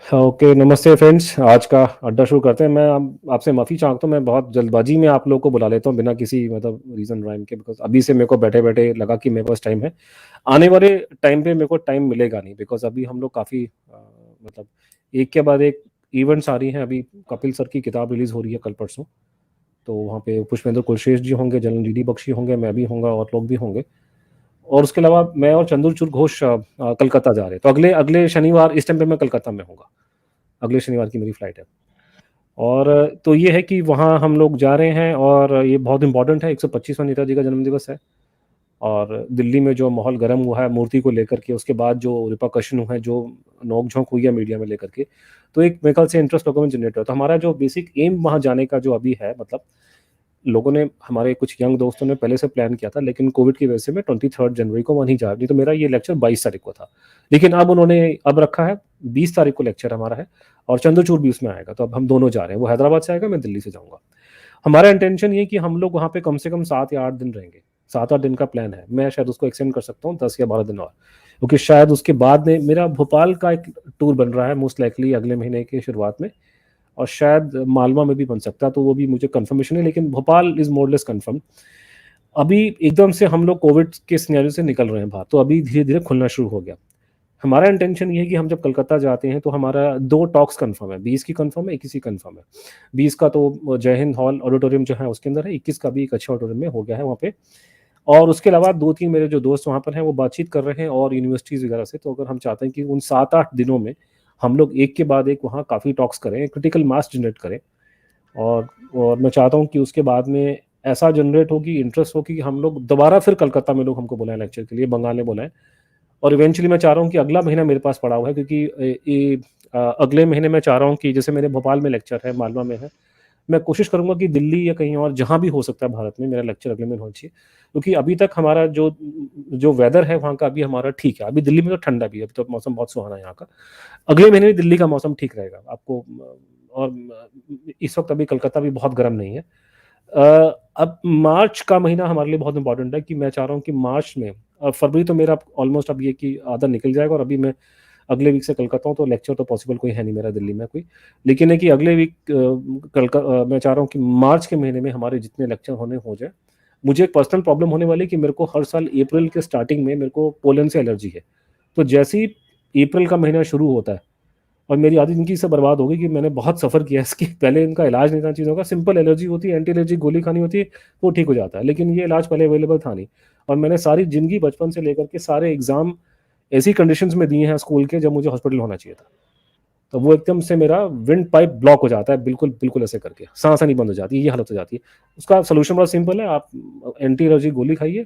हाँ, ओके। नमस्ते फ्रेंड्स। आज का अड्डा शुरू करते हैं। मैं आपसे माफ़ी चाहता हूँ, मैं बहुत जल्दबाजी में आप लोगों को बुला लेता हूँ बिना किसी मतलब रीज़न राइम के, बिकॉज अभी से मेरे को बैठे बैठे लगा कि मेरे पास टाइम है। आने वाले टाइम पे मेरे को टाइम मिलेगा नहीं, बिकॉज अभी हम लोग काफ़ी मतलब एक के बाद एक इवेंट्स आ रही हैं। अभी कपिल सर की किताब रिलीज़ हो रही है कल परसों, तो वहाँ पे पुष्पेंद्र कुलश्रेष्ठ जी होंगे, जनरल डी डी बख्शी होंगे, मैं भी होंगे और लोग भी होंगे। और उसके अलावा मैं और चंद्रचूड़ घोष कलकत्ता जा रहे हैं, तो अगले अगले शनिवार इस टाइम पे मैं कलकत्ता में हूँगा। अगले शनिवार की मेरी फ़्लाइट है। और तो ये है कि वहाँ हम लोग जा रहे हैं और ये बहुत इम्पोर्टेंट है, 125वां नेताजी का जन्मदिवस है। और दिल्ली में जो माहौल गर्म हुआ है मूर्ति को लेकर के, उसके बाद जो रिपरकशन हुआ है, जो नोक-झोंक हुई है मीडिया में लेकर के, तो एक मेरे ख्याल से इंटरेस्ट लोगों में जनरेट हुआ। तो हमारा जो बेसिक एम वहाँ जाने का जो अभी है, मतलब लोगों ने, हमारे कुछ यंग दोस्तों ने पहले से प्लान किया था, लेकिन कोविड की वजह से मैं 23 जनवरी को वहाँ नहीं जा, नहीं तो मेरा ये लेक्चर 22 तारीख को था। लेकिन अब उन्होंने अब रखा है 20 तारीख को लेक्चर हमारा है, और चंद्रचूड़ भी उसमें आएगा। तो अब हम दोनों जा रहे हैं, वो हैदराबाद से आएगा, मैं दिल्ली से जाऊँगा। हमारा इंटेंशन ये है कि हम लोग वहाँ पे कम से कम 7 या 8 दिन रहेंगे। 7-8 दिन का प्लान है। मैं शायद उसको एक्सटेंड कर सकता हूँ 10 या 12 दिन और, क्योंकि शायद उसके बाद में मेरा भोपाल का एक टूर बन रहा है मोस्ट लाइकली अगले महीने की शुरुआत में, और शायद मालवा में भी बन सकता है, तो वो भी मुझे कंफर्मेशन है, लेकिन Bhopal is more less confirm. अभी एकदम से हम लोग कोविड के सिनेरियो से निकल रहे हैं बाहर, तो अभी धीरे-धीरे खुलना शुरू हो गया। हमारा इंटेंशन ये है कि हम जब कलकत्ता जाते हैं तो हमारा 2 टॉक्स कन्फर्म है, 20 की कन्फर्म है, 21 की कन्फर्म है। 20 का तो जय हिंद हॉल ऑडिटोरियम जो है उसके अंदर है, 21 का भी एक अच्छे ऑडिटोरियम में हो गया है वहाँ पे। और उसके अलावा 2-3 मेरे जो दोस्त वहाँ पर हैं वो बातचीत कर रहे हैं और यूनिवर्सिटीज़ वगैरह से, तो अगर हम चाहते हैं कि उन 7-8 दिनों में हम लोग एक के बाद एक वहाँ काफ़ी टॉक्स करें, क्रिटिकल मास जनरेट करें। और और मैं चाहता हूँ कि उसके बाद में ऐसा जनरेट हो कि इंटरेस्ट हो कि हम लोग दोबारा फिर कलकत्ता में लोग हमको बुलाएँ लेक्चर के लिए, बंगाल में बुलाएँ। और इवेंचुअली मैं चाह रहा हूँ कि अगला महीना मेरे पास पड़ा हुआ है, क्योंकि अगले महीने मैं चाह रहा हूँ कि जैसे मेरे भोपाल में लेक्चर है, मालवा में है, मैं कोशिश करूँगा कि दिल्ली या कहीं और जहाँ भी हो सकता है भारत में मेरा लेक्चर अगले महीने होना चाहिए। क्योंकि अभी तक हमारा जो जो वेदर है वहाँ का अभी हमारा ठीक है। अभी दिल्ली में तो ठंडा भी है, अभी तो मौसम बहुत सुहाना है यहाँ का। अगले महीने भी दिल्ली का मौसम ठीक रहेगा आपको। और इस वक़्त अभी कलकत्ता भी बहुत गर्म नहीं है। अब मार्च का महीना हमारे लिए बहुत इम्पोर्टेंट है, कि मैं चाह रहा हूँ कि मार्च में, फरवरी तो मेरा ऑलमोस्ट अब ये कि आधा निकल जाएगा, और अभी मैं अगले वीक से कलकत्ता हूँ, तो लेक्चर तो पॉसिबल कोई है नहीं मेरा दिल्ली में कोई। लेकिन है कि अगले वीक मैं चाह रहा हूँ कि मार्च के महीने में हमारे जितने लेक्चर होने हो जाए। मुझे एक पर्सनल प्रॉब्लम होने वाली है कि मेरे को हर साल अप्रैल के स्टार्टिंग में मेरे को पोलन से एलर्जी है। तो जैसे ही अप्रैल का महीना शुरू होता है, और मेरी आधी ज़िंदगी इससे बर्बाद हो गई कि मैंने बहुत सफ़र किया है इसकी। पहले इनका इलाज नहीं था चीज़ों का, सिंपल एलर्जी होती है, एंटी एलर्जी गोली खानी होती है, वो ठीक हो जाता है। लेकिन ये इलाज पहले अवेलेबल था नहीं, और मैंने सारी ज़िंदगी बचपन से लेकर के सारे एग्ज़ाम ऐसी कंडीशंस में दिए हैं स्कूल के, जब मुझे हॉस्पिटल होना चाहिए था। तो वो एकदम से मेरा विंड पाइप ब्लॉक हो जाता है, बिल्कुल, बिल्कुल ऐसे करके, साँस आनी बंद हो जाती है, ये हालत हो जाती है। उसका सॉल्यूशन बड़ा सिंपल है, आप एंटी एलर्जी गोली खाइए,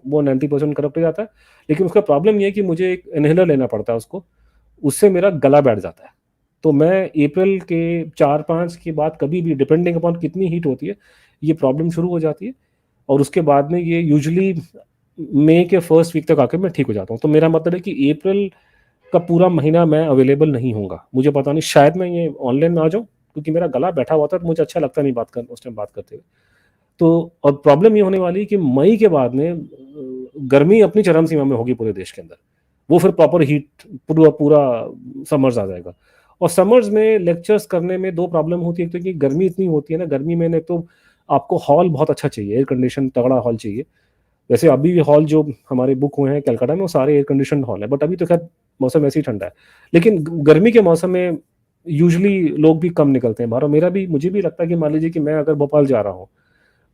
वो 90% करेक्ट हो जाता है। लेकिन उसका प्रॉब्लम ये है कि मुझे एक इन्हेलर लेना पड़ता है उसको, उससे मेरा गला बैठ जाता है। तो मैं अप्रैल के 4-5 के बाद कभी भी, डिपेंडिंग अपॉन कितनी हीट होती है, ये प्रॉब्लम शुरू हो जाती है, और उसके बाद में ये यूजुअली मई के फर्स्ट वीक तक आके मैं ठीक हो जाता हूँ। तो मेरा मतलब है कि अप्रैल का पूरा महीना मैं अवेलेबल नहीं होऊँगा। मुझे पता नहीं, शायद मैं ये ऑनलाइन में आ जाऊँ, क्योंकि मेरा गला बैठा हुआ था, तो मुझे अच्छा लगता नहीं बात कर उस टाइम बात करते हुए। तो और प्रॉब्लम ये होने वाली है कि मई के बाद में गर्मी अपनी चरम सीमा में होगी पूरे देश के अंदर। वो फिर प्रॉपर हीट, पूरा पूरा समर्स आ जाएगा। और समर्स में लेक्चर्स करने में 2 प्रॉब्लम होती है। एक तो कि गर्मी इतनी होती है ना, गर्मी में एक तो आपको हॉल बहुत अच्छा चाहिए, एयर कंडीशन तगड़ा हॉल चाहिए। वैसे अभी भी हॉल जो हमारे बुक हुए हैं कलकत्ता में, वो सारे एयर कंडीशन्ड हॉल हैं, बट अभी तो खैर मौसम ऐसे ही ठंडा है। लेकिन गर्मी के मौसम में यूजुअली लोग भी कम निकलते हैं बाहर, और मेरा भी, मुझे भी लगता है कि मान लीजिए कि मैं अगर भोपाल जा रहा हूँ,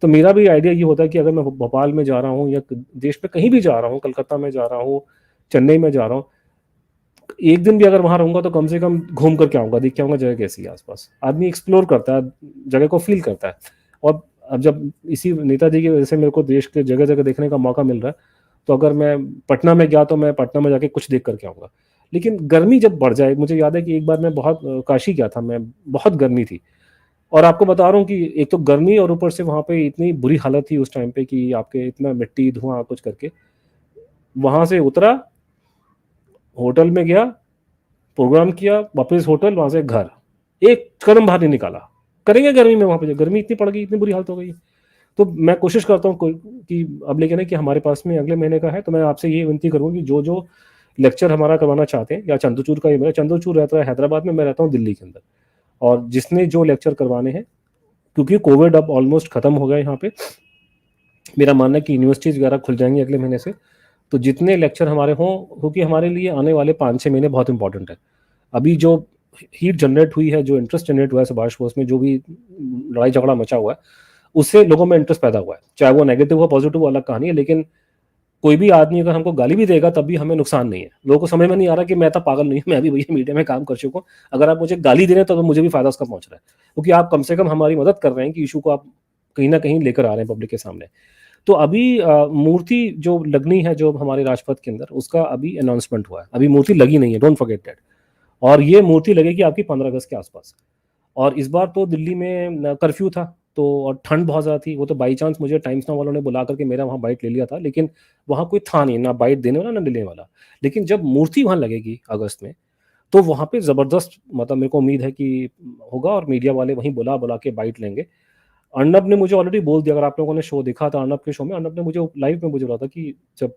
तो मेरा भी आइडिया ये होता है कि अगर मैं भोपाल में जा रहा हूँ या देश में कहीं भी जा रहा हूँ, कलकत्ता में जा रहा हूँ, चेन्नई में जा रहा हूँ, एक दिन भी अगर वहाँ रहूँगा तो कम से कम घूम करके आऊँगा, देख के आऊँगा जगह कैसी है आस-पास। आदमी एक्सप्लोर करता है, जगह को फ़ील करता है। और अब जब इसी नेताजी की वजह से मेरे को देश के जगह-जगह देखने का मौका मिल रहा है, तो अगर मैं पटना में गया तो मैं पटना में जाके कुछ देख कर के आऊँगा। लेकिन गर्मी जब बढ़ जाए, मुझे याद है कि एक बार मैं बहुत काशी गया था मैं, बहुत गर्मी थी। और आपको बता रहा हूँ कि एक तो गर्मी, और ऊपर से वहाँ पे इतनी बुरी हालत थी उस टाइम पे कि आपके इतना मिट्टी, धुआँ कुछ करके। वहाँ से उतरा, होटल में गया, प्रोग्राम किया, वापस होटल, वहाँ से घर। एक कदम बाहर नहीं निकाला। करेंगे गर्मी में वहाँ पे, गर्मी इतनी पड़ गई, इतनी बुरी हालत हो गई। तो मैं कोशिश करता हूँ कोई कि अब, लेकिन है कि हमारे पास में अगले महीने का है, तो मैं आपसे ये विनती करूँगा कि जो-जो लेक्चर हमारा करवाना चाहते हैं, या चंद्रचूड़ का ही, मेरा चंद्रचूड़ रहता है हैदराबाद में, मैं रहता हूँ दिल्ली के अंदर, और जिसने जो लेक्चर करवाने हैं, क्योंकि कोविड अब ऑलमोस्ट खत्म हो गया यहाँ पे, मेरा मानना है कि यूनिवर्सिटीज़ वगैरह खुल जाएंगी अगले महीने से, तो जितने लेक्चर हमारे हों, क्योंकि हमारे लिए आने वाले 5-6 महीने बहुत इंपॉर्टेंट है। अभी जो हीट जनरेट हुई है, जो इंटरेस्ट जनरेट हुआ है सुभाष बोस में, जो भी लड़ाई झगड़ा मचा हुआ है, उससे लोगों में इंटरेस्ट पैदा हुआ है, चाहे वो नेगेटिव हो पॉजिटिव हो अलग कहानी है, लेकिन कोई भी आदमी अगर हमको गाली भी देगा तब भी हमें नुकसान नहीं है। लोगों को समझ में नहीं आ रहा कि मैं तो पागल नहीं हूँ, मैं भी भैया मीडिया में काम कर चुका हूँ, अगर आप मुझे गाली दे रहे हैं तो मुझे भी फायदा उसका पहुंच रहा है, क्योंकि आप कम से कम हमारी मदद कर रहे हैं कि इशू को आप कहीं ना कहीं लेकर आ रहे हैं पब्लिक के सामने। तो अभी मूर्ति जो लगनी है जो हमारे राजपथ के अंदर, उसका अभी अनाउंसमेंट हुआ है, अभी मूर्ति लगी नहीं है, डोंट फॉरगेट दैट। और ये मूर्ति लगेगी आपकी 15 अगस्त के आसपास। और इस बार तो दिल्ली में कर्फ्यू था, तो और ठंड बहुत ज़्यादा थी, वो तो बाई चांस मुझे टाइम्स नाउ वालों ने बुला करके मेरा वहाँ बाइट ले लिया था, लेकिन वहाँ कोई था नहीं, ना बाइट देने वाला ना लेने वाला। लेकिन जब मूर्ति वहाँ लगेगी अगस्त में, तो वहाँ पे ज़बरदस्त, मतलब मेरे को उम्मीद है कि होगा, और मीडिया वाले वहीं बुला बुला के बाइट लेंगे। अर्नब ने मुझे ऑलरेडी बोल दिया, अगर आप लोगों ने शो देखा था अर्नब के शो में, अर्नब ने मुझे लाइव में मुझे बोला था कि जब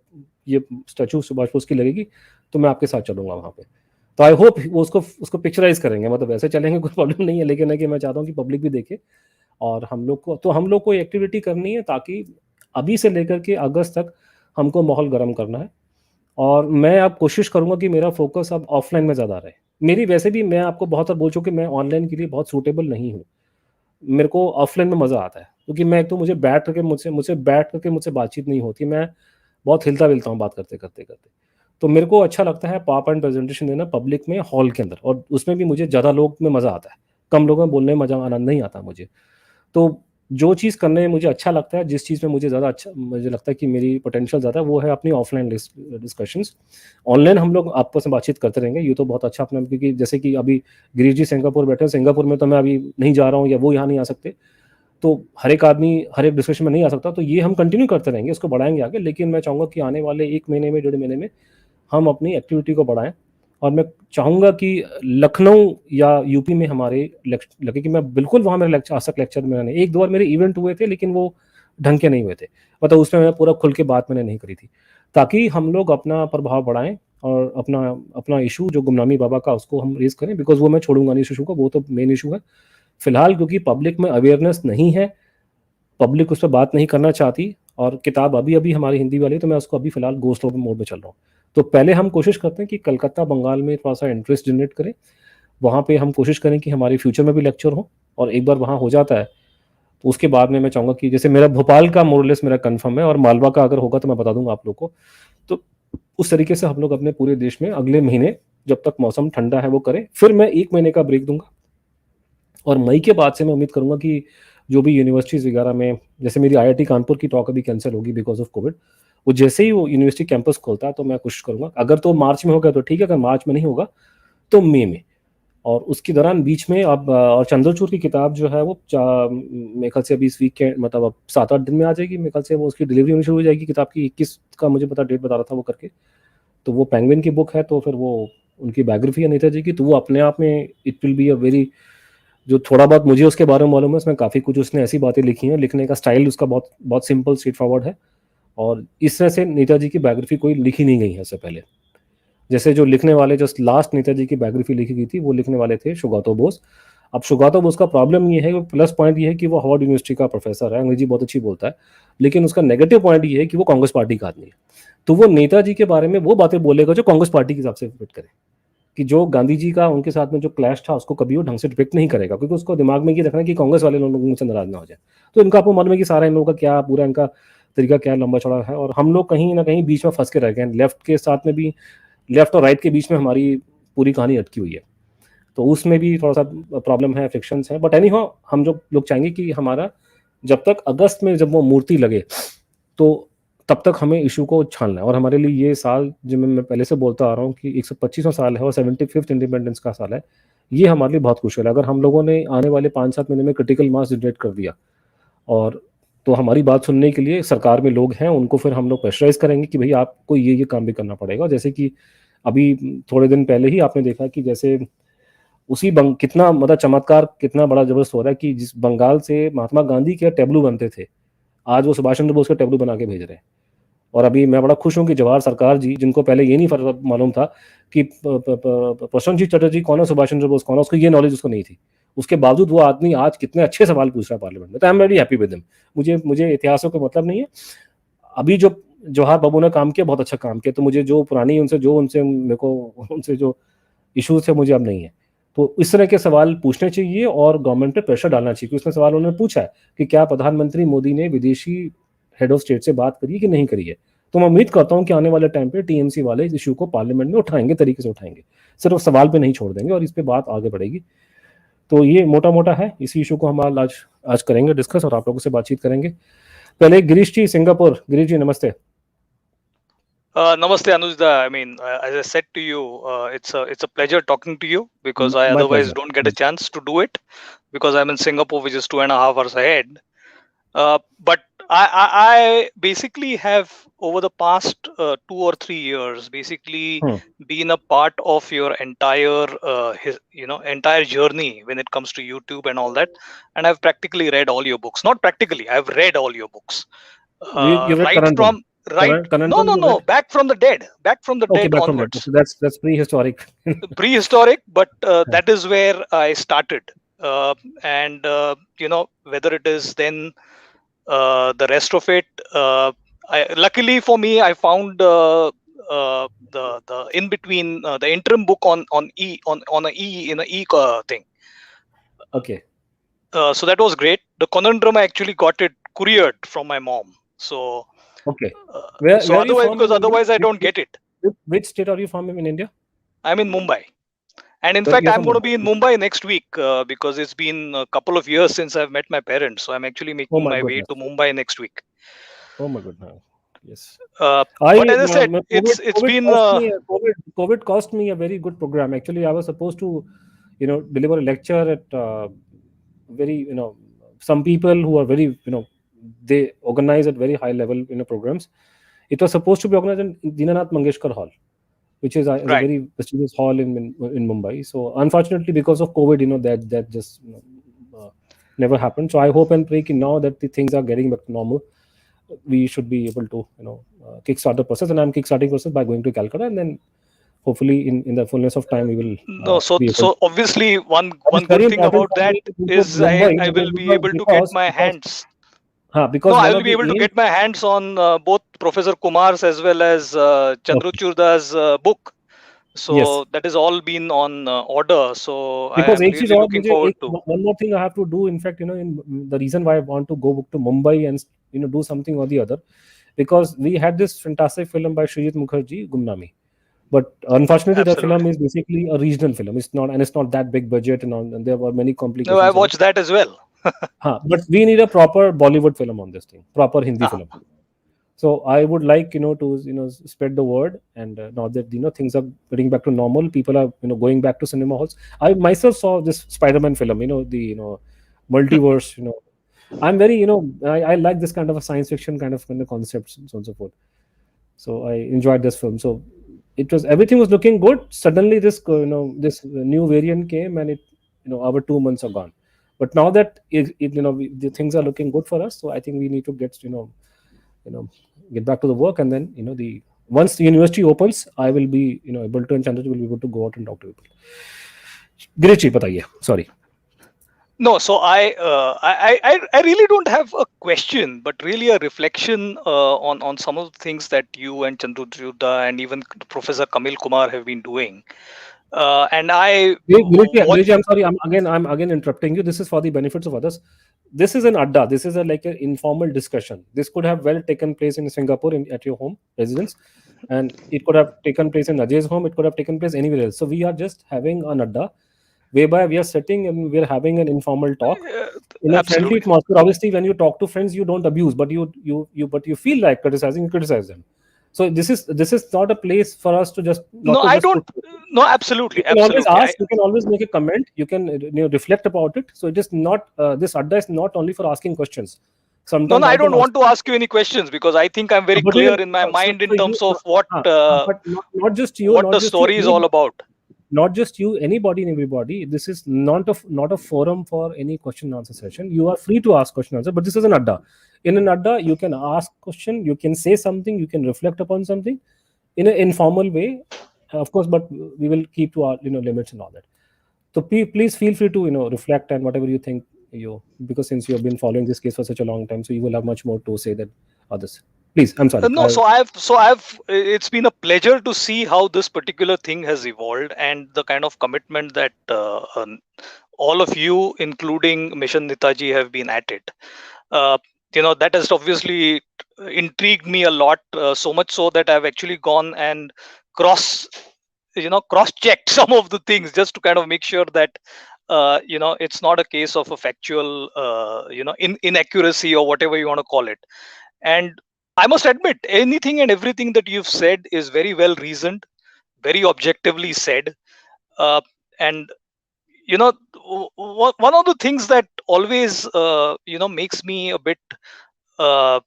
ये स्टैचू सुभाष बोस की लगेगी तो मैं आपके साथ चलूंगा वहाँ पे। तो आई होप वो उसको उसको पिक्चराइज करेंगे, मतलब वैसे चलेंगे कोई प्रॉब्लम नहीं है, लेकिन है कि मैं चाहता हूँ कि पब्लिक भी देखे, और हम लोग को एक्टिविटी करनी है, ताकि अभी से लेकर के अगस्त तक हमको माहौल गर्म करना है। और मैं अब कोशिश करूंगा कि मेरा फोकस अब ऑफलाइन में ज़्यादा रहे। मेरी वैसे भी, मैं आपको बहुत बार बोल चुका कि मैं ऑनलाइन के लिए बहुत सूटेबल नहीं हूँ, मेरे को ऑफलाइन में मज़ा आता है, क्योंकि मैं एक तो मुझे बैठ करके मुझसे बातचीत नहीं होती, मैं बहुत हिलता विलता हूँ बात करते करते करते। तो मेरे को अच्छा लगता है पावर पॉइंट प्रेजेंटेशन देना पब्लिक में, हॉल के अंदर, और उसमें भी मुझे ज़्यादा लोग में मज़ा आता है, कम लोगों में बोलने में मज़ा आनंद नहीं आता मुझे। तो जो चीज़ करने में मुझे अच्छा लगता है, जिस चीज़ में मुझे ज़्यादा अच्छा मुझे लगता है कि मेरी पोटेंशियल ज़्यादा है, वो है अपनी ऑफलाइन डिस्कशंस। ऑनलाइन हम लोग आपस में बातचीत करते रहेंगे, ये तो बहुत अच्छा अपना, क्योंकि जैसे कि अभी गिरीश जी सिंगापुर बैठे हैं, सिंगापुर में तो मैं अभी नहीं जा रहा हूँ, या वो यहाँ नहीं आ सकते, तो हर एक आदमी हर एक डिस्कशन में नहीं आ सकता, तो ये हम कंटिन्यू करते रहेंगे, इसको बढ़ाएंगे आगे। लेकिन मैं चाहूँगा कि आने वाले 1 महीने में, 1.5 महीने में हम अपनी एक्टिविटी को बढ़ाएं, और मैं चाहूँगा कि लखनऊ या यूपी में हमारे लगे कि मैं बिल्कुल वहाँ मेरा लेक्चर, आज तक लेक्चर में नहीं, 1-2 बार मेरे इवेंट हुए थे, लेकिन वो ढंग के नहीं हुए थे, मतलब उसमें मैं पूरा खुल के बात मैंने नहीं करी थी, ताकि हम लोग अपना प्रभाव बढ़ाएं, और अपना अपना इशू जो गुमनामी बाबा का, उसको हम रेज करें, बिकॉज वो मैं छोड़ूंगा नहीं इस इशू को, वो तो मेन इशू है फिलहाल, क्योंकि पब्लिक में अवेयरनेस नहीं है, पब्लिक उस पर बात नहीं करना चाहती, और किताब अभी अभी हमारी हिंदी वाली, तो मैं उसको अभी फिलहाल गो स्लो मोड में चल रहा हूँ। तो पहले हम कोशिश करते हैं कि कलकत्ता बंगाल में थोड़ा सा इंटरेस्ट जनरेट करें, वहाँ पे हम कोशिश करें कि हमारे फ्यूचर में भी लेक्चर हो, और एक बार वहाँ हो जाता है तो उसके बाद में मैं चाहूँगा कि जैसे मेरा भोपाल का मोरलेस मेरा कन्फर्म है, और मालवा का अगर होगा तो मैं बता दूंगा आप लोग को। तो उस तरीके से हम लोग अपने पूरे देश में अगले महीने, जब तक मौसम ठंडा है वो करें, फिर मैं 1 महीने का ब्रेक दूंगा, और मई के बाद से मैं उम्मीद करूंगा कि जो भी यूनिवर्सिटीज़ वगैरह में, जैसे मेरी आईआईटी कानपुर की टॉक अभी कैंसिल होगी बिकॉज ऑफ कोविड, वो जैसे ही वो यूनिवर्सिटी कैंपस खोलता है तो मैं कोशिश करूंगा, अगर तो मार्च में होगा तो ठीक है, अगर मार्च में नहीं होगा तो मई में। और उसके दौरान बीच में अब और चंद्रचूड़ की किताब जो है वो मेरे ख्याल से अभी इस वीक के, मतलब अब 7-8 दिन में आ जाएगी मेरे ख्याल से, वो उसकी डिलीवरी होनी शुरू हो जाएगी किताब की, 21 का मुझे पता डेट बता रहा था वो करके। तो वो पेंगुइन की बुक है, तो फिर वो उनकी बायोग्राफी है नेताजी की, तो वो अपने आप में it will be a very, जो थोड़ा बहुत मुझे उसके बारे में मालूम है, उसमें काफ़ी कुछ उसने ऐसी बातें लिखी हैं, लिखने का स्टाइल उसका बहुत बहुत सिंपल स्ट्रेट फॉरवर्ड है, और इस तरह से नेताजी की बायोग्राफी कोई लिखी नहीं गई है इससे पहले। जैसे जो लिखने वाले, जो लास्ट नेताजी की बायोग्राफी लिखी गई थी, वो लिखने वाले थे सुगातो बोस। अब सुगातो बोस का प्रॉब्लम ये है, प्लस पॉइंट ये है कि वो हार्वर्ड यूनिवर्सिटी का प्रोफेसर है, अंग्रेजी बहुत अच्छी बोलता है, लेकिन उसका नेगेटिव पॉइंट ये है कि वो कांग्रेस पार्टी का आदमी है, तो वो नेताजी के बारे में वो बातें बोलेगा जो कांग्रेस पार्टी के हिसाब से फिट करे, कि जो गांधी जी का उनके साथ में जो क्लैश था उसको कभी वो ढंग से डिपिक्ट नहीं करेगा, क्योंकि उसको दिमाग में ये रखना है कि कांग्रेस वाले लोग मुझसे नाराज ना हो जाए। तो इनका आपको मालूम है कि सारा इन लोगों का क्या पूरा इनका तरीका क्या लंबा चौड़ा है, और हम लोग कहीं ना कहीं बीच में फंस के रह गए हैं, लेफ्ट के साथ में भी, लेफ्ट और राइट के बीच में हमारी पूरी कहानी अटकी हुई है, तो उसमें भी थोड़ा सा प्रॉब्लम है, फ्रिक्शंस है, बट एनी हाउ हम जो लोग चाहेंगे कि हमारा जब तक अगस्त में जब वो मूर्ति लगे, तो तब तक हमें इशू को छानना है। और हमारे लिए ये साल, जो मैं पहले से बोलता आ रहा हूँ कि 125वां साल है और 75th इंडिपेंडेंस का साल है, ये हमारे लिए बहुत क्रूशियल है। अगर हम लोगों ने आने वाले 5-7 महीने में क्रिटिकल मास जनरेट कर दिया, और तो हमारी बात सुनने के लिए सरकार में लोग हैं, उनको फिर हम लोग प्रेशराइज करेंगे कि भाई आपको ये काम भी करना पड़ेगा। जैसे कि अभी थोड़े दिन पहले ही आपने देखा कि जैसे कितना मतलब चमत्कार, कितना बड़ा जबरदस्त हो रहा है कि जिस बंगाल से महात्मा गांधी के टेबलू बनते थे, आज वो सुभाष चंद्र बोस का टेबलू बना के भेज रहे हैं। और अभी मैं बड़ा खुश हूँ कि जवाहर सरकार जी, जिनको पहले ये नहीं मालूम था कि प्रशांत चटर्जी कौन है, सुभाष चंद्र बोस कौन है, उसको ये नॉलेज उसको नहीं थी, उसके बावजूद वो आदमी आज कितने अच्छे सवाल पूछ रहा है पार्लियामेंट में। तो I am very happy with him. मुझे इतिहासों का मतलब नहीं है। अभी जो जवाहर बाबू ने काम किया, बहुत अच्छा काम किया, तो मुझे जो पुरानी उनसे मेरे को उनसे जो इश्यूज थे मुझे अब नहीं है। तो इस तरह के सवाल पूछने चाहिए और गवर्नमेंट पे प्रेशर डालना चाहिए। उसमें सवाल उन्होंने पूछा है कि क्या प्रधानमंत्री मोदी ने विदेशी हेड ऑफ स्टेट से बात करी कि नहीं करी है। तो मैं उम्मीद करता हूँ कि आने वाले टाइम पे टीएमसी वाले इस इशू को पार्लियामेंट में उठाएंगे, तरीके से उठाएंगे, सिर्फ सवाल पे नहीं छोड़ देंगे और इस पे बात आगे बढ़ेगी। तो ये मोटा मोटा है, इसी इशू को हम आज करेंगे डिस्कस और आप लोगों से बातचीत करेंगे। पहले गिरीश जी सिंगापुर। गिरीश जी नमस्ते। Namaste, Anuj Dhar. I mean, as I said to you, it's a pleasure talking to you because I My otherwise pleasure. don't get a chance to do it because I'm in Singapore, which is 2.5 hours ahead. But I basically have over the past 2 or 3 years basically been a part of your entire entire journey when it comes to YouTube and all that, and I've practically read all your books. Not practically, I've read all your books. You read Right from no, back from the dead okay, back onwards. from that. So that's prehistoric. Prehistoric, but that is where I started, and whether it is then the rest of it. Luckily for me, I found the in between the interim book on a E thing. Okay. So that was great. The conundrum, I actually got it couriered from my mom. So okay. So otherwise I don't get it. Which state are you from in India? I'm in Mumbai. And in fact, I'm going to be in Mumbai next week because it's been a couple of years since I've met my parents. So I'm actually making my way to Mumbai next week. Oh my goodness. Yes. But as I said, COVID cost me a very good program. Actually, I was supposed to, deliver a lecture at very, some people who are very, they organize at very high level, programs. It was supposed to be organized in Dinanath Mangeshkar Hall, which is a very prestigious hall in Mumbai. So unfortunately, because of COVID, that just never happened. So I hope and pray now that the things are getting back to normal, we should be able to kickstart the process. And I'm kickstarting process by going to Calcutta, and then hopefully in the fullness of time we will so obviously one good thing about that is I will be able to get my hands. I will be able to get my hands on both Professor Kumar's as well as Chandruchurda's book. So that has all been on order. So because I am really looking forward to. One more thing I have to do. In fact, in the reason why I want to go to Mumbai and do something or the other, because we had this fantastic film by Srijit Mukherjee, Gumnami. But unfortunately, the film is basically a regional film. It's not that big budget, and there were many complications. No, I watched that as well. But we need a proper Bollywood film on this thing, proper Hindi film. So I would like to spread the word, and now that things are getting back to normal, people are going back to cinema halls. I myself saw this Spider-Man film, the multiverse. I'm very I like this kind of a science fiction kind of concepts and so on and so forth. So I enjoyed this film. So everything was looking good. Suddenly this this new variant came, and our 2 months are gone. But now that the things are looking good for us, so I think we need to get get back to the work, and then once the university opens, I will be able to, and Chandra will be able to go out and talk to people. Girish, bataiye. Sorry. No, so I really don't have a question, but really a reflection on some of the things that you and Chandruchurda and even Professor Kamil Kumar have been doing. And Girish, I'm sorry. I'm again interrupting you. This is for the benefits of others. This is an Adda. This is like an informal discussion. This could have well taken place in Singapore at your home residence, and it could have taken place in Ajay's home. It could have taken place anywhere else. So we are just having an Adda, whereby we are sitting and we are having an informal talk in a friendly atmosphere. Obviously, when you talk to friends, you don't abuse, but you feel like criticizing, you criticize them. So this is not a place for us to just. No, absolutely. You can always ask. You can always make a comment. You can reflect about it. So it is not. This Adda is not only for asking questions. Sometimes I don't want to ask you any questions because I think I'm very clear in my mind in terms of what but not just you. What the story is all about. not just you, anybody and everybody. This is not a forum for any question and answer session. You are free to ask question and answer, but this is an adda. In an adda, you can ask question, you can say something, you can reflect upon something in an informal way, of course, but we will keep to our limits and all that. So please feel free to reflect and whatever you think, because since you have been following this case for such a long time, so you will have much more to say than others. Please, I'm sorry. No, so I've it's been a pleasure to see how this particular thing has evolved and the kind of commitment that all of you, including Mission Nitaji, have been at it. uh, that has obviously intrigued me a lot, so much so that I've actually gone and cross cross checked some of the things just to kind of make sure that it's not a case of a factual inaccuracy or whatever you want to call it. And I must admit, anything and everything that you've said is very well reasoned, very objectively said. And one of the things that always makes me a bit uh,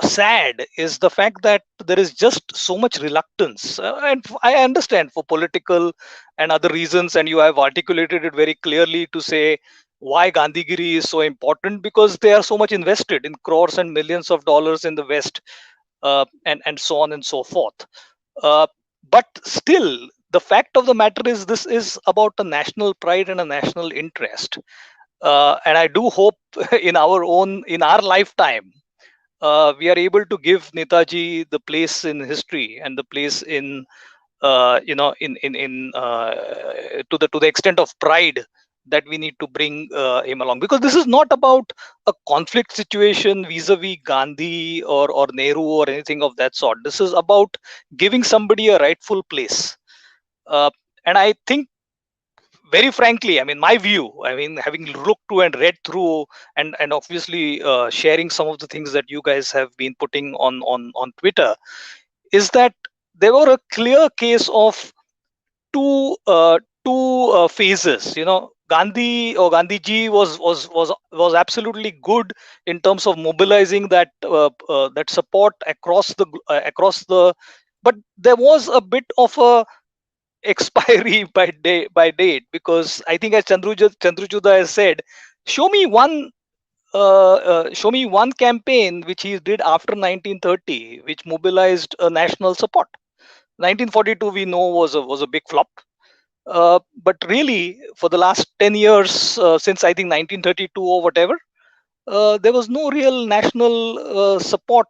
sad is the fact that there is just so much reluctance, and I understand for political and other reasons, and you have articulated it very clearly to say why Gandhigiri is so important, because they are so much invested in crores and millions of dollars in the West, and so on and so forth. uh, but still, the fact of the matter is, this is about a national pride and a national interest. And I do hope in our lifetime, we are able to give Netaji the place in history and the place in to the extent of pride that we need to bring him along, because this is not about a conflict situation vis-a-vis Gandhi or Nehru or anything of that sort. This is about giving somebody a rightful place. And I think, very frankly, I mean, my view, I mean, having looked to and read through and obviously sharing some of the things that you guys have been putting on Twitter, is that there were a clear case of two phases. Gandhiji was absolutely good in terms of mobilizing that support across the, but there was a bit of a expiry by date, because I think, as Chandrujuda has said, show me one show me one campaign which he did after 1930 which mobilized a national support. 1942 we know was a big flop. But really, for the last 10 years, since I think 1932 or whatever, there was no real national support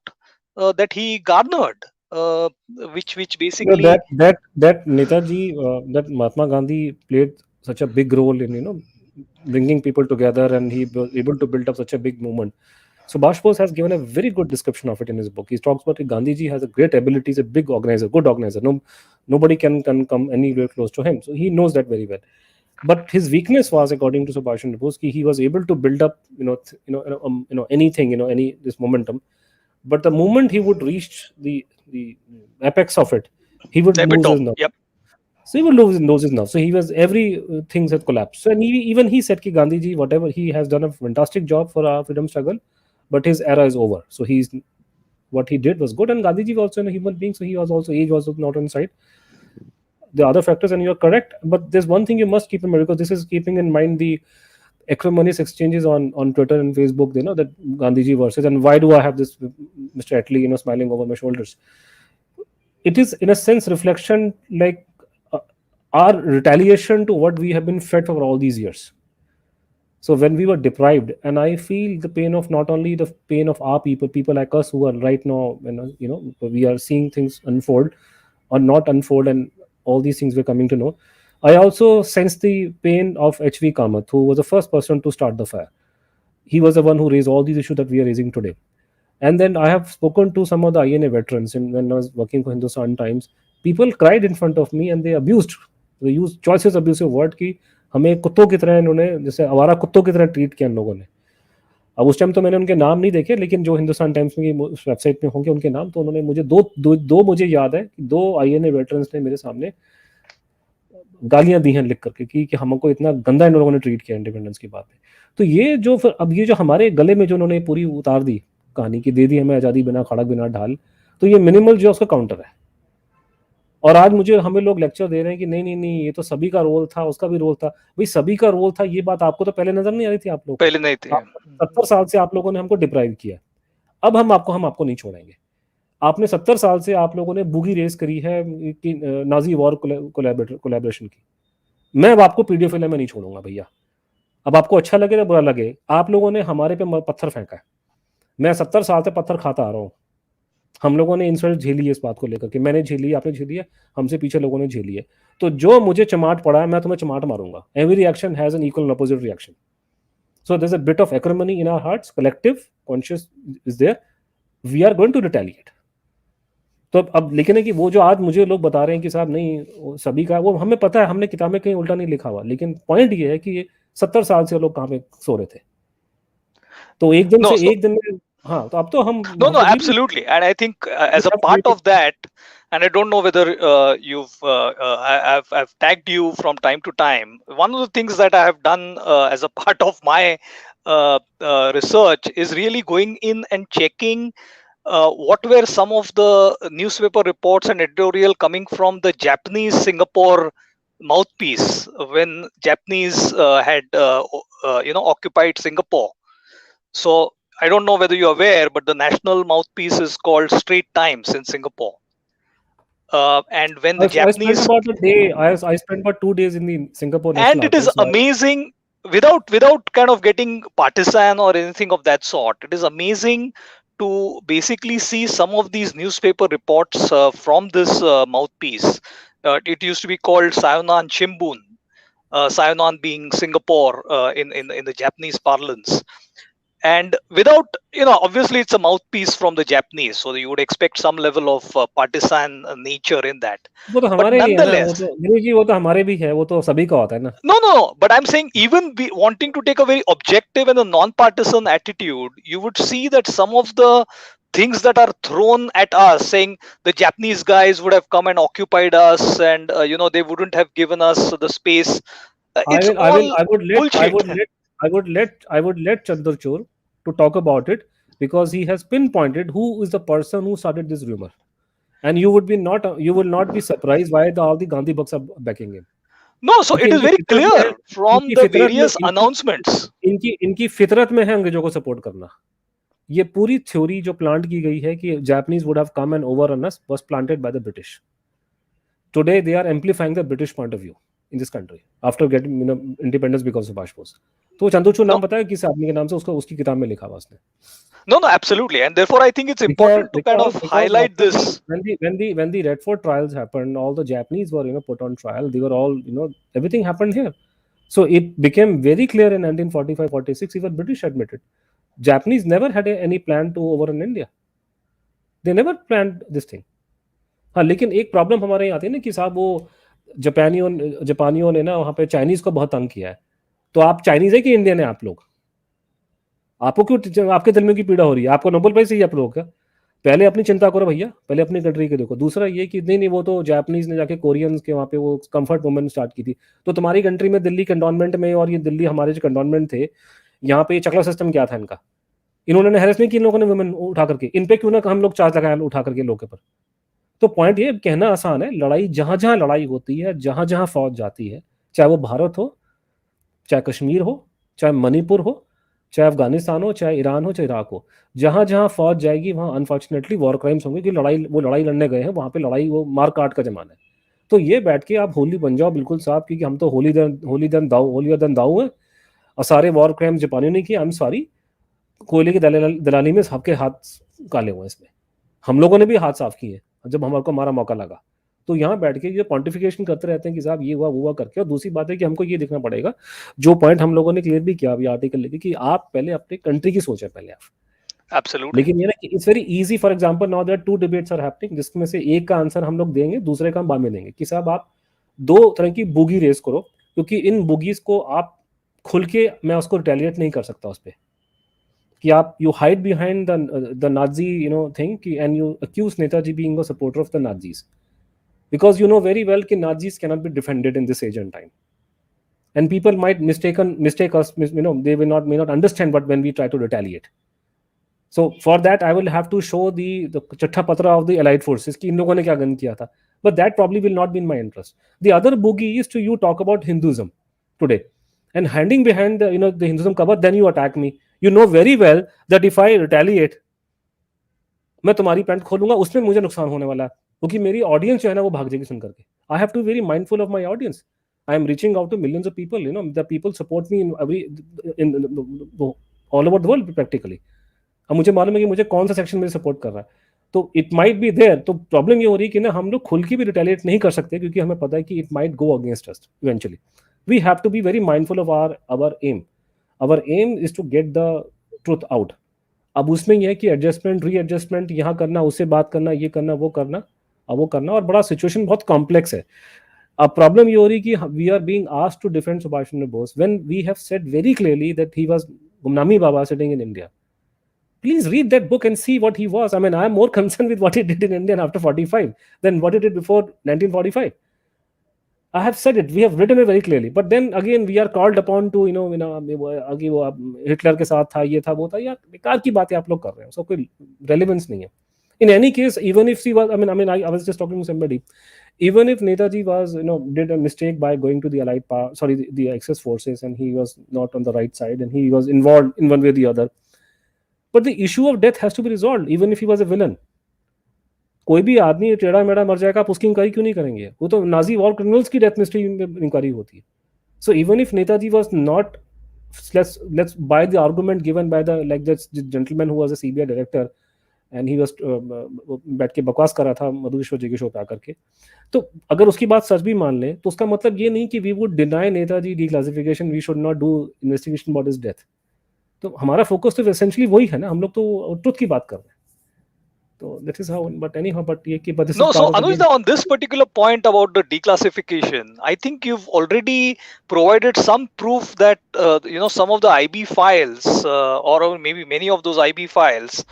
that he garnered, which basically. That Netaji, that Mahatma Gandhi played such a big role in bringing people together, and he was able to build up such a big movement. So Subhash Bose has given a very good description of it in his book. He talks about Gandhiji has a great ability, he's a big organizer, good organizer. Nobody can come anywhere close to him. So he knows that very well. But his weakness was, according to Subhash Chandra Bose, he was able to build up, anything, any this momentum. But the moment he would reach the apex of it, he would lose his Epitome. nerve. Yep. So he would lose his nerve. So he was every things had collapsed. So and even he said that Gandhiji, whatever he has done a fantastic job for our freedom struggle, but his era is over. So what he did was good. And Gandhiji was also a human being, so he was also age was not on side. The other factors, and you're correct. But there's one thing you must keep in mind, because this is keeping in mind the acrimonious exchanges on Twitter and Facebook, that Gandhiji versus, and why do I have this Mr. Attlee, smiling over my shoulders? It is in a sense reflection, like our retaliation to what we have been fed for all these years. So when we were deprived, and I feel the pain of not only the pain of our people like us who are right now, we are seeing things unfold or not unfold, and all these things we're coming to know. I also sense the pain of H.V. Kamath, who was the first person to start the fire. He was the one who raised all these issues that we are raising today. And then I have spoken to some of the INA veterans, and when I was working for Hindustan Times, people cried in front of me and they used choices abusive word की हमें कुत्तों की तरह इन्होंने, जैसे आवारा कुत्तों की तरह ट्रीट किया इन लोगों ने. अब उस टाइम तो मैंने उनके नाम नहीं देखे, लेकिन जो हिंदुस्तान टाइम्स में उस वेबसाइट में होंगे उनके नाम, तो उन्होंने मुझे दो मुझे याद है कि 2 INA वेटरन्स ने मेरे सामने गालियां दी हैं लिख करके कि हमको इतना गंदा इन लोगों ने ट्रीट किया इंडिपेंडेंस की बात में. तो ये जो फिर अब ये जो हमारे गले में जो उन्होंने पूरी उतार दी कहानी की, दे दी हमें आज़ादी बिना खड़क बिना ढाल, तो ये मिनिमल जो उसका काउंटर है. और आज मुझे हमें लोग लेक्चर दे रहे हैं कि नहीं नहीं नहीं, ये तो सभी का रोल था, उसका भी रोल था। भाई सभी का रोल था, ये बात आपको तो पहले नजर नहीं आ रही थी आप लोग को? पहले नहीं थे। आप 70 साल से आप लोगों ने हमको डिप्राइव किया। अब हम आपको नहीं छोड़ेंगे। आपने 70 साल से आप लोगों ने बुगी रेस करी है कि नाजी वॉर कोलैबोरेशन की। मैं अब आपको पीडीएफ में नहीं छोड़ूंगा भैया। अब आपको अच्छा लगे ना बुरा लगे, आप लोगों ने हमारे पे पत्थर फेंका है। मैं 70 साल से पत्थर खाता आ रहा हूँ। हम लोगों ने इंसल्ट झेली है इस बात को लेकर के, मैंने झेली, आपने झेली है, हमसे पीछे लोगों ने झेली है। तो जो मुझे चमाट पड़ा है, मैं तुम्हें चमाट मारूंगा। Every reaction has an equal and opposite reaction. So there's a bit of acrimony in our hearts, collective conscious is there. We are going to retaliate. तो अब लेकिन है कि वो जो आज मुझे लोग बता रहे हैं कि साहब नहीं सभी का, वो हमें पता है, हमने किताब में कहीं उल्टा नहीं लिखा हुआ, लेकिन पॉइंट ये है कि ये 70 साल से लोग कहाँ पे सो रहे थे। तो एक दिन No, से एक दिन में, हाँ, तो अब तो हम no, हम तो absolutely. And I think as a part of that, and I don't know whether I've tagged you from time to time. One of the things that I have done as a part of my research is really going in and checking what were some of the newspaper reports and editorial coming from the Japanese Singapore mouthpiece when Japanese had occupied Singapore. So I don't know whether you're aware, but the national mouthpiece is called Strait Times in Singapore. And when the Japanese, I spent about a day, I spent about 2 days in the Singapore and National it is Archives. amazing, without kind of getting partisan or anything of that sort. It is amazing to basically see some of these newspaper reports from this mouthpiece. It used to be called Sayonan Shimbun. Sayonan being Singapore in the Japanese parlance. And without, obviously it's a mouthpiece from the Japanese, so you would expect some level of partisan nature in that. वो तो But हमारे भी है ना, वो nonetheless, तो गुरु जी, वो तो हमारे भी है, वो तो सभी का होता है ना। no, but I'm saying even wanting to take a very objective and a non-partisan attitude, you would see that some of the things that are thrown at us, saying the Japanese guys would have come and occupied us, and they wouldn't have given us the space. It's all bullshit. I would let Chandrachur to talk about it, because he has pinpointed who is the person who started this rumor, and you will not be surprised why all the Gandhi bucks are backing him. No, so it is very clear from इनकी the फितरत में various announcements. इनकी फितरत में है अंग्रेजों को support करना। ये पूरी थ्योरी जो प्लांट की गई है कि Japanese would have come and overrun us was planted by the British. Today they are amplifying the British point of view in this country after getting independence because of Subhash Bose. तो चंद्रचूड़ नाम पता है किस आदमी के नाम से, उसकी किताब में लिखा हुआ उसने। No, absolutely, and therefore I think it's important to kind of highlight this. When the Red Fort trials happened, all the Japanese were put on trial. They were all everything happened here. So it became very clear in 1945-46. Even British admitted Japanese never had any plan to overrun India. They never planned this thing. हाँ, लेकिन एक problem हमारे यहाँ आती है ना कि साहब वो जापानियों ने ना वहाँ पे चाइनीज को बहुत तंग किया है। तो आप चाइनीज है कि इंडियन है आप लोग? आपको क्यों, आपके दिल में की पीड़ा हो रही है? आपको नोबेल प्राइज चाहिए आप लोगों का? पहले अपनी चिंता करो भैया, पहले अपनी कंट्री के देखो। दूसरा ये कि नहीं वो तो जापानीज ने जाके कोरियंस के वहाँ पे वो कंफर्ट मूवमेंट स्टार्ट की थी। तो तुम्हारी कंट्री में दिल्ली कंटोनमेंट में, और ये दिल्ली हमारे जो कंटोनमेंट थे यहाँ पे, चकला सिस्टम क्या था इनका? इन्होंने हैरेस नहीं की इन लोगों ने वुमेन उठा करके, इन पे क्यों ना हम लोग चार्ज लगाए उठा करके लोगों के पर। तो पॉइंट ये कहना आसान है, लड़ाई जहां जहां लड़ाई होती है, जहां जहां फौज जाती है, चाहे वो भारत हो, चाहे कश्मीर हो, चाहे मणिपुर हो, चाहे अफगानिस्तान हो, चाहे ईरान हो, चाहे इराक हो, जहां जहां फौज जाएगी वहां अनफॉर्चुनेटली वॉर क्राइम्स होंगे कि वो लड़ाई लड़ने गए हैं, वहां पे लड़ाई, वो मार काट का जमाना है। तो ये बैठ के आप होली बन जाओ बिल्कुल साहब, क्योंकि हम तो होलियर देन दाऊ है और सारे वॉर क्राइम्स जापानियों ने किए। आई एम सॉरी, कोयले की दलाली में सबके हाथ काले हुए इसमें। हम लोगों ने भी हाथ साफ किए जब हमारे को हमारा मौका लगा। तो यहाँ बैठ के ये पॉन्टिफिकेशन करते रहते हैं कि साहब ये हुआ वो हुआ करके। और दूसरी बात है कि हमको ये देखना पड़ेगा, जो पॉइंट हम लोगों ने क्लियर भी किया अभी आर्टिकल लेके, कि आप पहले अपने कंट्री की सोचें पहले आप। Absolutely. लेकिन ये ना कि it's very easy. For example now there 2 debates are happening, जिसमें से एक का आंसर हम लोग देंगे, दूसरे का हम बाद में देंगे, कि साहब आप 2 तरह की बुगी रेस करो, क्योंकि इन बुगीज को आप खुल के, मैं उसको रिटेलिएट नहीं कर सकता उस पर, कि आप you hide behind the Nazi thing कि, and you accuse Netaji being a supporter of the Nazis, because you know very well कि Nazis cannot be defended in this age and time, and people might mistake us, they may not understand what when we try to retaliate. So for that I will have to show the चट्ठा पत्रा of the allied forces कि इन लोगों ने क्या gun किया था। but that probably will not be in my interest. The other boogie is to you talk about Hinduism today and handing behind the the Hinduism cover, then you attack me. You know very well that if I retaliate, मैं तुम्हारी pant खोलूंगा, उसमें मुझे नुकसान होने वाला है, क्योंकि मेरी ऑडियंस जो है ना वो भाग जाएगी सुन करके. I have to very mindful of my audience. I am reaching out to millions of people. The people support me in all over the world practically. अब मुझे मालूम है कि मुझे कौन सा सेक्शन मुझे सपोर्ट कर रहा है, तो इट माइट बी देयर. तो प्रॉब्लम ये हो रही है कि ना हम लोग खुल के भी रिटेलिएट नहीं कर सकते, क्योंकि हमें पता है कि it might go against us eventually. We have to be very mindful of our aim. Our aim is to get the truth out. अब उसमें यह है कि एडजस्टमेंट, रीएडजस्टमेंट, यहाँ करना, उससे बात करना, ये करना, वो करना, अब वो करना, और बड़ा सिचुएशन बहुत कॉम्प्लेक्स है. अब प्रॉब्लम ये हो रही कि we are being asked to defend Subhas Chandra Bose when we have said very clearly that he was Gumnami Baba sitting in India. Please read that book and see what he was. I mean, I am more concerned with what he did in India after 45 than what he did before 1945. I have said it. We have written it very clearly. But then again, we are called upon to, आगे वो Hitler के साथ था, ये था, वो था. यार बेकार की बातें आप लोग कर रहे हो. So कोई relevance नहीं है. In any case, even if he was, I was just talking to somebody. Even if Netaji was, did a mistake by going to the Allied power, the Axis forces, and he was not on the right side, and he was involved in one way or the other. But the issue of death has to be resolved, even if he was a villain. कोई भी आदमी टेढ़ा मेढ़ा मर जाएगा, आप उसकी inquiry क्यों नहीं करेंगे? वो तो नाजी वॉर क्रिमिनल्स की डेथ मिस्ट्री में इंक्वायरी होती है. So even if Netaji was not, let's buy the argument given by the gentleman who was a CBI director, and he was बैठ के बकवास कर रहा था मधु विश्व जी के शो पे आकर के, तो अगर उसकी बात सच भी मान लें, तो उसका मतलब ये नहीं कि we would deny Netaji declassification, we should not do investigation about his death. तो हमारा फोकस तो एसेंशियली वही है ना, हम लोग तो ट्रुथ की बात कर रहे हैं. तो that is how, but anyhow, but ये कि but this No, is so part of the Anuj, game. on this particular point about the declassification, I think you've already provided some proof that some of the IB files, or maybe many of those IB files,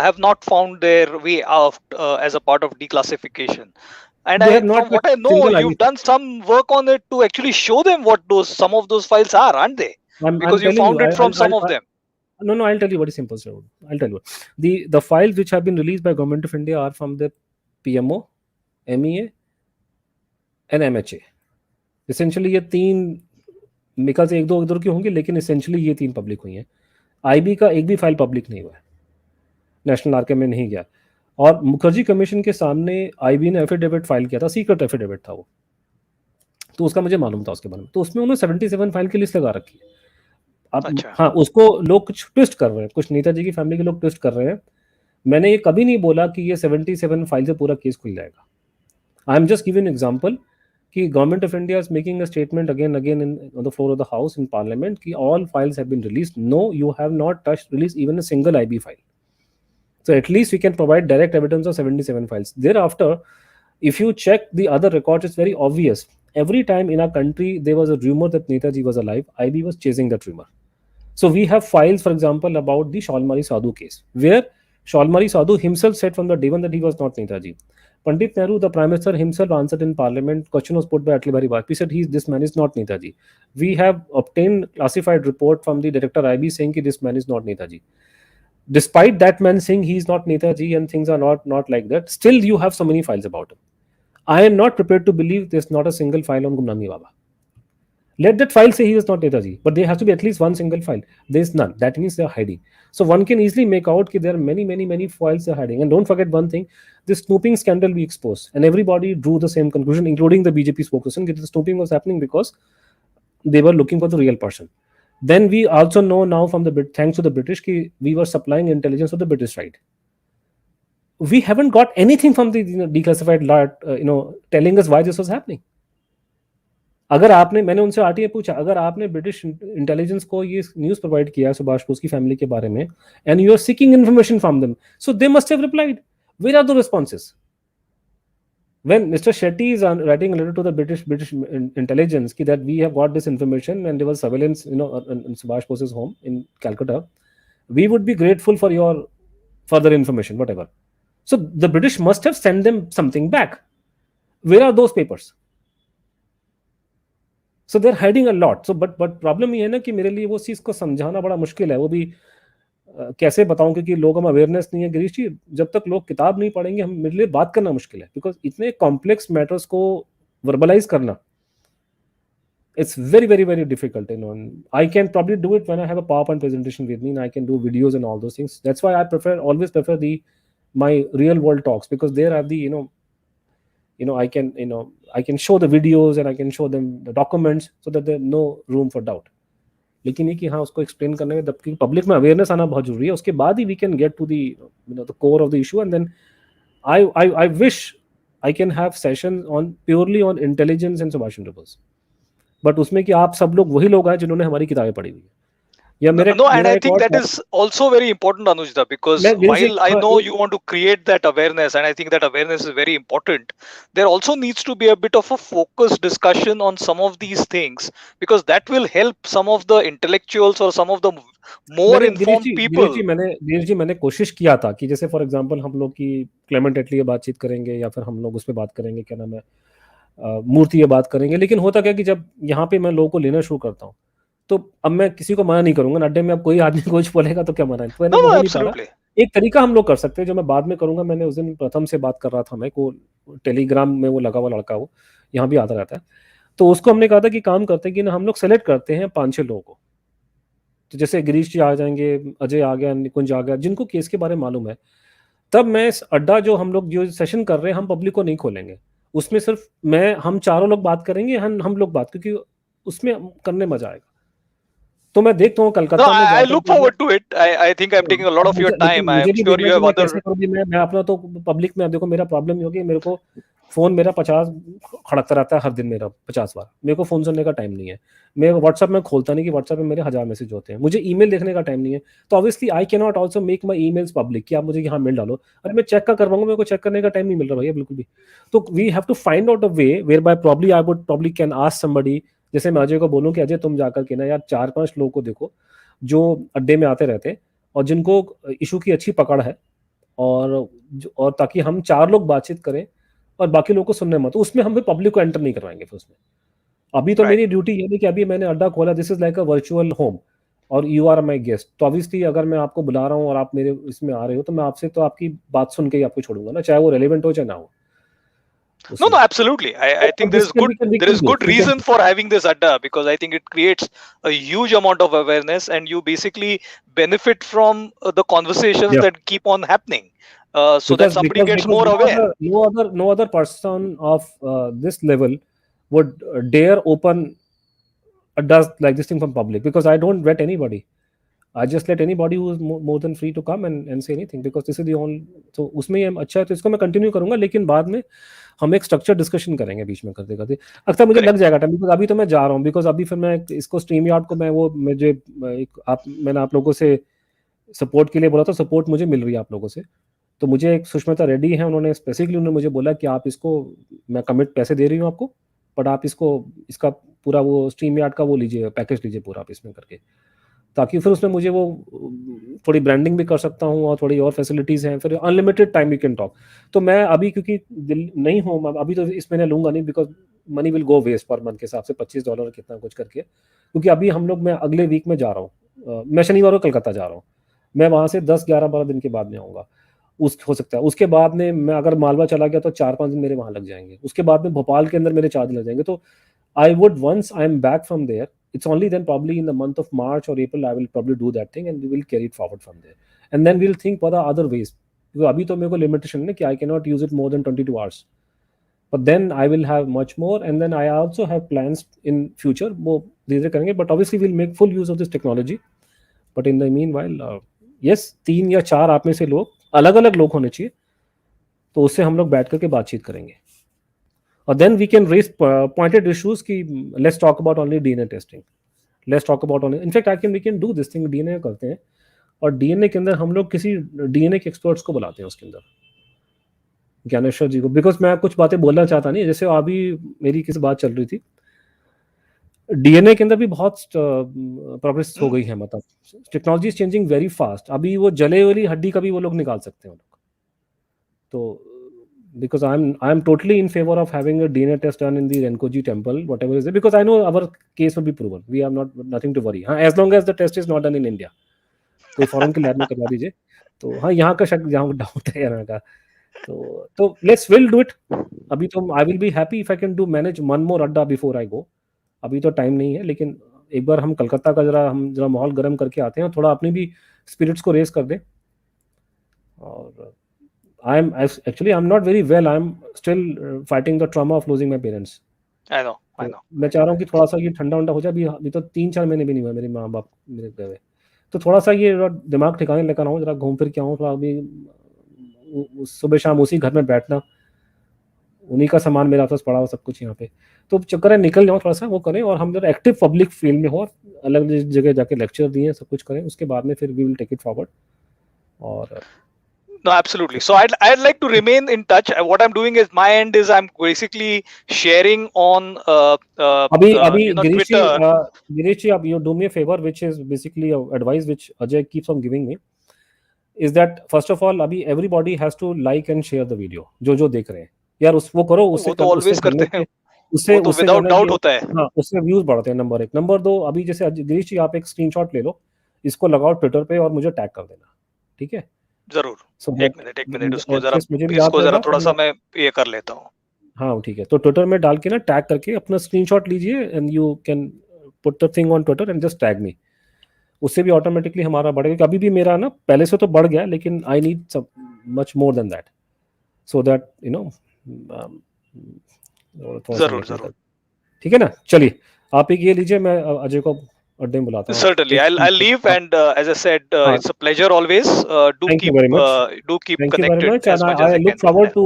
have not found their way out as a part of declassification. And They have not from what I know, single IB you've done some work on it to actually show them what some of those files are, aren't they? Because you telling found you, it from some of them. No, I'll tell you what is simple, sir. I'll tell you. The files which have been released by Government of India are from the PMO, MEA, and MHA. Essentially ये तीन, मिका से एक दो इधर की होंगी, लेकिन essentially ये तीन पब्लिक हुई हैं. IB का एक भी फाइल पब्लिक नहीं हुआ है, नेशनल आर्काइव में नहीं गया. और मुखर्जी कमीशन के सामने IB ने एफिडेविट फाइल किया था, सीक्रेट एफिडेविट था वो, तो उसका मुझे मालूम था उसके बारे में. तो उसमें उन्होंने 77 फाइल की लिस्ट लगा रखी है. अब अच्छा. हाँ, उसको लोग कुछ ट्विस्ट कर रहे हैं, कुछ नेताजी की फैमिली के लोग ट्विस्ट कर रहे हैं. मैंने ये कभी नहीं बोला कि ये 77 फाइल से पूरा केस खुल जाएगा. I am just giving example कि government of India is making a statement again in on the floor of the house in parliament कि all files have been released. No, you have not touched release even a single IB file. So at least we can provide direct evidence of 77 files. Thereafter, if you check the other records, it's very obvious. Every time in our country there was a rumor that Netaji was alive, IB was chasing that rumor. So we have files, for example, about the Shalmari Sadhu case, where Shalmari Sadhu himself said from the day one that he was not Netaji. Pandit Nehru, the Prime Minister, himself answered in Parliament. Question was put by Atal Bihari Vajpayee. He said this man is not Netaji. We have obtained classified report from the director IB saying that this man is not Netaji. Despite that man saying he is not Netaji and things are not like that, still you have so many files about him. I am not prepared to believe there's not a single file on Gumnami Baba. Let that file say he was not Netaji, but there has to be at least one single file. There's none. That means they're hiding. So one can easily make out that there are many files they're hiding. And don't forget one thing, this snooping scandal we exposed, and everybody drew the same conclusion, including the BJP spokesperson, that the snooping was happening because they were looking for the real person. Then we also know now from thanks to the British, we were supplying intelligence of the British side. We haven't got anything from the declassified lot, telling us why this was happening. अगर आपने, मैंने उनसे RTI पूछा, अगर आपने British intelligence को ये news provide किया सुभाष बोस की फैमिली के बारे में, and you are seeking information from them, so they must have replied. Where are the responses? When Mr. Shetty is writing a letter to the British intelligence that we have got this information and there was surveillance, in Subhash Bose's home in Calcutta, we would be grateful for your further information, whatever. So the British must have sent them something back. Where are those papers? So they're hiding a lot. So but problem ये है ना कि मेरे लिए वो चीज को समझाना बड़ा मुश्किल है. वो भी कैसे बताऊं, क्योंकि लोगों में अवेयरनेस नहीं है गिरीश जी। जब तक लोग किताब नहीं पढ़ेंगे, हम मेरे लिए बात करना मुश्किल है, बिकॉज इतने कॉम्प्लेक्स मैटर्स को वर्बलाइज करना, it's very very very difficult. I can probably do it when I have a PowerPoint presentation with me, and I can do videos and all those things. That's why I always prefer the my real world talks, because there are the I can show the videos and I can show them the documents, so that there's no room for doubt. लेकिन ये कि हाँ, उसको explain करने में जबकि public में awareness आना बहुत जरूरी है, उसके बाद ही we can get to the core of the issue. And then I wish I can have session on purely on intelligence and Subhash Chandra Bose, but उसमें कि आप सब लोग वही लोग हैं जिन्होंने हमारी किताबें पढ़ी हुई है। या No, and I think that is also very important, Anuj Dhar, because while I know you want to create that awareness, and I think that awareness is very important, there also needs to be a bit of a focused discussion on some of these things, because that will help some of the intellectuals or some of the more informed people. Girish जी, मैंने कोशिश किया था कि जैसे for example हम लोग की Clement एटली बातचीत करेंगे, या फिर हम लोग उस पर बात करेंगे, क्या नाम है, मूर्ति ये बात करेंगे। लेकिन होता क्या कि जब यहाँ पे मैं लोगों को लेना शुरू करता हूँ, तो अब मैं किसी को मना नहीं करूंगा ना, अड्डे में अब कोई आदमी कुछ बोलेगा तो क्या मना है, तो मैंने हो नहीं पा रहा। एक तरीका हम लोग कर सकते हैं जो मैं बाद में करूंगा। मैंने उस दिन प्रथम से बात कर रहा था, मैं को टेलीग्राम में वो लगा हुआ लड़का, वो यहाँ भी आता रहता है, तो उसको हमने कहा था कि काम करते हैं कि ना हम लोग सेलेक्ट करते हैं 5-6 लोगों को, तो जैसे गिरीश जी आ जाएंगे, अजय आ गया, निकुंज आ गया, जिनको केस के बारे में मालूम है। तब मैं अड्डा जो हम लोग जो सेशन कर रहे हैं, हम पब्लिक को नहीं खोलेंगे, उसमें सिर्फ हम चारों लोग बात करेंगे, हम लोग बात, क्योंकि उसमें करने मजा आएगा। तो मैं देखता हूँ कलकत्ता में I look forward to it. I think I'm taking a lot of your time. I'm sure you have other. मैं अपना तो पब्लिक में, देखो मेरा प्रॉब्लम ये हो गया, मेरे को फोन मेरा 50 खड़कता रहता है हर दिन, मेरा 50 बार। मेरे को फोन सुनने का टाइम नहीं है, मैं व्हाट्सएप में खोलता नहीं कि व्हाट्सएप में मेरे 1000 मैसेज होते हैं, मुझे ईमेल देखने का टाइम नहीं है। तो obviously I can not also make my emails public कि आप मुझे यहाँ मेल डालो, अरे मैं चेक का करवाऊंगा, मेरे को चेक करने का टाइम नहीं मिल रहा भैया बिल्कुल भी। तो we have to find out a way where by probably I would probably can ask somebody, जैसे मैं अजय को बोलूँ कि अजय तुम जाकर के ना यार 4-5 लोगों को देखो जो अड्डे में आते रहते और जिनको इशू की अच्छी पकड़ है, और ताकि हम 4 लोग बातचीत करें और बाकी लोगों को सुनने मत, तो उसमें हम भी पब्लिक को एंटर नहीं करवाएंगे फिर उसमें। अभी तो मेरी ड्यूटी ये है कि अभी मैंने अड्डा खोला, this is like a virtual home और यू आर माई गेस्ट। तो ऑब्वियसली अगर मैं आपको बुला रहा हूँ और आप मेरे इसमें आ रहे हो, तो मैं आपसे तो आपकी बात सुन के ही आपको छोड़ूंगा ना, चाहे वो रेलेवेंट हो चाहे ना हो। No, absolutely. I think there is good reason for having this Adda, because I think it creates a huge amount of awareness, and you basically benefit from the conversations that keep on happening, so that somebody gets more aware. No other person of this level would dare open Addas like this thing from public, because I don't vet anybody. I just let anybody who is more than free to come and say anything, because this is the only. So उसमें ये अच्छा है, तो इसको मैं continue करूंगा, लेकिन बाद में हम एक स्ट्रक्चर डिस्कशन करेंगे बीच में करते करते। अक्सर मुझे लग जाएगा टाइम, बिकॉज अभी तो मैं जा रहा हूँ, बिकॉज अभी फिर मैं इसको स्ट्रीम यार्ड को मैंने आप लोगों से सपोर्ट के लिए बोला था, सपोर्ट मुझे मिल रही है आप लोगों से। तो मुझे एक सुष्मिता रेड्डी है, उन्होंने स्पेसिफिकली मुझे बोला कि आप इसको, मैं कमिट पैसे दे रही हूँ आपको, बट आप इसका पूरा वो स्ट्रीम यार्ड का वो लीजिए, पैकेज लीजिए पूरा आप इसमें करके, ताकि फिर उसमें मुझे वो थोड़ी ब्रांडिंग भी कर सकता हूँ और थोड़ी और फैसिलिटीज़ हैं, फिर unlimited time we can talk. तो मैं अभी क्योंकि दिल नहीं हूँ अभी, तो इस महीने लूँगा नहीं, because money will go waste पर मंथ के हिसाब से $25 कितना कुछ करके, क्योंकि अभी हम लोग, मैं अगले वीक में जा रहा हूँ, मैं शनिवार को कलकत्ता जा रहा हूँ, मैं वहाँ से 10-11-12 दिन के बाद में आऊँगा। हो सकता है उसके बाद में मैं अगर मालवा चला गया तो 4-5 दिन मेरे वहाँ लग जाएंगे, उसके बाद में भोपाल के अंदर मेरे 4 दिन लग जाएंगे। तो I would once I am back from there, it's only then probably in the month of March or April I will probably do that thing, and we will carry it forward from there, and then we'll think what are other ways, because abhi to mere ko limitation hai ki I cannot use it more than 22 hours, but then I will have much more, and then I also have plans in future wo dheere karenge, but obviously we'll make full use of this technology, but in the meanwhile yes 3 या 4 आप में से लोग अलग-अलग लोग होने चाहिए, तो उससे हम लोग बैठ करके बातचीत करेंगे, और then we can raise pointed issues कि let's talk about only DNA testing, let's talk about only, in fact we can do this thing, DNA करते हैं, और DNA के अंदर हम लोग किसी DNA के एक्सपर्ट्स को बुलाते हैं उसके अंदर, ज्ञानेश्वर जी को, बिकॉज मैं कुछ बातें बोलना चाहता नहीं, जैसे अभी मेरी किसी बात चल रही थी, DNA के अंदर भी बहुत प्रोग्रेस हो गई है, मतलब technology is changing very fast. अभी वो जले वाली हड्डी का भी वो लोग निकाल सकते हैं, तो because I'm totally in favor of having a DNA test done in the Renkoji temple, whatever is it, because I know our case will be proven. We have nothing to worry, as long as the test is not done in India. कोई foreign के lab में करवा दीजिए। तो हाँ, यहाँ का शक, यहाँ डाउट है यहाँ का। तो लेट्स विल डू इट। अभी तो I will be happy if I can do manage one more अड्डा बिफोर आई गो। अभी तो टाइम नहीं है, लेकिन एक बार हम कलकत्ता का जरा माहौल गर्म करके आते हैं और थोड़ा अपनी भी स्पिरिट्स को रेस कर दें। और I am actually I am not very well, I am still fighting the trauma of losing my parents. I know. तो मैं चाह रहा हूँ कि थोड़ा सा ये ठंडा उंडा हो जाए। अभी तो 3-4 महीने भी नहीं हुआ मेरे माँ बाप मेरे गए हुए। तो थोड़ा सा ये दिमाग ठिकाने लेकर आऊँ, जरा घूम फिर के आऊँ थोड़ा। अभी सुबह शाम उसी घर में बैठना, उन्हीं का सामान मेरे पास पड़ा हो सब कुछ यहाँ पे। तो चक्कर है, निकल जाओ थोड़ा सा, वो करें और हम जरा एक्टिव पब्लिक फील्ड में हो, अलग जगह जाके लेक्चर दिए, सब कुछ करें। उसके बाद में फिर we will take it forward. और No, absolutely. So I'd like to remain in touch. What I'm doing is my end is I'm basically sharing on अभी Twitter. गिरीश जी, अब you do me a favour which is basically advice which Ajay keeps on giving me, is that first of all अभी everybody has to like and share the video. जो देख रहे हैं यार, वो करो। वो उससे तो उससे ऑलवेज करते हैं, वो तो उससे विदाउट करना डाउट ये, होता है। हाँ, उससे व्यूज बढ़ते हैं। नंबर 1। नंबर 2, अभी जैसे गिरीश जी आप एक स्क्रीनशॉट ले लो, इसको लगाओ ट्विटर पे और मुझे टैग कर देना, ठीक है? जरूर। सो एक मिनट उसको जरा, एटलीस्ट मुझे भी याद इसको जरा रहेगा। थोड़ा सा मैं ये कर लेता हूँ। हाँ ठीक है, तो ट्विटर में डाल के ना टैग करके अपना स्क्रीनशॉट लीजिए and you can put the thing on Twitter and just tag me. उससे भी ऑटोमेटिकली हमारा बढ़ेगा, क्योंकि अभी भी मेरा ना पहले से तो बढ़ गया, लेकिन I need much more than that, so that you know थोड़ा सा जरूर देखने का। जरूर। ठीक है ना? चलिए, आप एक ये लीजिए, मैं अजय को अड्डे में बुलाता हूँ। Certainly, I'll leave, and as I said, हाँ, it's a pleasure always. thank you very much. Do keep Thank you very connected much, as and much I as you look can. forward to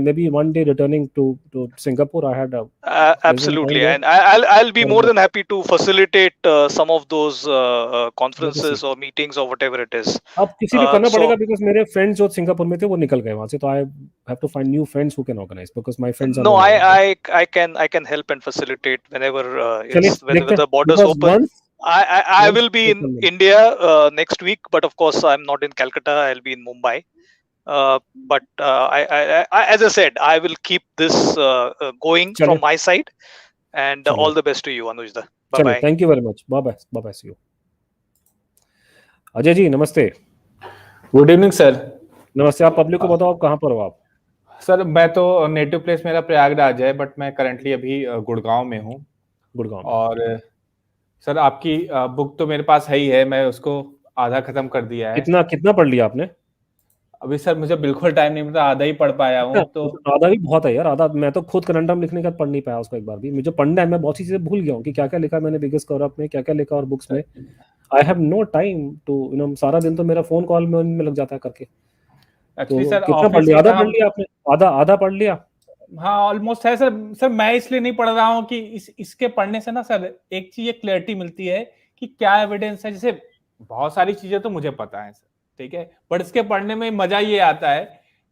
maybe one day returning to Singapore. I had a pleasant time Absolutely, there. and I'll be more And than happy to facilitate some of those let us see. conferences or meetings or whatever it is. अब किसी भी करना So पड़ेगा, because मेरे friends जो Singapore में थे वो निकल गए वहां से, तो I have to find new friends who can organise, because my friends are no, no longer there. I can help and facilitate whenever चलिए whenever देखते हैं, the borders because open. Once I once will be in India next week, but of course I'm not in Calcutta. I'll be in Mumbai. But as I said, I will keep this going चलिए from my side. And चलिए all the best to you, Anuj Dhar. Bye चलिए, bye. Thank you very much, bye bye, bye bye, see you. Ajay ji नमस्ते। Good evening sir. नमस्ते, आप public को बताओ आप कहाँ पर हो आप? सर मैं तो नेटिव प्लेस मेरा प्रयागराज है, बट मैं करंटली अभी गुड़गांव में हूँ। गुड़गांव में। और सर आपकी बुक तो मेरे पास है ही है, मैं उसको आधा खत्म कर दिया है। कितना पढ़ लिया आपने? अभी सर मुझे बिल्कुल टाइम नहीं मिलता, आधा ही पढ़ पाया हूँ। तो आधा भी बहुत है यार, आधा। मैं तो खुद करंडम लिखने का पढ़ नहीं पाया उसको एक बार भी। मुझे पढ़ना है, मैं बहुत सी चीजें भूल गया हूँ कि क्या क्या लिखा मैंने बिगेस्ट कवर अप में, क्या क्या लिखा और बुक्स में। I have no time to सारा दिन तो मेरा फोन कॉल में लग जाता है करके। एक्चुअली तो सर कितना पढ़ लिया? आधा पढ़ लिया आपने? आधा पढ़ लिया? हाँ ऑलमोस्ट है सर। सर मैं इसलिए नहीं पढ़ रहा हूँ कि इसके पढ़ने से ना सर एक चीज क्लैरिटी मिलती है कि क्या एविडेंस है। जैसे बहुत सारी चीजें तो मुझे पता है सर, ठीक है, बट इसके पढ़ने में मजा ये आता है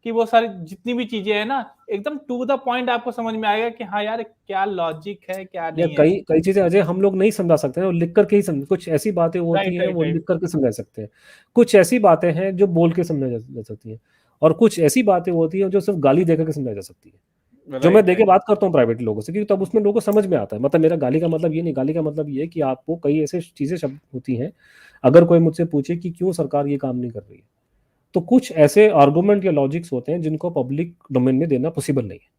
कि वो सारी जितनी भी चीजें हैं ना एकदम टू द पॉइंट आपको समझ में आएगा कि हाँ यार क्या लॉजिक है क्या नहीं है। कई चीजें अजय हम लोग नहीं समझा सकते हैं, वो लिख करके ही समझ। कुछ ऐसी बातें होती हैं वो लिख करके समझा सकते हैं, कुछ ऐसी बातें हैं जो बोल के समझा जा सकती हैं, और कुछ ऐसी बातें होती हैं जो सिर्फ गाली देकर के समझा जा सकती है। जो मैं देके बात करता हूँ प्राइवेट लोगों से, क्योंकि तब उसमें लोगों को समझ में आता है। मतलब मेरा गाली का मतलब ये नहीं, गाली का मतलब ये है कि आपको कई ऐसे चीजें शब्द होती हैं, अगर कोई मुझसे पूछे कि क्यों सरकार ये काम नहीं कर रही है, तो कुछ ऐसे आर्गुमेंट या लॉजिक्स होते हैं जिनको पब्लिक डोमेन में देना पॉसिबल नहीं है।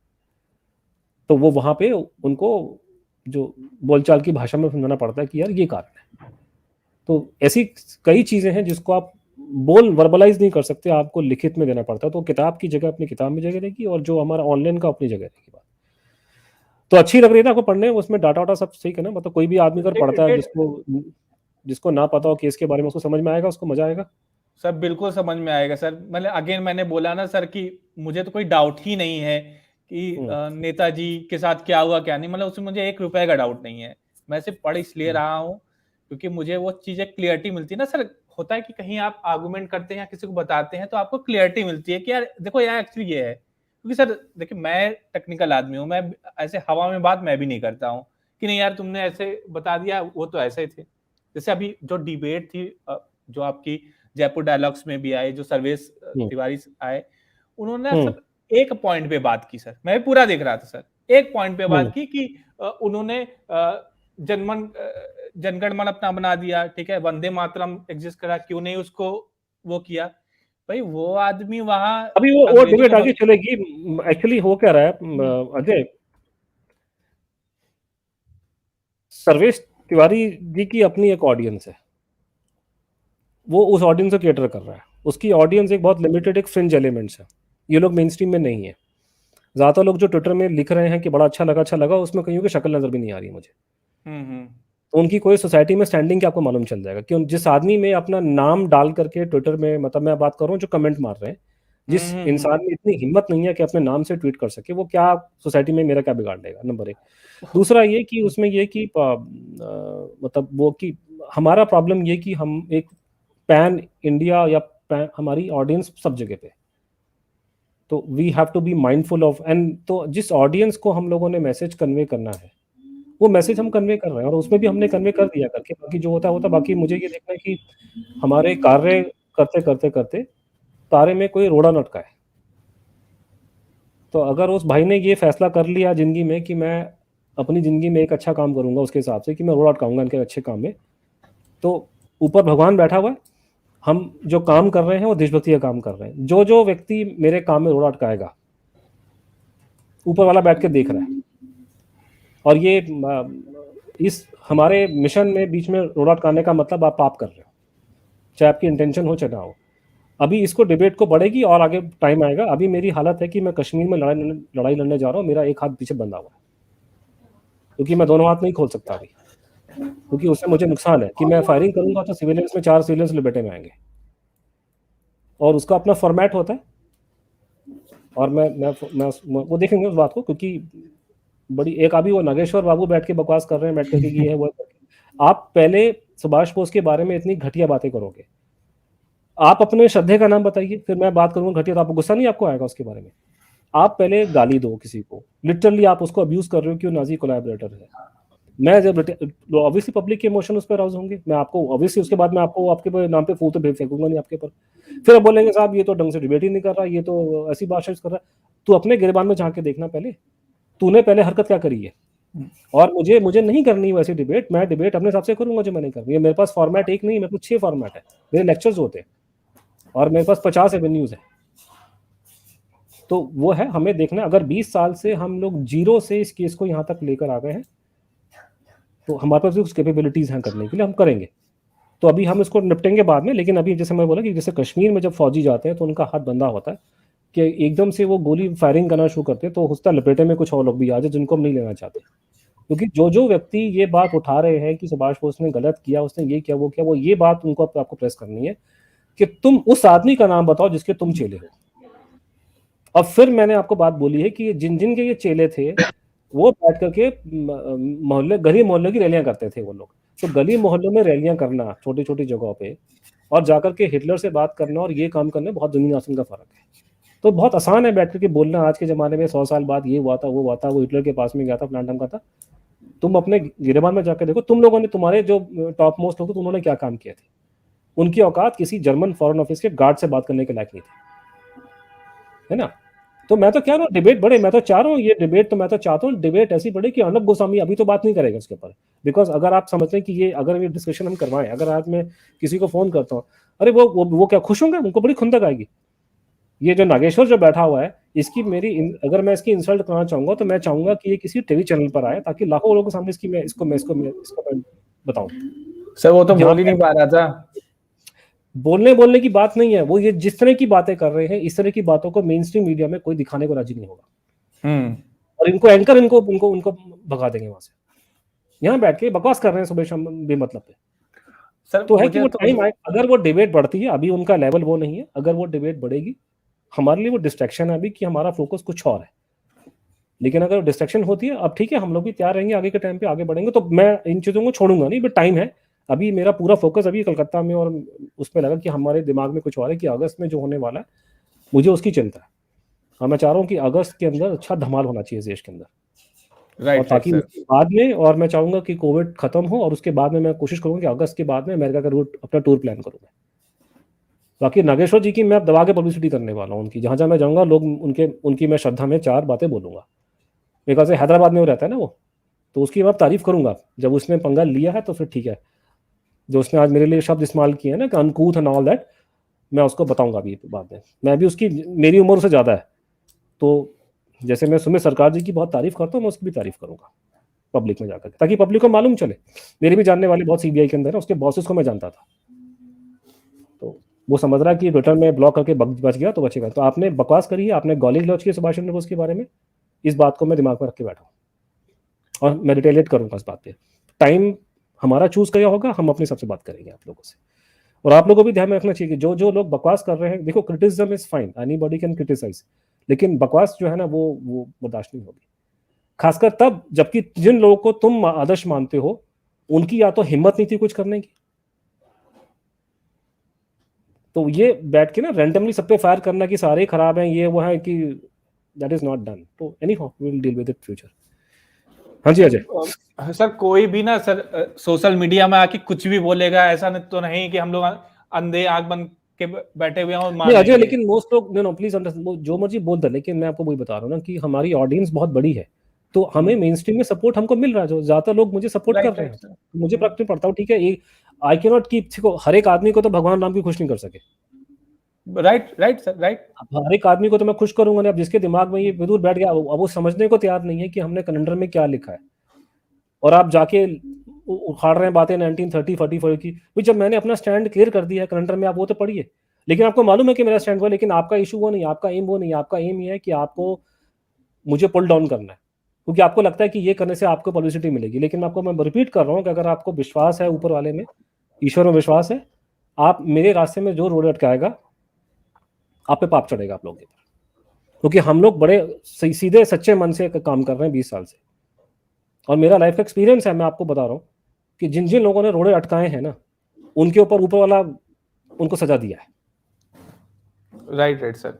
तो वो वहां पे उनको जो बोलचाल की भाषा में समझाना पड़ता है कि यार ये कारण है। तो ऐसी कई चीजें हैं जिसको आप वर्बलाइज नहीं कर सकते, आपको लिखित में देना पड़ता है। तो किताब की जगह अपनी किताब में जगह रहेगी, और जो हमारा ऑनलाइन का अपनी जगह रहेगी बात। तो अच्छी लग रही है ना आपको पढ़ने? उसमें डाटा वाटा सब ठीक है ना? मतलब कोई भी आदमी अगर पढ़ता है, जिसको ना पता हो केस के बारे में, उसको समझ में आएगा, उसको मजा आएगा सर। बिल्कुल समझ में आएगा सर। मतलब अगेन मैंने बोला ना सर कि मुझे तो कोई डाउट ही नहीं है कि नेताजी के साथ क्या हुआ क्या नहीं, मतलब उसमें मुझे 1 रुपए का डाउट नहीं है। मैं सिर्फ पढ़ इसलिए रहा हूँ क्योंकि मुझे वो चीजें क्लियरिटी मिलती है ना सर। होता है कि कहीं आप आर्गुमेंट करते हैं या किसी को बताते हैं तो आपको क्लियरिटी मिलती है कि यार देखो यार एक्चुअली ये है। क्योंकि सर देखिए मैं टेक्निकल आदमी हूँ, मैं ऐसे हवा में बात मैं भी नहीं करता हूँ कि नहीं यार तुमने ऐसे बता दिया, वो तो ऐसे थे। जैसे अभी जो डिबेट थी जो आपकी जयपुर डायलॉग्स में भी आए, जो सर्वेश तिवारी आए, उन्होंने सब एक पॉइंट पे बात की सर। मैं पूरा देख रहा था सर, एक पॉइंट पे बात की कि उन्होंने जनगण मन अपना बना दिया, ठीक है, वंदे मातरम एग्जिस्ट करा, क्यों नहीं उसको वो किया? भाई वो आदमी वहां अभी वो अंग्रेजों डिबेट के आगे चलेगी। एक्चुअली हो क्या रहा है अजय, सर्वेश तिवारी जी की अपनी एक ऑडियंस है, वो उस ऑडियंस को कैटर कर रहा है। उसकी ऑडियंस एक बहुत लिमिटेड, एक फ्रिंज एलिमेंट्स है, ये लोग मेन स्ट्रीम में नहीं है। ज़्यादातर लोग जो ट्विटर में लिख रहे हैं कि बड़ा अच्छा लगा, उसमें कहीं की शक्ल नजर भी नहीं आ रही मुझे। तो उनकी कोई सोसाइटी में स्टैंडिंग क्या आपको मालूम चल जाएगा कि जिस आदमी में अपना नाम डाल करके ट्विटर में, मतलब मैं बात कर रहा हूँ जो कमेंट मार रहे हैं, जिस इंसान में इतनी हिम्मत नहीं है कि अपने नाम से ट्वीट कर सके, वो क्या सोसाइटी में मेरा क्या बिगाड़ देगा, नंबर एक। दूसरा ये कि उसमें ये कि मतलब वो कि हमारा प्रॉब्लम ये कि हम एक पैन इंडिया या हमारी ऑडियंस सब जगह पे, तो we have to be mindful of and, तो जिस ऑडियंस को हम लोगों ने मैसेज कन्वे करना है वो मैसेज हम कन्वे कर रहे हैं, और उसमें भी हमने कन्वे कर दिया करके, बाकी जो होता होता। बाकी मुझे ये देखना है कि हमारे कार्य करते करते करते तारे में कोई रोड़ा न अटकाए। तो अगर उस भाई ने ये फैसला कर लिया जिंदगी में कि मैं अपनी जिंदगी में एक अच्छा काम करूंगा, उसके हिसाब से कि मैं रोड़ा अटकाऊंगा इनके अच्छे काम में, तो ऊपर भगवान बैठा हुआ है, हम जो काम कर रहे हैं वो देशभक्ति का काम कर रहे हैं। जो जो व्यक्ति मेरे काम में रोड़ा अटकाएगा, ऊपर वाला बैठ के देख रहा है, और ये इस हमारे मिशन में बीच में रोड़ा अटकाने का मतलब आप पाप कर रहे हो, चाहे आपकी इंटेंशन हो चाहे ना हो। अभी इसको डिबेट को बढ़ेगी और आगे टाइम आएगा। अभी मेरी हालत है कि मैं कश्मीर में लड़ाई लड़ने जा रहा हूँ, मेरा एक हाथ पीछे बंधा हुआ है, क्योंकि मैं दोनों हाथ नहीं खोल सकता अभी, क्योंकि उससे मुझे नुकसान है कि मैं फायरिंग करूंगा तो सिविलियंस में 4 सिविलियंस लिबर्टे में आएंगे, और उसका अपना फॉर्मेट होता है, और मैं वो देखेंगे उस बात को, क्योंकि बड़ी एक अभी वो नागेश्वर बाबू बैठ के बकवास कर रहे हैं, बैठ करके ये है वो। आप पहले सुभाष बोस के बारे में इतनी घटिया बातें करोगे, आप अपने श्रद्धे का नाम बताइए, फिर मैं बात करूंगा घटिया, तो आपको गुस्सा नहीं आपको आएगा उसके बारे में? आप पहले गाली दो किसी को, लिटरली आप उसको अब्यूज कर रहे हो कि वो नाजी कोलैबोरेटर है। मैं जब ऑब्वियसली पब्लिक के इमोशन उस पर अराउज होंगे, मैं आपको ऑब्वियसली उसके बाद मैं आपको आपके नाम पे फूल तो भेज फेंकूंगा नहीं आपके ऊपर। फिर आप बोलेंगे साहब ये तो ढंग से डिबेट ही नहीं कर रहा, ये तो ऐसी भाषा कर रहा है। तू अपने गिरबान में झांक के देखना पहले, तूने पहले हरकत क्या करी है। और मुझे नहीं करनी वैसी डिबेट, मैं डिबेट अपने हिसाब से करूंगा जो मैंने करनी है। मेरे पास फॉर्मेट एक नहीं, मेरे पास 6 फॉर्मेट है, मेरे लेक्चर्स होते हैं, और मेरे पास 50 एवेन्यूज है। तो वो है, हमें देखना। अगर 20 साल से हम लोग जीरो से इस केस को यहाँ तक लेकर आ गए हैं, तो हमारे पास भी कुछ कैपेबिलिटीज हैं करने के लिए, हम करेंगे। तो अभी हम इसको निपटेंगे बाद में, लेकिन अभी जैसे मैं बोला कि जैसे कश्मीर में जब फौजी जाते हैं तो उनका हाथ बंधा होता है कि एकदम से वो गोली फायरिंग करना शुरू करते हैं, तो होता लपेटे में कुछ और लोग भी आ जाए जिनको हम नहीं लेना चाहते। क्योंकि जो व्यक्ति ये बात उठा रहे हैं कि सुभाष बोस ने गलत किया, उसने ये किया वो किया, वो ये बात उनको आपको प्रेस करनी है कि तुम उस आदमी का नाम बताओ जिसके तुम चेले हो। अब फिर मैंने आपको बात बोली है कि जिन जिन के ये चेले थे वो बैठ करके मोहल्ले, गली मोहल्ले की रैलियां करते थे वो लोग। तो गली मोहल्लों में रैलियां करना छोटी छोटी जगहों पे, और जाकर के हिटलर से बात करना और ये काम करना, बहुत जमीन आसमान का फर्क है। तो बहुत आसान है बैठ करके बोलना आज के ज़माने में, 100 साल बाद ये हुआ था वो हुआ था, वो हिटलर के पास में गया था, प्लान का था। तुम अपने गिरेबान में जाकर देखो, तुम लोगों ने, तुम्हारे जो टॉप मोस्ट लोग थे, उन्होंने क्या काम किए थे। उनकी औकात किसी जर्मन फॉरेन ऑफिस के गार्ड से बात करने के लायक नहीं थी, है ना। तो मैं तो कह रहा हूँ डिबेट बढ़े, मैं तो चाह रहा हूँ ये डिबेट, तो मैं तो चाहता हूँ डिबेट ऐसी बढ़े कि अर्नब गोस्वामी अभी तो बात नहीं करेगा उसके ऊपर। बिकॉज अगर आप समझते हैं कि ये, अगर ये डिस्कशन हम करवाएं, अगर आज मैं किसी को फोन करता हूँ, अरे वो क्या खुश होंगे, उनको बड़ी खुंदक आएगी। ये जो नागेश्वर जो बैठा हुआ है, इसकी मेरी अगर मैं इसकी इंसल्ट करना चाहूंगा तो मैं चाहूंगा कि ये किसी टीवी चैनल पर आए, ताकि लाखों लोगों के सामने इसकी मैं इसको बताऊं। सर वो तो बोल ही नहीं पा रहा था। बोलने की बात नहीं है, वो ये जिस तरह की बातें कर रहे हैं, इस तरह की बातों को मेन स्ट्रीम मीडिया में कोई दिखाने को राजी नहीं होगा। और इनको एंकर उनको भगा देंगे वहां से। यहाँ बैठ के बकवास कर रहे हैं सुबह शाम बेमतलब पे। सर तो है कि वो टाइम आए, अगर वो डिबेट बढ़ती है, अभी उनका लेवल वो नहीं है, अगर वो डिबेट बढ़ेगी हमारे लिए वो डिस्ट्रैक्शन है अभी, कि हमारा फोकस कुछ और है। लेकिन अगर डिस्ट्रैक्शन होती है, अब ठीक है, हम लोग भी तैयार रहेंगे, आगे के टाइम पे आगे बढ़ेंगे। तो मैं इन चीज़ों को छोड़ूंगा नहीं, बट टाइम है। अभी मेरा पूरा फोकस अभी कलकत्ता में, और उसमें लगा कि हमारे दिमाग में कुछ और है कि अगस्त में जो होने वाला है, मुझे उसकी चिंता है। हाँ, मैं चाह रहा हूँ कि अगस्त के अंदर अच्छा धमाल होना चाहिए देश के अंदर, और ताकि उसके बाद में, और मैं चाहूंगा कि कोविड खत्म हो, और उसके बाद में मैं कोशिश करूंगा कि अगस्त के बाद में अमेरिका का रूट, अपना टूर प्लान करूंगा। बाकी नागेश्वर जी की मैं दबा के पब्लिसिटी करने वाला हूँ, उनकी जहाँ जहाँ मैं जाऊँगा लोग उनकी मैं श्रद्धा में 4 बातें बोलूँगा। बिकॉज हैदराबाद में वो रहता है ना, वो तो उसकी मैं तारीफ करूंगा। जब उसने पंगा लिया है तो फिर ठीक है, जो उसने आज मेरे लिए शब्द इस्तेमाल किए हैं ना, अनकूथ एंड ऑल दैट, मैं उसको बताऊंगा अभी बाद में। मैं भी उसकी, मेरी उम्र से ज़्यादा है, तो जैसे मैं सुमित सरकार जी की बहुत तारीफ करता हूँ, मैं उसकी भी तारीफ करूंगा पब्लिक में जाकर, ताकि पब्लिक को मालूम चले। मेरे भी जानने वाले बहुत सीबीआई के अंदर है, उसके बॉसेस को मैं जानता था, तो वो समझ रहा है कि रिटर्न में ब्लॉक करके बच गया तो बचेगा। तो आपने बकवास करी है, आपने गॉली लॉन्च की सुभाष चंद्र बोस के बारे में, इस बात को मैं दिमाग में रख के बैठा हूँ और मैं रिटेलिएट करूंगा इस बात पे। टाइम हमारा चूज किया होगा, हम अपने सबसे बात करेंगे आप लोगों से। और आप लोगों को भी ध्यान में रखना चाहिए कि जो जो लोग बकवास कर रहे हैं, देखो criticism is fine, anybody can criticise, लेकिन बकवास जो है ना वो बर्दाश्त नहीं होगी, खासकर तब जबकि जिन लोगों को तुम आदर्श मानते हो उनकी या तो हिम्मत नहीं थी कुछ करने की, तो ये बैठ के ना रैंडमली सब पे फायर करना कि सारे खराब हैं, ये वो है कि दैट इज नॉट डन। तो anyhow we will deal with it future. हाँ जी अजय। सर कोई भी ना सर सोशल मीडिया में आके कुछ भी बोलेगा, ऐसा तो नहीं कि हम लोग अंधे आंख बंद के बैठे हुए हैं और मान नहीं अजय, लेंगे। लेकिन मोस्ट लोग नो प्लीज अंडरस्टैंड, जो मर्जी बोल दे, लेकिन मैं आपको वही बता रहा हूँ ना कि हमारी ऑडियंस बहुत बड़ी है, तो हमें मेन स्ट्रीम में सपोर्ट हमको मिल रहा है, जो ज्यादातर लोग मुझे सपोर्ट कर रहे हैं, मुझे फर्क नहीं पड़ता हूँ, ठीक है। आई कैन नॉट कीप, हर एक आदमी को तो भगवान राम की खुश नहीं कर सके, राइट सर, राइट। हर एक आदमी को तो मैं खुश करूंगा नहीं। अब जिसके दिमाग में ये विदुर बैठ गया, अब वो समझने को तैयार नहीं है कि हमने कैलेंडर में क्या लिखा है, और आप जाके उखाड़ रहे हैं बातें 1930 44 की। भाई जब मैंने अपना स्टैंड क्लियर कर दिया है कैलेंडर में, आप वो तो पढ़िए, लेकिन आपको मालूम है कि मेरा स्टैंड हुआ, लेकिन आपका इशू वो नहीं, आपका एम वो नहीं, आपका एम ये है कि आपको मुझे पुल डाउन करना है, क्योंकि आपको लगता है कि ये करने से आपको पब्लिसिटी मिलेगी। लेकिन आपको मैं रिपीट कर रहा हूँ कि अगर आपको विश्वास है ऊपर वाले में, ईश्वर में विश्वास है, आप मेरे रास्ते में जो रोड अटकाएगा आप पे पाप चढ़ेगा आप लोगों के, क्योंकि हम लोग बड़े सीधे सच्चे मन से काम कर रहे हैं 20 साल से, और मेरा लाइफ का एक्सपीरियंस है, मैं आपको बता रहा हूँ कि जिन जिन लोगों ने रोड़े अटकाए हैं ना, उनके ऊपर वाला उनको सजा दिया है। राइट सर,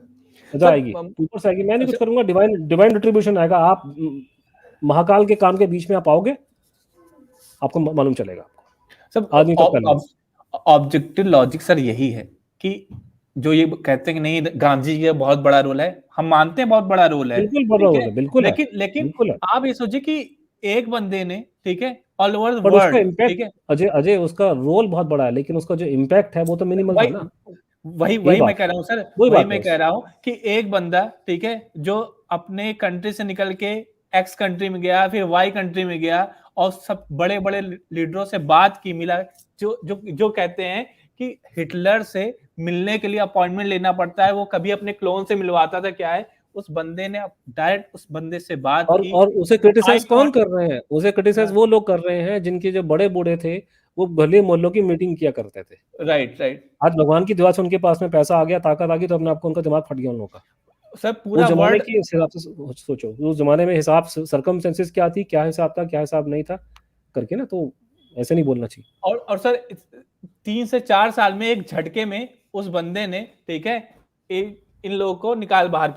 सजा आएगी, ऊपर से आएगी, मैं नहीं कुछ करूंगा, डिवाइन रिट्रीब्यूशन आएगा। आप महाकाल के काम के बीच में आप आओगे, आपको मालूम चलेगा सब। आदमी तो ऑब्जेक्टिव लॉजिक सर यही है कि जो ये कहते हैं कि नहीं गांधी जी का बहुत बड़ा रोल है, हम मानते हैं बहुत बड़ा रोल है, बिल्कुल बड़ा रोल है, बिल्कुल है, लेकिन बिल्कुल है। आप ये सोचिए कि एक बंदे ने, ठीक है, ऑल ओवर द पर उसका वर्ल्ड, इम्पैक्ट, ठीक है, अजय उसका रोल बहुत बड़ा है, लेकिन उसका जो इम्पैक्ट है वो तो मिनिमल था ना। वही मैं कह रहा हूँ सर, वही वही बात मैं है। कह रहा हूँ कि एक बंदा, ठीक है, जो अपने कंट्री से निकल के एक्स कंट्री में गया, फिर वाई कंट्री में गया और सब बड़े बड़े लीडरों से बात की, मिला, जो कहते हैं कि हिटलर से मिलने के लिए अपॉइंटमेंट लेना पड़ता है, वो कभी अपने क्लोन से मिलवाता था। क्या है, उस बंदे ने डायरेक्ट उस बंदे से बात की। और उसे क्रिटिसाइज कौन कर रहे हैं? उसे क्रिटिसाइज वो लोग कर रहे हैं जिनके जो बड़े बूढ़े थे, वो भले मोहल्लों की मीटिंग किया करते थे। राइट। आज भगवान की दुआ से उनके पास में पैसा आ गया, ताकत आ गई, तो अपने आपको उनका दिमाग फट गया उन लोगों का। सर पूरा उस जमाने वर्ल्ड के हिसाब से सोचो, उस जमाने में हिसाब सर्कमस्टेंसेस क्या थी, क्या हिसाब था, क्या हिसाब नहीं था करके ना, तो ऐसे नहीं बोलना चाहिए। और सर 3 से 4 साल में एक झटके में उस बंदे ने, ठीक है, इन लोगों को निकाल बाहर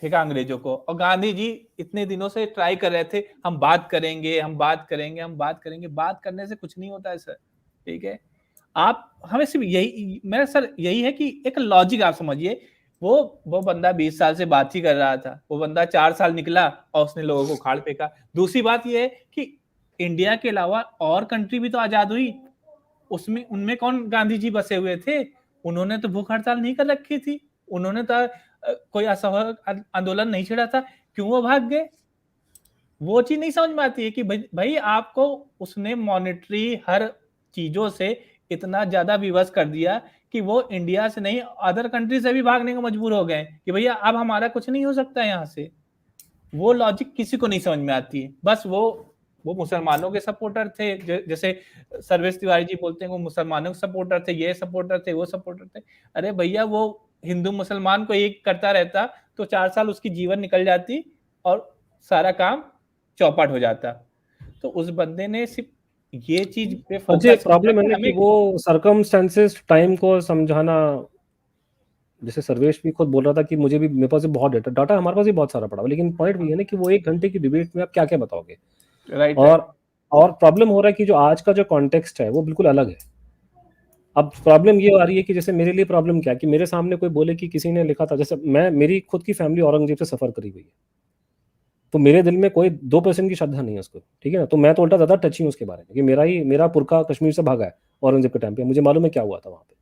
फेंका, अंग्रेजों को। और गांधी जी इतने दिनों से ट्राई कर रहे थे, हम बात करेंगे, हम बात करेंगे, हम बात करेंगे। बात करने से कुछ नहीं होता है सर, ठीक है। आप हमें सिर्फ यही, मेरा सर यही है कि एक लॉजिक आप समझिए। वो बंदा 20 साल से बात ही कर रहा था, वो बंदा 4 साल निकला और उसने लोगों को उखाड़ फेंका। दूसरी बात यह है कि इंडिया के अलावा और कंट्री भी तो आजाद हुई, उसमें उनमें कौन गांधी जी बसे हुए थे? उन्होंने तो भूख हड़ताल नहीं कर रखी थी, उन्होंने तो कोई असहयोग आंदोलन नहीं छेड़ा था, क्यों वो भाग गए? वो चीज नहीं समझ में आती है कि भाई आपको उसने मॉनेटरी हर चीजों से इतना ज्यादा विवश कर दिया कि वो इंडिया से नहीं अदर कंट्री से भी भागने को मजबूर हो गए कि भैया अब हमारा कुछ नहीं हो सकता यहाँ से। वो लॉजिक किसी को नहीं समझ में आती है। बस वो मुसलमानों के सपोर्टर थे, जैसे सर्वेश तिवारी जी बोलते हैं वो मुसलमानों के सपोर्टर थे, ये सपोर्टर थे, वो सपोर्टर थे। अरे भैया वो हिंदू मुसलमान को एक करता रहता तो 4 साल उसकी जीवन निकल जाती और सारा काम चौपट हो जाता। तो उस बंदे ने सिर्फ ये चीज पे फोकस प्रॉब्लम है ना कि वो सर्कमस्टेंसेस टाइम को समझाना, जैसे सर्वेश भी खुद बोल रहा था कि मुझे भी, मेरे पास भी बहुत डाटा हमारे पास भी बहुत सारा पड़ा हुआ, लेकिन पॉइंट भी है ना कि वो 1 घंटे की डिबेट में आप क्या क्या बताओगे। राइट। और प्रॉब्लम हो रहा है कि जो आज का जो कॉन्टेक्स्ट है वो बिल्कुल अलग है। अब प्रॉब्लम ये आ रही है कि जैसे मेरे लिए प्रॉब्लम क्या है कि मेरे सामने कोई बोले कि किसी ने लिखा था, जैसे मेरी खुद की फैमिली औरंगजेब से सफर करी हुई है, तो मेरे दिल में कोई 2% की श्रद्धा नहीं है उसको, ठीक है ना। तो मैं तो उल्टा ज़्यादा टची हूँ उसके बारे में कि मेरा पुरखा कश्मीर से भागा है औरंगजेब के टाइम पे, मुझे मालूम है क्या हुआ था वहाँ पे,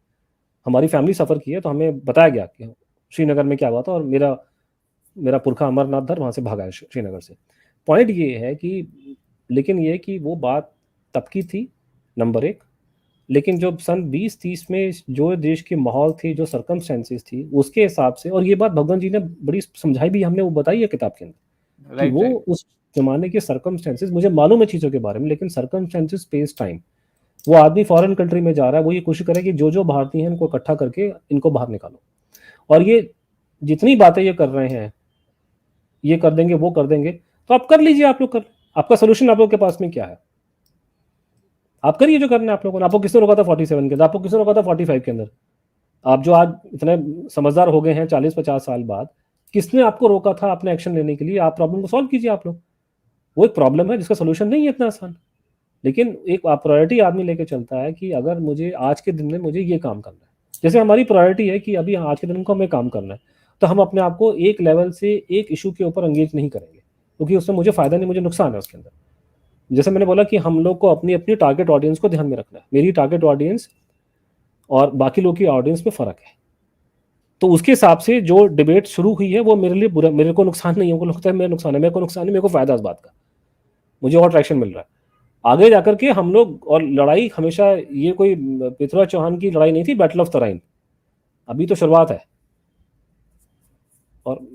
हमारी फैमिली सफ़र की है, तो हमें बताया गया कि श्रीनगर में क्या हुआ था, और मेरा पुरखा अमरनाथ धर वहाँ से भागा है श्रीनगर से। पॉइंट ये है कि लेकिन ये कि वो बात तब की थी, नंबर एक। लेकिन जो सन 20-30 में जो देश के माहौल थे, जो सर्कमस्टेंसेस थी, उसके हिसाब से, और ये बात भगवान जी ने बड़ी समझाई भी, हमने वो बताई है किताब के अंदर कि वो उस जमाने के सर्कमस्टेंसेस, मुझे मालूम है चीज़ों के बारे में, लेकिन सर्कमस्टेंसेस स्पेस टाइम, वो आदमी फॉरेन कंट्री में जा रहा है, वो ये कोशिश करे कि जो भारतीय हैं इनको इकट्ठा करके इनको बाहर निकालो, और ये जितनी बातें ये कर रहे हैं, ये कर देंगे, वो कर देंगे, तो आप कर लीजिए, आप लोग कर, आपका सोल्यूशन आप लोग के पास में क्या है, आप करिए जो करना है आप लोगों ने। आपको किसने रोका था 47 के अंदर, आपको किसने रोका था 45 के अंदर? आप जो आज इतने समझदार हो गए हैं 40-50 साल बाद, किसने आपको रोका था अपने एक्शन लेने के लिए? आप प्रॉब्लम को सॉल्व कीजिए आप लोग। वो एक प्रॉब्लम है जिसका सोल्यूशन नहीं है इतना आसान, लेकिन एक प्रायोरिटी आदमी लेके चलता है कि अगर मुझे आज के दिन में मुझे ये काम करना है, जैसे हमारी प्रायोरिटी है कि अभी आज के दिन को हमें काम करना है, तो हम अपने आप को एक लेवल से एक इशू के ऊपर एंगेज नहीं करेंगे, क्योंकि उसमें मुझे फायदा नहीं, मुझे नुकसान है उसके अंदर। जैसे मैंने बोला कि हम लोग को अपनी अपनी टारगेट ऑडियंस को ध्यान में रखना है। मेरी टारगेट ऑडियंस और बाकी लोग की ऑडियंस में फ़र्क है, तो उसके हिसाब से जो डिबेट शुरू हुई है वो मेरे लिए बुरा, मेरे को नुकसान नहीं है, उनको लगता है मेरा नुकसान है, मेरे को नुकसान नहीं, मेरे को फ़ायदा इस बात का, मुझे और ट्रैक्शन मिल रहा है आगे जाकर के। हम लोग, और लड़ाई हमेशा, ये कोई पृथ्वीराज चौहान की लड़ाई नहीं थी, बैटल ऑफ तराइन, अभी तो शुरुआत है, और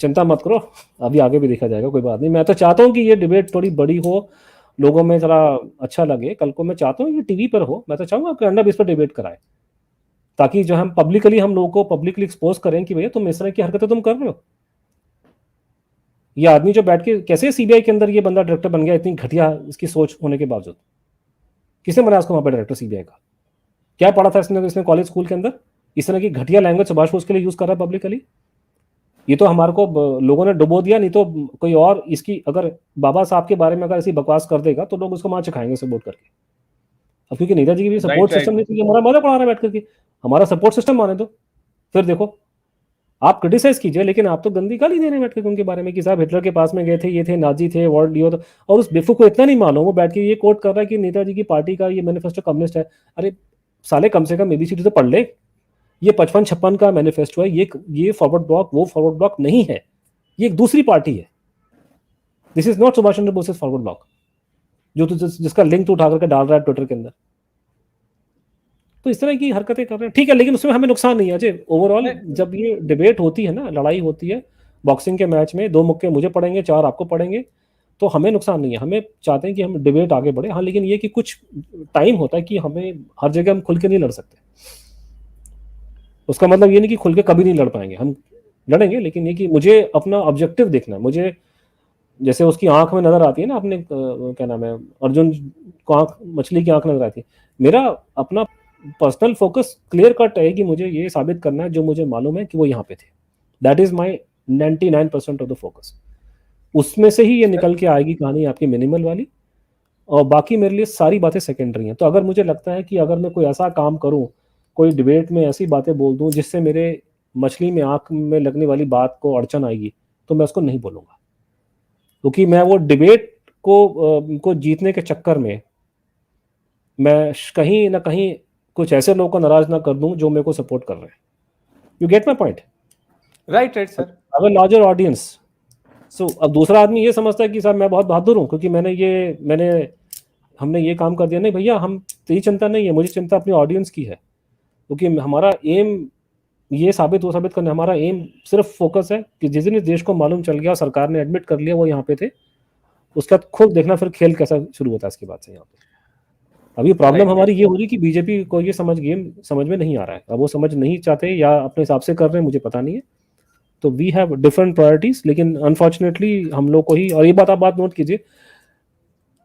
चिंता मत करो, अभी आगे भी देखा जाएगा, कोई बात नहीं। मैं तो चाहता हूँ कि ये डिबेट थोड़ी बड़ी हो, लोगों में ज़रा अच्छा लगे। कल को मैं चाहता हूँ ये टीवी पर हो, मैं तो चाहूँगा कि अंडा इस पर डिबेट कराए, ताकि जो हम पब्लिकली, हम लोगों को पब्लिकली एक्सपोज करें कि भैया तुम इस तरह की हरकतें तुम कर रहे हो। ये आदमी जो बैठ के, कैसे सीबीआई के अंदर ये बंदा डायरेक्टर बन गया, इतनी घटिया इसकी सोच होने के बावजूद? किसने बनाया उसको वहाँ पर डायरेक्टर सीबीआई का? क्या पढ़ा था इसने कॉलेज स्कूल के अंदर? इस तरह की घटिया लैंग्वेज सुभाष बोस के लिए यूज़ कर रहा है पब्लिकली। ये तो हमारे को लोगों ने डुबो दिया, नहीं तो कोई और इसकी, अगर बाबा साहब के बारे में अगर ऐसी बकवास कर देगा तो लोग उसको मार चखाएंगे सपोर्ट करके। अब क्योंकि नेताजी की भी सपोर्ट सिस्टम नहीं, तो हमारा मजा पड़ा रहा है बैठ करके, हमारा सपोर्ट सिस्टम माने तो फिर देखो, आप क्रिटिसाइज कीजिए, लेकिन आप तो गंदी गाली दे रहे हैं बैठ करके उनके बारे में कि साहब हिटलर के पास में गए थे, ये थे नाजी थे, वर्ल्ड ये, और उस बेवकूफ को इतना नहीं मालूम, वो बैठ के ये कोट कर रहा है कि नेताजी की पार्टी का ये मैनिफेस्टो कम्युनिस्ट है। अरे साले, कम से कम एबीसीडी तो पढ़ ले। ये 55-56 का मैनिफेस्टो है, ये फॉरवर्ड ब्लॉक, वो फॉरवर्ड ब्लॉक नहीं है, ये एक दूसरी पार्टी है। This is not Subhash Chandra Bose forward block, जो तो जिसका लिंक तो उठा करके डाल रहा है ट्विटर के अंदर। तो इस तरह की हरकतें कर रहे हैं, ठीक है, लेकिन उसमें हमें नुकसान नहीं है अजय। ओवरऑल जब ये डिबेट होती है ना, लड़ाई होती है बॉक्सिंग के मैच में, 2 मुक्के मुझे पड़ेंगे, 4 आपको पड़ेंगे, तो हमें नुकसान नहीं है। हमें चाहते हैं कि हम डिबेट आगे बढ़े, हाँ, लेकिन ये कि कुछ टाइम होता है कि हमें हर जगह हम खुल के नहीं लड़ सकते। उसका मतलब ये नहीं कि खुल के कभी नहीं लड़ पाएंगे, हम लड़ेंगे, लेकिन ये कि मुझे अपना ऑब्जेक्टिव देखना है। मुझे जैसे उसकी आंख में नजर आती है ना, अपने क्या नाम है, अर्जुन को आंख, मछली की आंख नजर आती है, मेरा अपना पर्सनल फोकस क्लियर कट है कि मुझे ये साबित करना है जो मुझे मालूम है कि वो यहाँ पे थे। That is my 99% of the focus. उसमें से ही ये निकल के आएगी कहानी आपकी मिनिमल वाली, और बाकी मेरे लिए सारी बातें सेकेंडरी हैं। तो अगर मुझे लगता है कि अगर मैं कोई ऐसा काम करूं, कोई डिबेट में ऐसी बातें बोल दूं जिससे मेरे मछली में आंख में लगने वाली बात को अड़चन आएगी, तो मैं उसको नहीं बोलूंगा, क्योंकि मैं वो डिबेट को जीतने के चक्कर में मैं कहीं ना कहीं कुछ ऐसे लोगों को नाराज ना कर दूं जो मेरे को सपोर्ट कर रहे हैं। You get my point? Right sir. अब लार्जर ऑडियंस, सो अब दूसरा आदमी ये समझता है कि साहब मैं बहुत बहादुर हूँ क्योंकि हमने ये काम कर दिया। नहीं भैया, हम तेरी चिंता नहीं है, मुझे चिंता अपनी ऑडियंस की है, क्योंकि हमारा एम ये साबित करना, हमारा एम सिर्फ फोकस है कि जिस दिन इस देश को मालूम चल गया, सरकार ने एडमिट कर लिया वो यहाँ पे थे, उसका खुद देखना फिर खेल कैसा शुरू होता है इसके बाद से। यहाँ पे अभी प्रॉब्लम हमारी ये हो रही कि बीजेपी को ये गेम समझ में नहीं आ रहा है। अब वो समझ नहीं चाहते या अपने हिसाब से कर रहे हैं, मुझे पता नहीं है। तो वी हैव डिफरेंट प्रायोरिटीज, लेकिन अनफॉर्चुनेटली हम लोग को ही, और ये बात नोट कीजिए,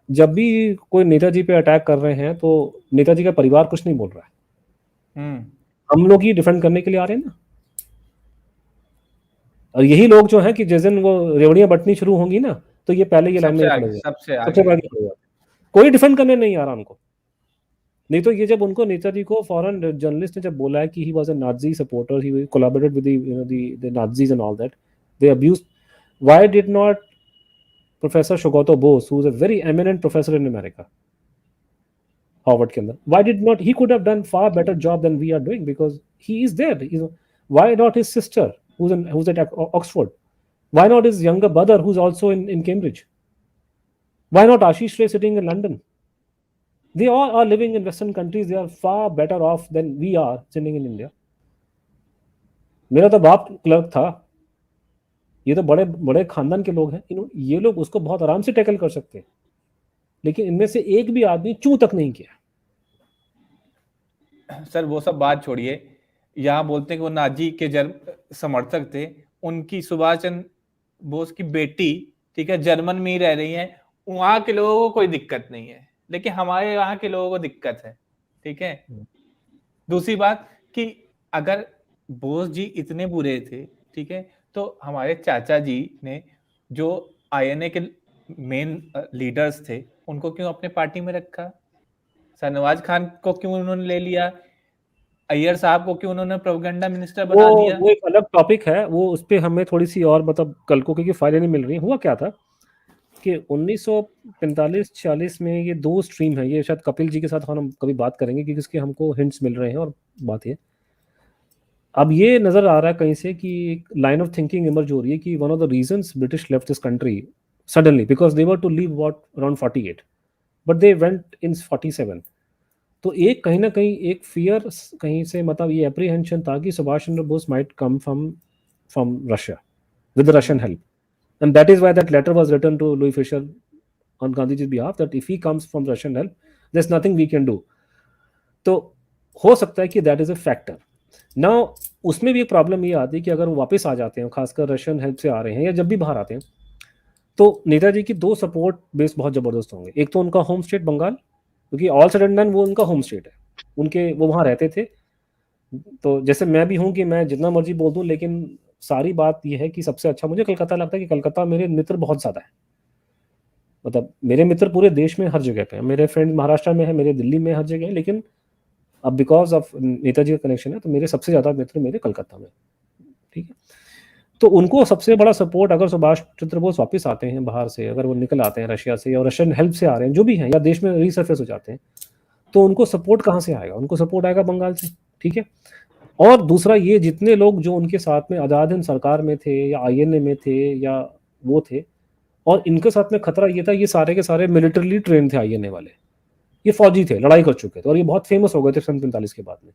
जब भी कोई नेताजी पे अटैक कर रहे हैं तो नेताजी का परिवार कुछ नहीं बोल रहा है, हम लोग ही डिफेंड करने के लिए आ रहे हैं ना। और यही लोग जो हैं कि जिस दिन वो रेवड़ियां बटनी शुरू होंगी ना, तो ये पहले ये लाइन में खड़े हुए, सबसे पहले कोई डिफेंड करने नहीं आ रहा उनको। नहीं तो ये जब उनको, नेताजी को फॉरेन जर्नलिस्ट ने जब बोला है कि he was a Nazi supporter, he collaborated with the Nazis and all that, they abuse, Why did not Professor Shogoto Bose, who is a very eminent professor in America, Harvard के अंदर, why did not he could have done far better job than we are doing, because he is there. Why not his sister who's at Oxford? Why not his younger brother who's also in Cambridge? Why not Ashish Ray sitting in London? They all are living in Western countries. They are far better off than we are sitting in India. मेरा तो बाप clerk था, ये तो बड़े बड़े खानदान के लोग हैं, ये लोग उसको बहुत आराम से टैकल कर सकते हैं, लेकिन इनमें से एक भी आदमी चू तक नहीं किया। सर वो सब बात छोड़िए, यहाँ बोलते हैं कि वो नाजी के समर्थक थे, उनकी सुभाष चंद्र बोस की बेटी, ठीक है, जर्मन में ही रह रही है, वहां के लोगों को कोई दिक्कत नहीं है, लेकिन हमारे यहाँ के लोगों को दिक्कत है, ठीक है। दूसरी बात कि अगर बोस जी इतने बुरे थे, ठीक है, तो हमारे चाचा जी ने जो आईएनए के मेन लीडर्स थे उनको क्यों अपने पार्टी में रखा? शाहनवाज खान को क्यों उन्होंने ले लिया? अय्यर साहब को क्यों उन्होंने प्रोपेगेंडा मिनिस्टर बना दिया? वो एक अलग टॉपिक है, वो उस पर हमें थोड़ी सी और मतलब कल को क्योंकि फाइलें नहीं मिल रही। हुआ क्या था कि 1945-46 में ये दो स्ट्रीम है, ये शायद कपिल जी के साथ हम कभी बात करेंगे क्योंकि इसके हमको हिंट्स मिल रहे हैं। और बात ये अब ये नजर आ रहा है कहीं से कि एक लाइन ऑफ थिंकिंग इमर्ज हो रही है कि one of the reasons British left this country suddenly because they were to leave what around 48 but they went in 47। तो एक कहीं ना कहीं एक फियर कहीं से, मतलब ये एप्रीहेंशन था कि Subhash Chandra Bose might come from Russia with Russian help, and that is why that letter was written to Louis Fischer on Gandhiji's behalf that if he comes from Russian help there's nothing we can do। तो हो सकता है कि that is a factor. Now उसमें भी एक problem ये आती है कि अगर वो वापस आ जाते हैं, खासकर रशियन हेल्प से आ रहे हैं या जब भी बाहर आते हैं, तो नेताजी की दो सपोर्ट बेस बहुत जबरदस्त होंगे। एक तो उनका होम स्टेट बंगाल, क्योंकि ऑल सडन डन वो उनका होम स्टेट है, उनके वो वहाँ रहते थे। तो जैसे मैं भी हूँ कि मैं जितना मर्जी बोल दूँ, लेकिन सारी बात यह है कि सबसे अच्छा मुझे कलकत्ता लगता है कि कलकत्ता मेरे मित्र बहुत ज़्यादा है, मतलब मेरे मित्र पूरे देश में हर जगह पे हैं। मेरे फ्रेंड महाराष्ट्र में है, मेरे दिल्ली में हर जगह है, लेकिन अब बिकॉज ऑफ नेताजी का कनेक्शन है तो मेरे सबसे ज़्यादा मित्र मेरे कलकत्ता में, ठीक है। तो उनको सबसे बड़ा सपोर्ट, अगर सुभाष चंद्र बोस वापस आते हैं बाहर से, अगर वो निकल आते हैं रशिया से या रशियन हेल्प से आ रहे हैं जो भी हैं, या देश में रीसर्फेस हो जाते हैं, तो उनको सपोर्ट कहाँ से आएगा? उनको सपोर्ट आएगा बंगाल से, ठीक है। और दूसरा ये जितने लोग जो उनके साथ में आज़ाद हिंद सरकार में थे या आईएनए में थे या वो थे, और इनके साथ में खतरा ये था, ये सारे के सारे मिलिटरीली ट्रेन थे आईएनए वाले, ये फौजी थे, लड़ाई कर चुके थे और ये बहुत फेमस हो गए थे सन 45 के बाद में।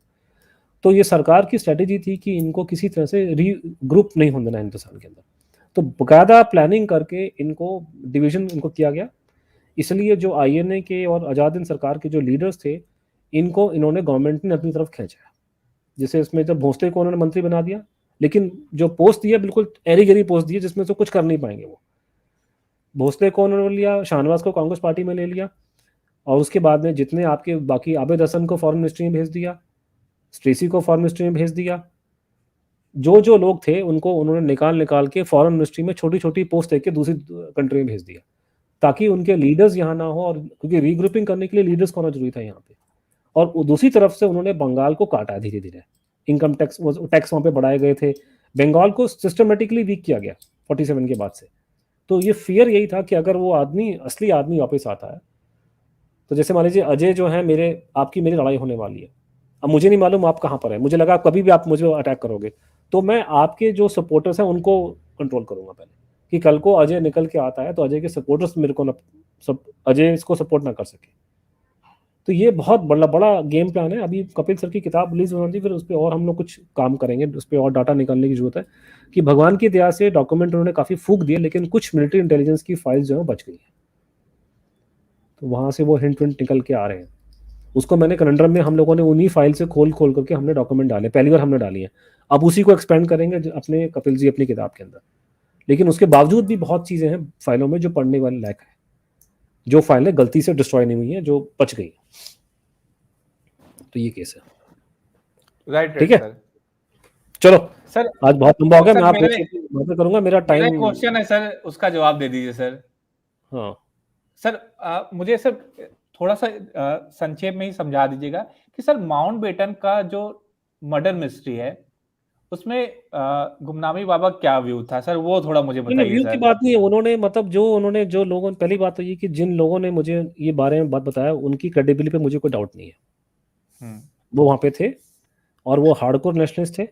तो ये सरकार की स्ट्रेटेजी थी कि इनको किसी तरह से रीग्रुप नहीं होने देना हिंदुस्तान के अंदर, तो बाकायदा प्लानिंग करके इनको डिवीजन इनको किया गया। इसलिए जो आईएनए के और आज़ाद हिंद सरकार के जो लीडर्स थे, इनको इन्होंने गवर्नमेंट ने अपनी तरफ खींचा। जैसे इसमें जब भोसले को उन्होंने मंत्री बना दिया, लेकिन जो पोस्ट दिया बिल्कुल एरी गरी पोस्ट दी जिसमें से कुछ कर नहीं पाएंगे वो। भोसले को उन्होंने लिया, शाहनवाज को कांग्रेस पार्टी में ले लिया, और उसके बाद में जितने आपके बाकी आबिद हसन को फॉरेन मिनिस्ट्री में भेज दिया, स्ट्रेसी को फॉरेन मिनिस्ट्री में भेज दिया, जो जो लोग थे उनको उन्होंने निकाल के फॉरेन मिनिस्ट्री में छोटी छोटी पोस्ट देके दूसरी कंट्री में भेज दिया, ताकि उनके लीडर्स यहाँ ना हो, और क्योंकि रीग्रुपिंग करने के लिए लीडर्स को होना जरूरी था यहाँ पे। और दूसरी तरफ से उन्होंने बंगाल को काटा धीरे धीरे, इनकम टैक्स वहाँ पे बढ़ाए गए थे, बंगाल को सिस्टमेटिकली वीक किया गया 47 के बाद से। तो ये फियर यही था कि अगर वो आदमी असली आदमी वापस आता है, तो जैसे मान लीजिए अजय जो है, आपकी मेरी लड़ाई होने वाली है, अब मुझे नहीं मालूम आप कहाँ पर है, मुझे लगा कभी भी आप मुझे अटैक करोगे, तो मैं आपके जो सपोर्टर्स हैं उनको कंट्रोल करूंगा पहले, कि कल को अजय निकल के आता है तो अजय के सपोर्टर्स मेरे को अजय इसको सपोर्ट ना कर सके। तो ये बहुत बड़ा गेम प्लान है। अभी कपिल सर की किताब रिलीज होनी थी, फिर उस पर और हम लोग कुछ काम करेंगे, उस पर और डाटा निकालने की जरूरत है, कि भगवान की दया से डॉक्यूमेंट उन्होंने काफ़ी फूक दिए, लेकिन कुछ मिलिट्री इंटेलिजेंस की फाइल्स जो है बच गई है, तो वहाँ से वो हिंट विंट निकल के आ रहे हैं। उसको मैंने कनेंड्रम में हम लोगों ने उन्हीं फाइल से खोल करके हमने डॉक्यूमेंट डाले, पहली बार हमने डाली है, अब उसी को एक्सपेंड करेंगे अपने कपिल जी अपनी किताब के अंदर। लेकिन उसके बावजूद भी बहुत चीज़ें हैं फाइलों में जो पढ़ने वाले लायक है, जो फाइलें गलती से डिस्ट्रॉय नहीं हुई हैं, जो बच गई। तो ये केस है, राइट, ठीक है सर। चलो सर आज बहुत लंबा हो गया, मैं आप बातें करूंगा, मेरा टाइम क्वेश्चन है सर, उसका जवाब दे दीजिए सर। हाँ सर मुझे सर थोड़ा सा संक्षेप में ही समझा दीजिएगा कि सर माउंटबेटन का जो मर्डर मिस्ट्री है उसमें गुमनामी बाबा क्या व्यू था सर, वो थोड़ा मुझे नहीं बताइए व्यू की सर। बात नहीं है, उन्होंने मतलब जो लोगों ने, पहली बात तो ये कि जिन लोगों ने मुझे ये बारे में बात बताया उनकी क्रेडिबिलिटी पे मुझे कोई डाउट नहीं है। हम्म। वो वहाँ पे थे और वो हार्डकोर नेशनलिस्ट थे।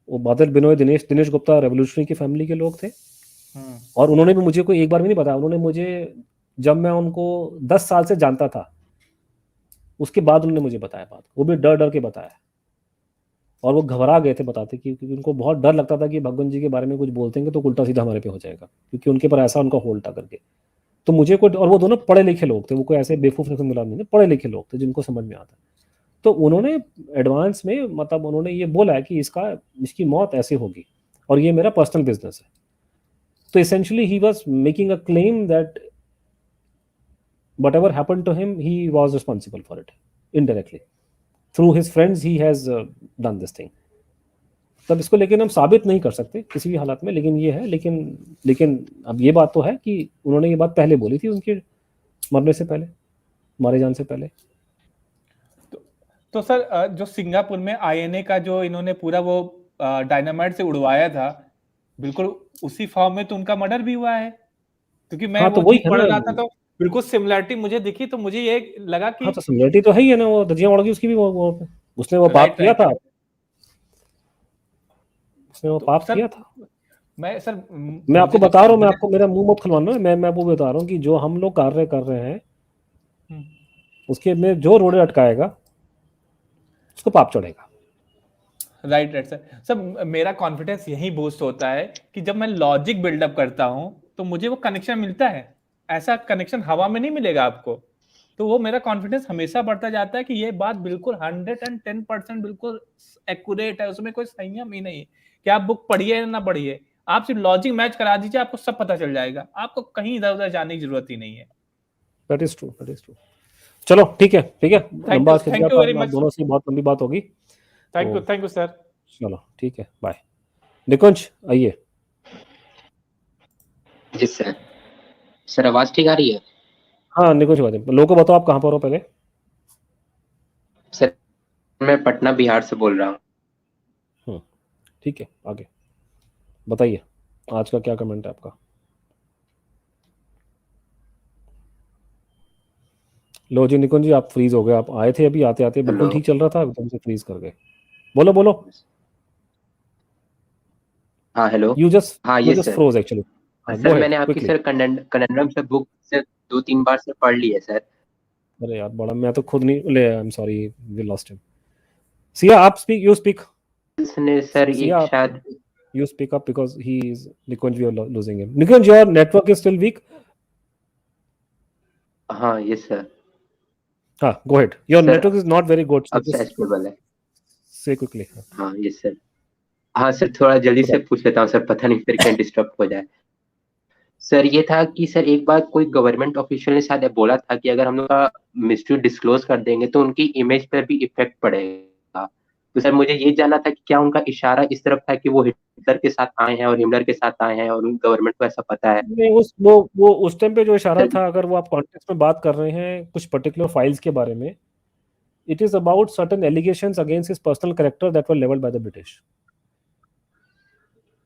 वो बादल बिनोय, दिनेश दिनेश गुप्ता रेवोल्यूशनरी की फैमिली के लोग थे। हम्म। और उन्होंने भी मुझे कोई एक बार भी नहीं बताया। उन्होंने मुझे, जब मैं उनको 10 साल से जानता था, उसके बाद उन्होंने मुझे बताया बात, वो भी डर डर के बताया। और वो घबरा गए थे बताते, क्योंकि उनको बहुत डर लगता था कि भगवंत जी के बारे में कुछ बोलते हैं तो उल्टा सीधा हमारे पे हो जाएगा, क्योंकि उनके पर ऐसा उनका होल्ड था करके। तो मुझे कोई, और वो दोनों पढ़े लिखे लोग थे, वो कोई ऐसे बेवकूफ मुलाम नहीं थे, पढ़े लिखे लोग थे जिनको समझ में आता। तो उन्होंने एडवांस में मतलब उन्होंने ये बोला है कि इसकी मौत ऐसे होगी और ये मेरा पर्सनल बिजनेस है। तो essentially he was making a claim that whatever happened to him, he was responsible for it indirectly. Through his friends he has done this thing. तब इसको लेकिन हम साबित नहीं कर सकते किसी भी हालत में, लेकिन ये है, लेकिन अब ये बात तो है कि उन्होंने ये बात पहले बोली थी, उनके मरने से पहले, मारे जाने से पहले। तो सर जो सिंगापुर में आईएनए का जो इन्होंने पूरा वो डायनामाइट से उड़वाया था, बिल्कुल उसी फॉर्म में तो उनका मर्डर भी हुआ है, क्योंकि मैं हाँ तो वो वही चीज है पढ़ ना। रहा था तो बिल्कुल सिमिलरिटी मुझे दिखी, तो मुझे ये लगा कि हाँ तो सिमिलरिटी तो है ही है ना, वो धजियां उड़ गई उसकी भी, वो उसने वो पाप राइट किया राइट था, राइट। उसने वो तो पाप सर किया था। मैं सर मैं आपको मुझे जब बता रहा हूँ, मैं कॉन्फिडेंस, आपको, मेरा मुंह मत खुलवाना है, मैं आपको बता रहा हूँ कि जो हम लोग कार्य कर रहे हैं उसके में जो रोड़े अटकाएगा उसको पाप चढ़ेगा। Right right sir. सर मेरा कॉन्फिडेंस यही बूस्ट होता है कि जब मैं लॉजिक बिल्डअप करता हूं तो मुझे वो कनेक्शन मिलता है, ऐसा कनेक्शन हवा में नहीं मिलेगा आपको। तो वो मेरा कॉन्फिडेंस हमेशा बढ़ता जाता है कि ये बात बिल्कुल 110% बिल्कुल एक्यूरेट है, उसमें कोई संयम ही नहीं। कि आप बुक पढ़िए या ना पढ़िए, आप सिर्फ लॉजिक मैच करा दीजिए, आपको सब पता चल जाएगा, आपको कहीं इधर उधर जाने की जरूरत ही नहीं है। That is true, that is true. चलो ठीक है, ठीक है, लंबा खिंच गया थैंक यू था, वेरी आप मच। दोनों से बहुत लंबी बात होगी। तो थैंक यू सर। चलो ठीक है, बाय। निकुंज आइए। जी सर। सर आवाज ठीक आ रही है? हाँ निकुंज बात, लोगों को बताओ आप कहाँ पर हो पहले। सर मैं पटना बिहार से बोल रहा हूँ। ठीक है, आगे बताइए, आज का क्या कमेंट है आपका। लो जी निकुंज जी, आप फ्रीज हो गए। आप आए थे अभी, आते आते बिल्कुल हेलो। ठीक चल रहा था, एकदम से फ्रीज कर गए। बोलो बोलो। हाँ हेलो। यू जस्ट हाँ यू ये जस्ट सर। Froze actually. हाँ गो सर अहेड मैंने आपकी क्विकली। सर कनंडरम से बुक से 2-3 बार से पढ़ ली है सर। अरे यार बड़ा, मैं तो खुद नहीं ले, I am sorry, we lost him. Sia आप स्पीक, यू स्पीक। उसने सर सिया एक आप, शायद। you speak up because he is Nikunj, we are losing him. Nikunj, your network is still weak. हाँ ये सर। हाँ, go ahead. Your sir network is not very good, so अब से just stable है। say quickly. हाँ ये sir. हाँ sir थोड़ा जल्दी से बताओ। पूछ लेता हूँ सर, पता नहीं फिर कहीं डिस्टर्ब हो जाए। सर ये था कि सर एक बार कोई गवर्नमेंट ऑफिशियल ने शायद बोला था कि अगर हम लोग का मिस्ट्री डिस्क्लोज कर देंगे तो उनकी इमेज पर भी इफेक्ट पड़ेगा। तो सर मुझे ये जानना था कि क्या उनका इशारा इस तरफ था कि वो हिटलर के साथ आए हैं और हिमलर के साथ आए हैं और उन गवर्नमेंट को ऐसा पता है? नहीं, वो उस टाइम पे जो इशारा सर था, अगर वो आप कॉन्टेक्स्ट में बात कर रहे हैं कुछ पर्टिकुलर फाइल्स के बारे में, it is about certain allegations against his personal character that were leveled by the British.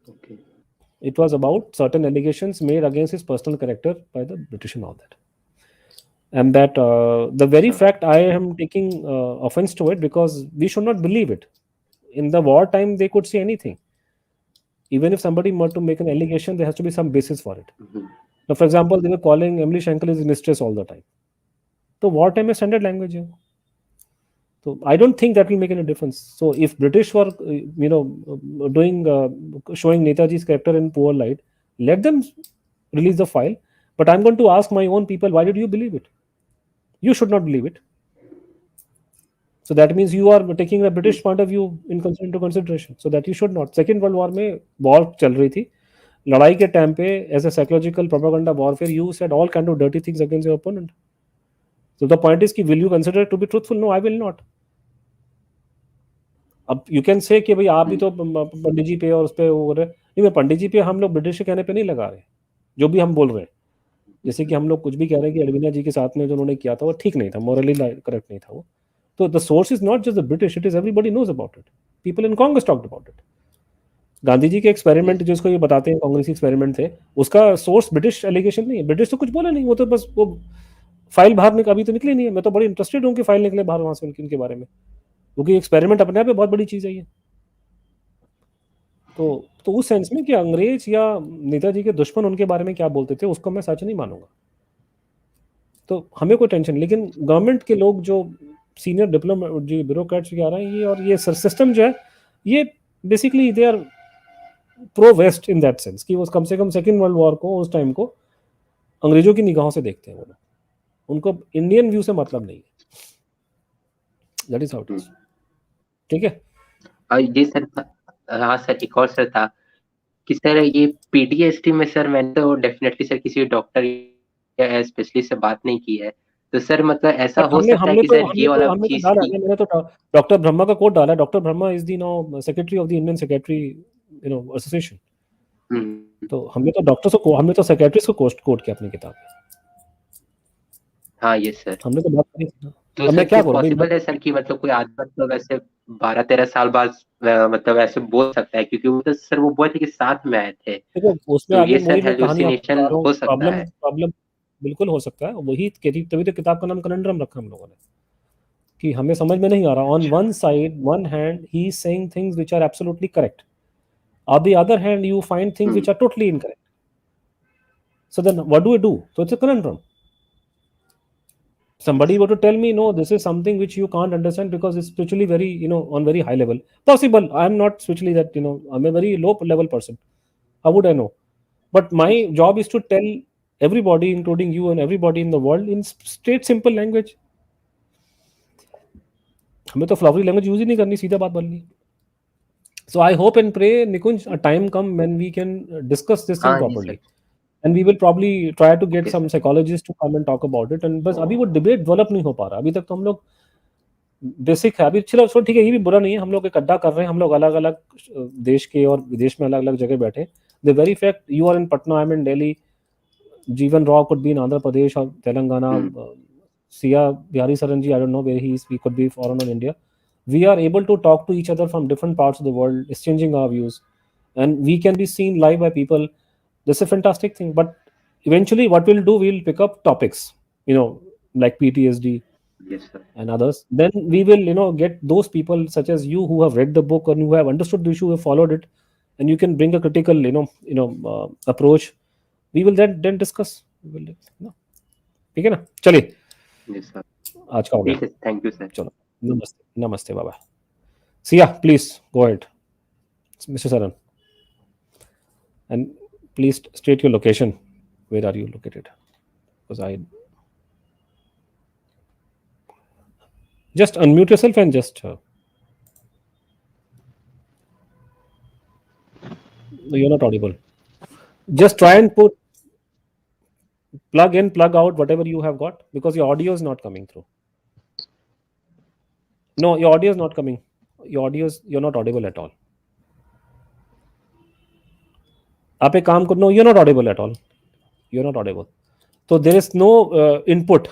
okay. It was about certain allegations made against his personal character by the British and all that. And that the very fact I am taking offense to it, because we should not believe it. In the war time, they could say anything. Even if somebody were to make an allegation, there has to be some basis for it. Now, for example, they were calling Emily Schenkel his mistress all the time. So wartime is standard language. So I don't think that will make any difference. So if British were, doing showing Netaji's character in poor light, let them release the file. But I'm going to ask my own people, why did you believe it? You should not believe it. So that means you are taking the British point of view into consideration. So that you should not. Second World War में war चल रही थी, लड़ाई के time पे as a psychological propaganda warfare, you said all kind of dirty things against your opponent. So the point is कि will you consider it to be truthful? No, I will not. अब you can say कि भाई आप भी तो पंडित जी पे और उस पे वो रहे नहीं, मैं पंडित जी पे हम लोग ब्रिटिश के कहने पे नहीं लगा रहे, जो भी हम बोल रहे हैं। जैसे कि हम लोग कुछ भी कह रहे हैं कि अरविंदा जी के साथ में जो उन्होंने किया था वो ठीक नहीं था, मॉरली करेक्ट नहीं था वो। So the source is not just the British; it is everybody knows about it. People in Congress talked about it. Gandhi ji के एक्सपेरिमेंट जिसको ये बताते हैं कांग्रेसी एक्सपेरिमेंट थे, उसका सोर्स ब्रिटिश एलिगेशन नहीं है, ब्रिटिश तो कुछ बोला नहीं, वो तो बस वो फाइल बाहर अभी तो निकली नहीं है। मैं तो बड़ी इंटरेस्टेड हूँ कि फाइल निकले बाहर वहां से उनके बारे में, क्योंकि एक्सपेरिमेंट अपने आप में बहुत बड़ी चीज है ये। तो उस सेंस में कि अंग्रेज या नेताजी के दुश्मन उनके बारे में क्या बोलते थे उसको मैं सच नहीं मानूंगा। तो हमें कोई टेंशन, लेकिन गवर्नमेंट के लोग जो सीनियर डिप्लोमेट जो ब्यूरोक्रेट्स क्या रहे हैं ये, और ये सिस्टम जो है ये basically they are pro west in that sense कि वो कम से कम सेकेंड वर्ल्ड वॉर को उस टाइम को अंग्रेजों की निगाहों से देखते हैं वो लोग, उनको इंडियन व्यू से मतलब नहीं है। That is how it is. ठीक है। ये सर हाँ सर, एक और सर था कि सर ये पीटीएसडी में सर मैंने तो डेफिनेटली सर किसी डॉक्टर या स्पेशलिस्ट से बात नहीं की है, तो सर मतलब ऐसा हो सकता है कि सर ये वाला चीज डाला है, मैंने तो डॉक्टर ब्रह्मा का कोट डाला है। Doctor Brahma is the now secretary of the Indian secretary association. तो हमने तो डॉक्टर्स को, हमने तो सेक्रेटरीज को कोट किया अपनी किताब में। हाँ ये सर हमने तो बात करी। तो सर क्या पॉसिबल है सर कि मतलब कोई आदमी मतलब वैसे 12-13 साल बाद मतलब ऐसे बोल सकता है, क्योंकि वो तो सर वो बोले थे कि साथ में आए थे, उसमें तो आगे ये सर हेलुसिनेशन हो सकता प्रॉब्लम है। प्रॉब्लम बिल्कुल हो सकता है, वही तभी तो किताब का नाम कनंड्रम रखा हम लोगों ने, कि हमें समझ में नहीं आ रहा। On one side, one hand he is saying things which are absolutely correct, on the other hand you find things which are totally incorrect. So then what do we do? So it's a conundrum. Somebody were to tell me, no, this is something which you can't understand because it's spiritually very, on very high level. Possible. I'm not spiritually that, I'm a very low level person. How would I know? But my job is to tell everybody, including you and everybody in the world, in straight simple language. हमें तो flowery language use ही नहीं करनी, सीधा बात बोलनी। So I hope and pray, Nikunj, a time come when we can discuss this thing properly. And we will probably try to get some psychologists to come and talk about it. And बस अभी वो debate develop नहीं हो पा रहा, अभी तक तो हम लोग बेसिक है। अभी चलो ठीक है, ये भी बुरा नहीं है, हम लोग एक अड्डा कर रहे हैं, हम लोग अलग अलग देश के और विदेश में अलग अलग जगह बैठे। The very fact you are in Patna, I am in Delhi, Jeevan Rao could be in Andhra Pradesh or Telangana, Sia Bihari Saranji, I don't know where he is, he could be foreign on India. We are able to talk to each other from different parts of the world, exchanging our views, and we can be seen live by people. This is a fantastic thing. But eventually what we'll do, we'll pick up topics, like PTSD and others. Then we will, get those people such as you who have read the book and who have understood the issue, who have followed it, and you can bring a critical, approach. We will then discuss. ठीक है ना? चलिए, आज का हो गया। Thank you sir. चलो, नमस्ते, bye bye. Sia, please go ahead, Mr. Saran, and please state your location. Where are you located? Because I just unmute yourself and just you're not audible. Just try and plug in, plug out whatever you have got, because your audio is not coming through. No, your audio is not coming. You're not audible at all. आप एक काम करो, no, you're not audible at all. You're not audible. So there is no input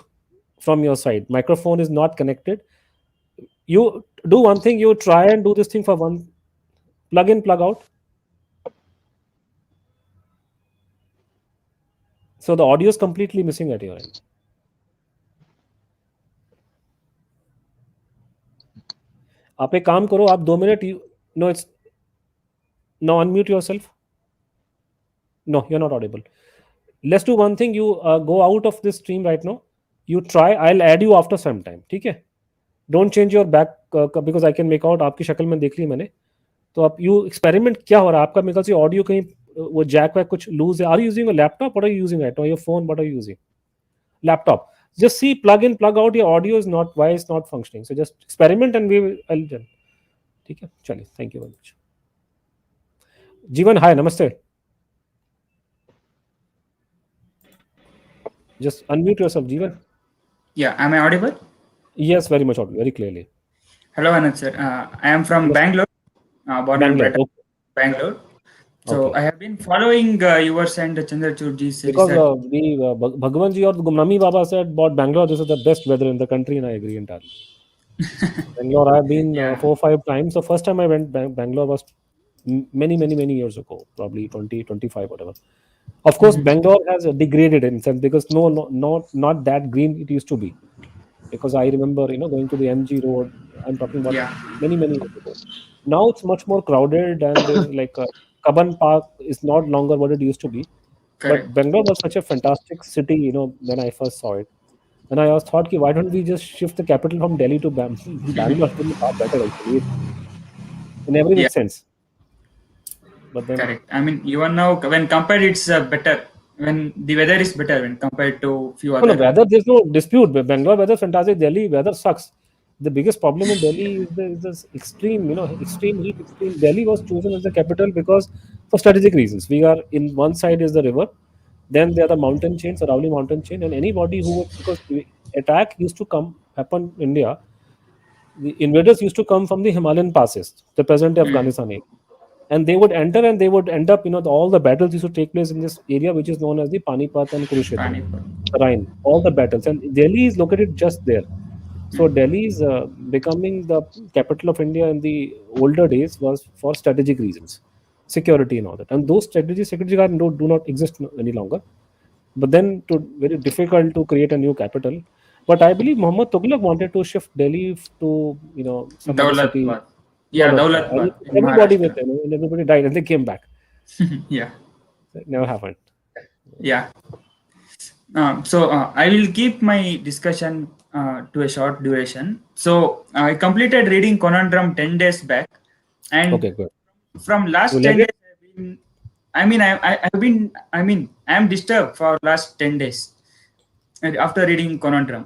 from your side. Microphone is not connected. You do one thing, you try and do this thing for one, plug in, plug out. So the audio is completely missing at your end. आप एक काम करो, आप 2 minute, no, it's now unmute yourself. No, you're not audible. Let's do one thing, you go out of this stream right now. You try, I'll add you after some time. ठीक है? Don't change your back because I can make out, आपकी शक्ल में देख ली मैंने। तो आप you experiment क्या हो रहा है आपका, मेरे ख्याल से ऑडियो कहीं वो जैक वैक कुछ लूज है। Are you using a laptop? What are you using right now? Your phone? What are you using? Laptop. Just see, plug in, plug out. Your audio is not, why it's not functioning? So just experiment and I'll tell. ठीक है, चलिए, thank you very much. जीवन, hi, namaste. Just unmute yourself, Jeevan. Yeah, am I audible? Yes, very much audible, very clearly. Hello, Anuj sir. I am from Bangalore, born and bred Bangalore. So I have been following yours and Chandrachud ji's research. Because Bhagwan ji or Gumnami Baba said about Bangalore, this is the best weather in the country, and I agree entirely. Bangalore, I have been 4 or 5 times. So first time I went, Bangalore was many years ago, probably 20, 25, whatever. Of course, Bangalore has degraded in sense because not that green it used to be. Because I remember, going to the MG Road. I'm talking about Yeah, many years ago. Now it's much more crowded, and there's like Kaban Park is not longer what it used to be. correct. But Bangalore was such a fantastic city, when I first saw it. And I was thought, why don't we just shift the capital from Delhi to Bangalore? It would be far better, actually, in every Yeah, which sense. But then, correct. I mean, even now when compared, it's better. When the weather is better when compared to few no, other. weather, there's no dispute. Bangalore weather is fantastic. Delhi weather sucks. The biggest problem in Delhi is this extreme, extreme heat. Extreme. Delhi was chosen as the capital because for strategic reasons. We are in one side is the river, then there are the mountain chains, Aravalli mountain chain, and anybody who would, because the attack used to happen in India. The invaders used to come from the Himalayan passes, the present Afghanistan area, and they would enter and they would end up, all the battles used to take place in this area, which is known as the Panipat and Kurukshetra, Panipat. Rhine, all the battles, and Delhi is located just there. So Delhi is becoming the capital of India in the older days was for strategic reasons, security and all that, and those strategic are do not exist any longer. But then, very difficult to create a new capital. But I believe Muhammad Tughlaq wanted to shift Delhi to some other city, Daulatbad. Yeah, Daulatbad, and Daulatbad in everybody with Maharashtra. them, and everybody died, and they came back. Yeah, It never happened. yeah. So I will keep my discussion to a short duration. So I completed reading Conundrum 10 days back, and Okay, good. from You last like 10 it? days, I've been, I'm disturbed for last 10 days after reading Conundrum.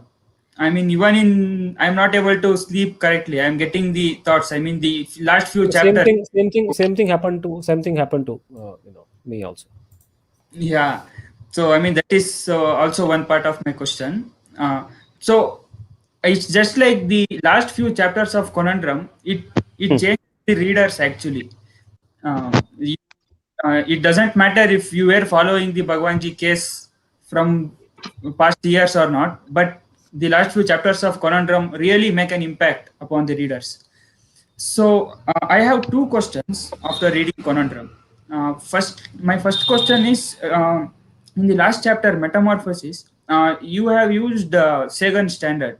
I'm not able to sleep correctly. I'm getting the thoughts. The last few Same chapters. thing. Same thing happened to. Same thing happened to me also. Yeah. So, that is also one part of my question. So, it's just like the last few chapters of Conundrum, it changed the readers actually. It doesn't matter if you were following the Bhagwanji case from past years or not, but the last few chapters of Conundrum really make an impact upon the readers. So I have two questions after reading Conundrum. My first question is in the last chapter, Metamorphosis, you have used Sagan standard,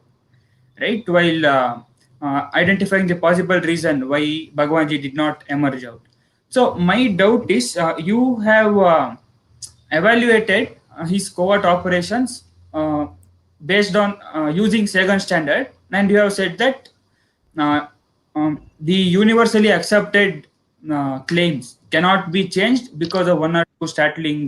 right? While identifying the possible reason why Bhagwanji did not emerge out. So my doubt is you have evaluated his covert operations based on using Sagan standard, and you have said that the universally accepted claims cannot be changed because of one or two startling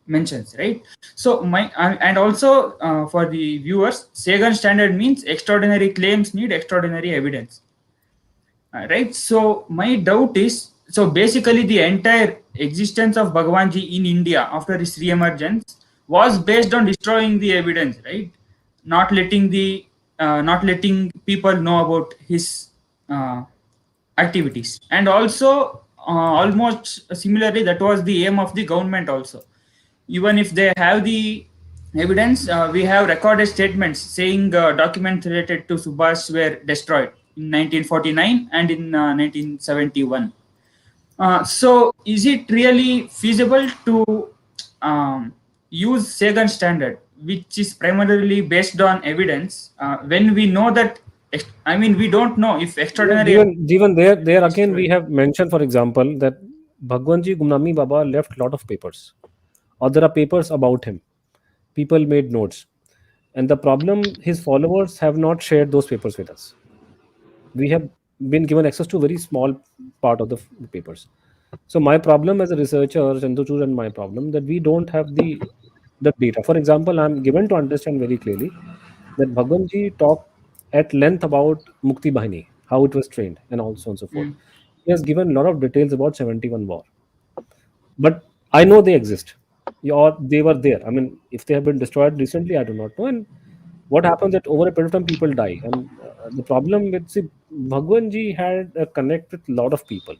mentions, right? So and also for the viewers, Sagan standard means extraordinary claims need extraordinary evidence, right? So my doubt is, so basically the entire existence of Bhagwanji in India after his re-emergence was based on destroying the evidence, right? Not letting people know about his activities, and also almost similarly that was the aim of the government also. Even if they have the evidence, we have recorded statements saying documents related to Subhash were destroyed in 1949 and in 1971. So is it really feasible to use Sagan standard, which is primarily based on evidence, when we know that, we don't know if extraordinary Even there again, we have mentioned, for example, that Bhagwanji Gumnami Baba left a lot of papers, or there are papers about him. People made notes, and the problem, his followers have not shared those papers with us. We have been given access to a very small part of the papers. So my problem as a researcher, Chandrachud, and my problem that we don't have the data. For example, I'm given to understand very clearly that Bhagwanji talked at length about Mukti Bahini, how it was trained, and so on and so forth. He has given a lot of details about 71 war. But I know they exist, or they were there. I mean, if they have been destroyed recently, I do not know. And what happens that over a period of time, people die. And the problem with, see, Bhagwanji had a connect with a lot of people.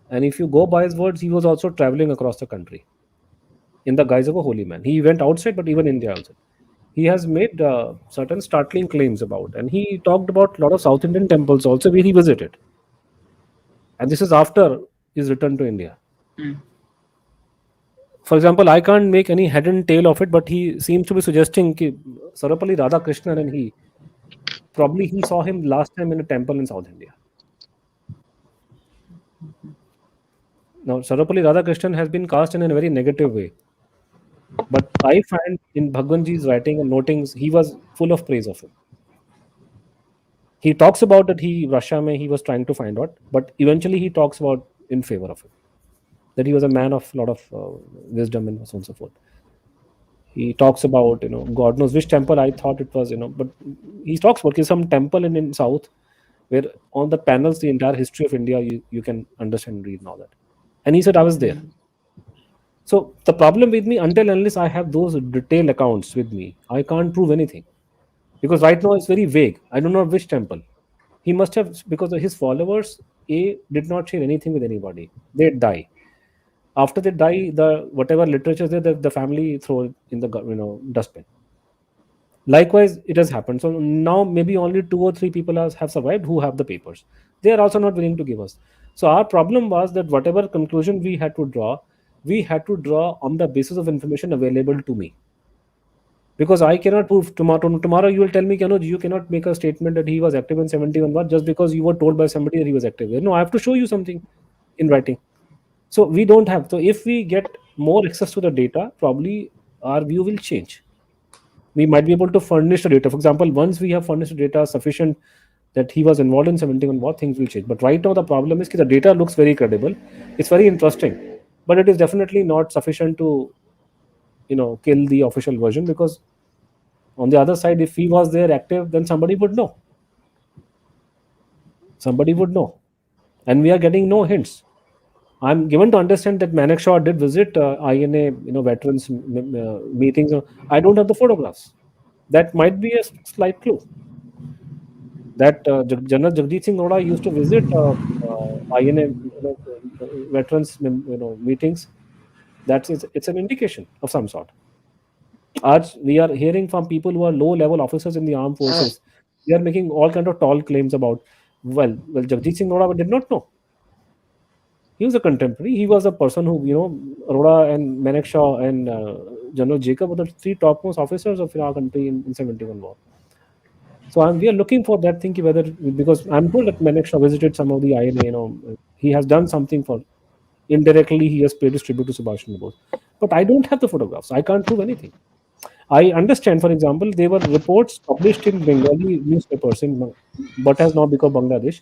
And if you go by his words, he was also traveling across the country in the guise of a holy man. He went outside, but even India also. He has made certain startling claims about, and he talked about a lot of South Indian temples also where he visited. and this is after his return to India. Mm. For example, I can't make any head and tail of it, but he seems to be suggesting that Sarvapalli Radhakrishnan and he saw him last time in a temple in South India. Now, Sarvapalli Radhakrishnan has been cast in a very negative way, but I find in Bhagwanji's writing and notings, he was full of praise of him. He talks about that Russia he was trying to find out, but eventually he talks about in favor of him, that he was a man of a lot of wisdom and so on and so forth. He talks about, God knows which temple. I thought it was, but he talks about some temple in South where on the panels, the entire history of India, you can understand and read and all that. And he said, I was there. So the problem with me, until unless I have those detailed accounts with me, I can't prove anything. Because right now it's very vague. I don't know which temple. He must have, because his followers, did not share anything with anybody. They die. After they die, the whatever literature is there, the family throw it in the dustbin. Likewise, it has happened. So now maybe only 2 or 3 people have survived who have the papers. They are also not willing to give us. So our problem was that whatever conclusion we had to draw on the basis of information available to me. Because I cannot prove tomorrow you will tell me, you cannot make a statement that he was active in 71 just because you were told by somebody that he was active. No, I have to show you something in writing. So we don't have. So if we get more access to the data, probably our view will change. We might be able to furnish the data. For example, once we have furnished the data sufficient that he was involved in 71 war, things will change. But right now the problem is that the data looks very credible. It's very interesting, but it is definitely not sufficient to, kill the official version, because on the other side, if he was there active, then somebody would know. And we are getting no hints. I'm given to understand that Manekshaw did visit INA, veterans meetings. I don't have the photographs. That might be a slight clue. That General Jagdeep Singh Lodha used to visit INA veterans meetings. It's an indication of some sort. We are hearing from people who are low-level officers in the armed forces. They are making all kind of tall claims about, Jagdeep Singh Lodha did not know. He was a contemporary. He was a person who, Arora and Manekshaw and General Jacob were the 3 topmost officers of our country in 71 war. So we are looking for that thing, because I'm told that Manekshaw visited some of the INA, he has done something for, indirectly he has paid his tribute to Subhash Chandra Bose. But I don't have the photographs. I can't prove anything. I understand, for example, there were reports published in Bengali newspapers, but has now become Bangladesh,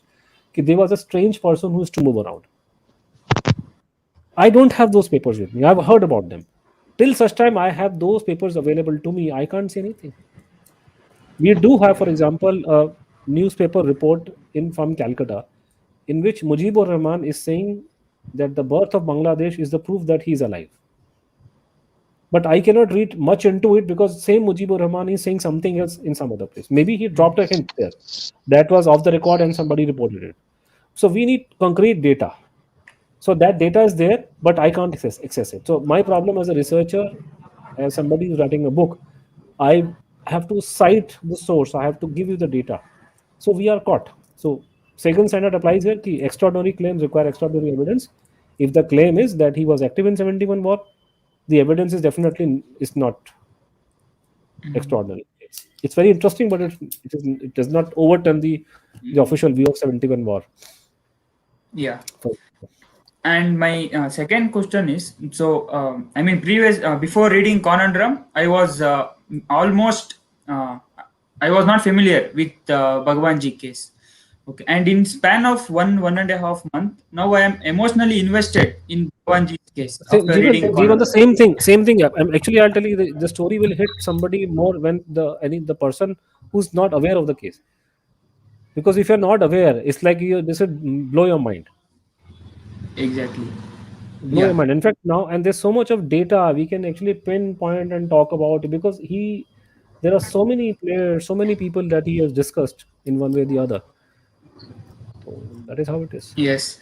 that there was a strange person who used to move around. I don't have those papers with me. I've heard about them. Till such time I have those papers available to me, I can't say anything. We do have, for example, a newspaper report from Calcutta in which Mujibur Rahman is saying that the birth of Bangladesh is the proof that he is alive. But I cannot read much into it, because same Mujibur Rahman is saying something else in some other place. Maybe he dropped a hint there. That was off the record and somebody reported it. So we need concrete data. So that data is there, but I can't access it. So my problem as a researcher, as somebody who's writing a book, I have to cite the source. I have to give you the data. So we are caught. So second standard applies here. Extraordinary claims require extraordinary evidence. If the claim is that he was active in 71 war, the evidence is definitely not extraordinary. It's very interesting, but it does not overturn the official view of 71 war. Yeah. And my second question is, so before reading Conundrum, I was almost I was not familiar with Bhagwanji case. Okay, and in span of one and a half month, now I am emotionally invested in Bhagwanji's case. Even the same thing. Actually, I'll tell you, the story will hit somebody more when the person who's not aware of the case. Because if you're not aware, it's like this would blow your mind. Exactly. Blow your mind. In fact, now, and there's so much of data we can actually pinpoint and talk about it, because there are so many players, so many people that he has discussed in one way or the other. So that is how it is. Yes.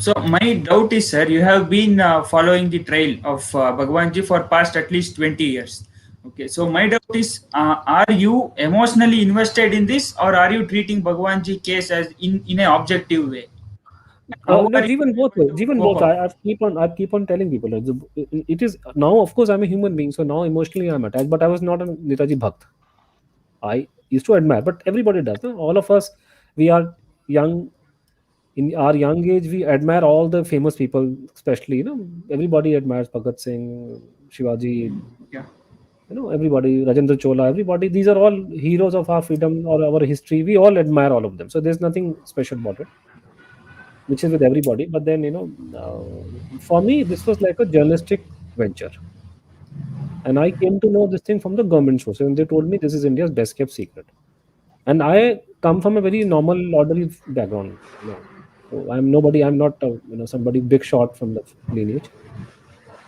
So my doubt is, sir, you have been following the trail of Bhagwanji for past at least 20 years. Okay. So my doubt is, are you emotionally invested in this, or are you treating Bhagwanji case as in an objective way? How No, are you even both. able to Even cope both. up? I keep on telling people. It is now. Of course, I'm a human being, so now emotionally I'm attached. But I was not a Netaji Bhakt. I used to admire, but everybody does. No? All of us, we are young. In our young age, we admire all the famous people, especially everybody admires Bhagat Singh, Shivaji. Yeah. Everybody, Rajendra Chola, everybody. These are all heroes of our freedom or our history. We all admire all of them. So there's nothing special about it, which is with everybody. But then, for me, this was like a journalistic venture. And I came to know this thing from the government sources. And they told me this is India's best kept secret. And I come from a very normal, orderly background. So I'm nobody, I'm not, somebody big shot from the lineage.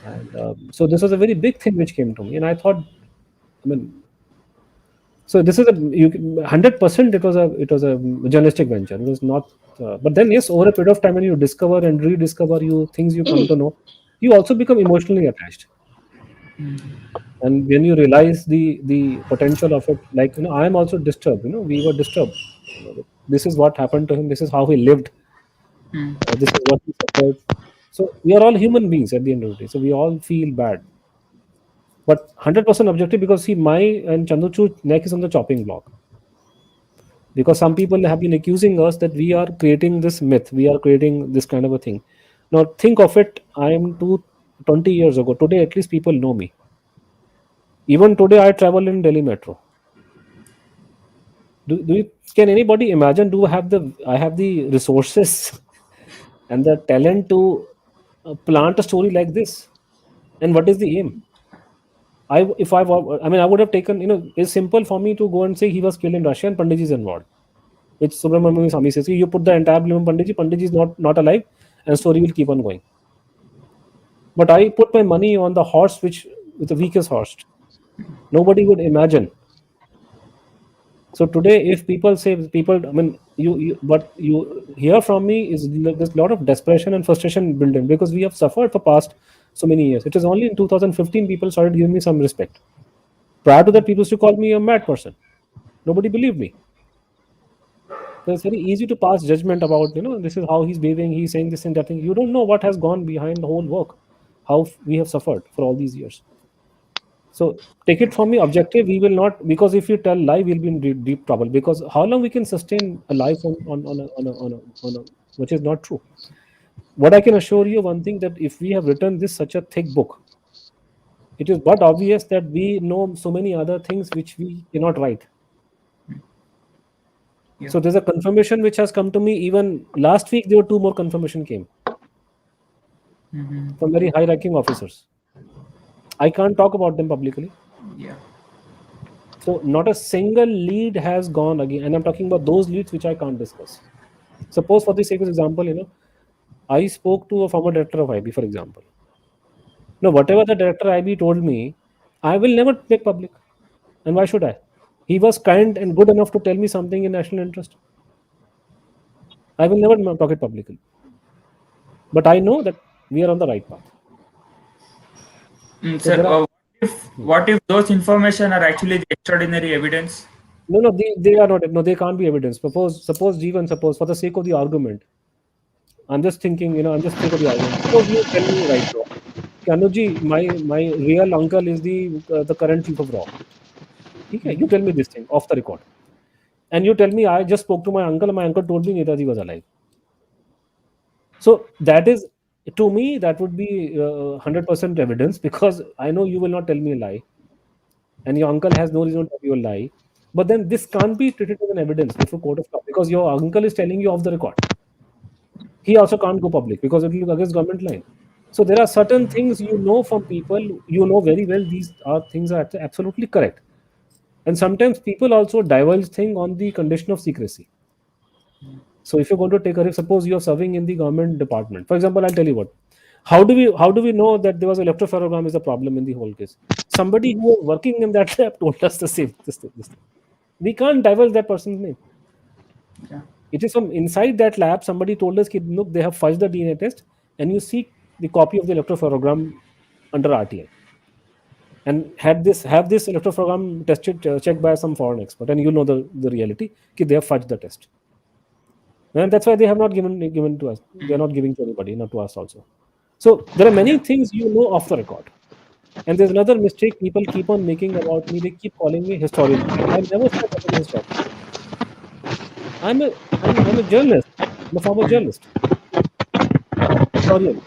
And so this was a very big thing which came to me. And I thought, I mean, so this is 100%. It was a journalistic venture. It was not, but then yes, over a period of time, when you discover and rediscover things you come to know, you also become emotionally attached. And when you realize the potential of it, like I am also disturbed. We were disturbed. This is what happened to him. This is how he lived. This is what he suffered. So we are all human beings at the end of the day. So we all feel bad. But 100% objective, because see, my and Chandrachud's neck is on the chopping block. Because some people have been accusing us that we are creating this myth, we are creating this kind of a thing. Now think of it. I am 20 years ago. Today, at least people know me. Even today, I travel in Delhi Metro. Can anybody imagine? I have the resources and the talent to plant a story like this? And what is the aim? I would have taken. It's simple for me to go and say he was killed in Russia and Pandit is involved. Which Subramanian Swami says, you put the entire blame on Pandit. Pandit is not alive, and story will keep on going. But I put my money on the horse with the weakest horse. Nobody would imagine. So today, if people say what you hear from me is there's a lot of desperation and frustration building because we have suffered for past so many years. It is only in 2015 people started giving me some respect. Prior to that, people used to call me a mad person. Nobody believed me. So it's very easy to pass judgment about, this is how he's behaving, he's saying this and that thing. You don't know what has gone behind the whole work, how we have suffered for all these years. So take it from me, objective, we will not, because if you tell lie, we'll be in deep trouble. Because how long we can sustain a lie which is not true? What I can assure you one thing, that if we have written this such a thick book, it is but obvious that we know so many other things which we cannot write. Yeah. So there's a confirmation which has come to me. Even last week, there were 2 more confirmation came from very high-ranking officers. I can't talk about them publicly. Yeah. So not a single lead has gone again, and I'm talking about those leads which I can't discuss. Suppose, for the sake of example, I spoke to a former director of IB, for example. Now, whatever the director IB told me, I will never make public. And why should I? He was kind and good enough to tell me something in national interest. I will never talk it publicly. But I know that we are on the right path. So Sir, what if those information are actually the extraordinary evidence? No, they are not. No, they can't be evidence. Suppose, Jeevan, for the sake of the argument, I'm just thinking, I'm just thinking of the argument. Suppose you tell me right now, Anuj, my real uncle is the current chief of RAW. Okay, you tell me this thing off the record, and you tell me I just spoke to my uncle, and my uncle told me Netaji was alive. So that is, to me, that would be 100% evidence, because I know you will not tell me a lie, and your uncle has no reason to tell you a lie. But then this can't be treated as an evidence before court of law, because your uncle is telling you off the record. He also can't go public because it will be against government line. So there are certain things from people, very well these things are absolutely correct. And sometimes people also divulge things on the condition of secrecy. So if you're going to take a risk, suppose you're serving in the government department. For example, I'll tell you what. How do we know that there was electropherogram is a problem in the whole case? Somebody who was working in that lab told us the same. This thing. We can't divulge that person's name. Yeah. It is from inside that lab. Somebody told us, look, they have fudged the DNA test, and you see the copy of the electropherogram under RTI, and have this electropherogram tested, checked by some foreign expert, and the reality. They have fudged the test. And that's why they have not given to us. They are not giving to anybody, not to us also. So there are many things off the record. And there's another mistake people keep on making about me. They keep calling me historian. I never said I was a historian. I'm a journalist. I'm a former journalist. Historian.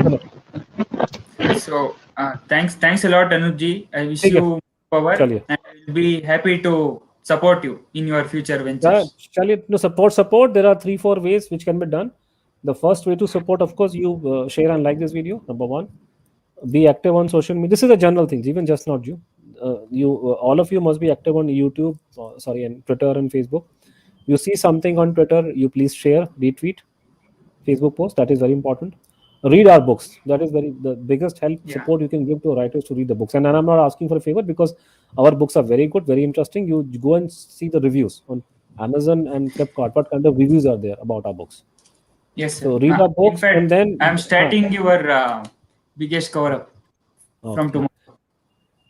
Hello. So thanks a lot, Anuj. I wish ठीक है, you power, चलिए. and I'll be happy to support you in your future ventures. चलिए, no, support. There are 3-4 ways which can be done. The first way to support, of course, you share and like this video. Number one, be active on social media. This is a general thing, even just not you. All of you must be active on YouTube, and Twitter and Facebook. You see something on Twitter, you please share, retweet, Facebook post. That is very important. Read our books. That is the biggest help, support you can give to writers to read the books. And I'm not asking for a favor because our books are very good, very interesting. You go and see the reviews on Amazon and Flipkart. What kind of reviews are there about our books? Yes, sir. So read our books, in fact, and then I'm starting your biggest cover up from tomorrow.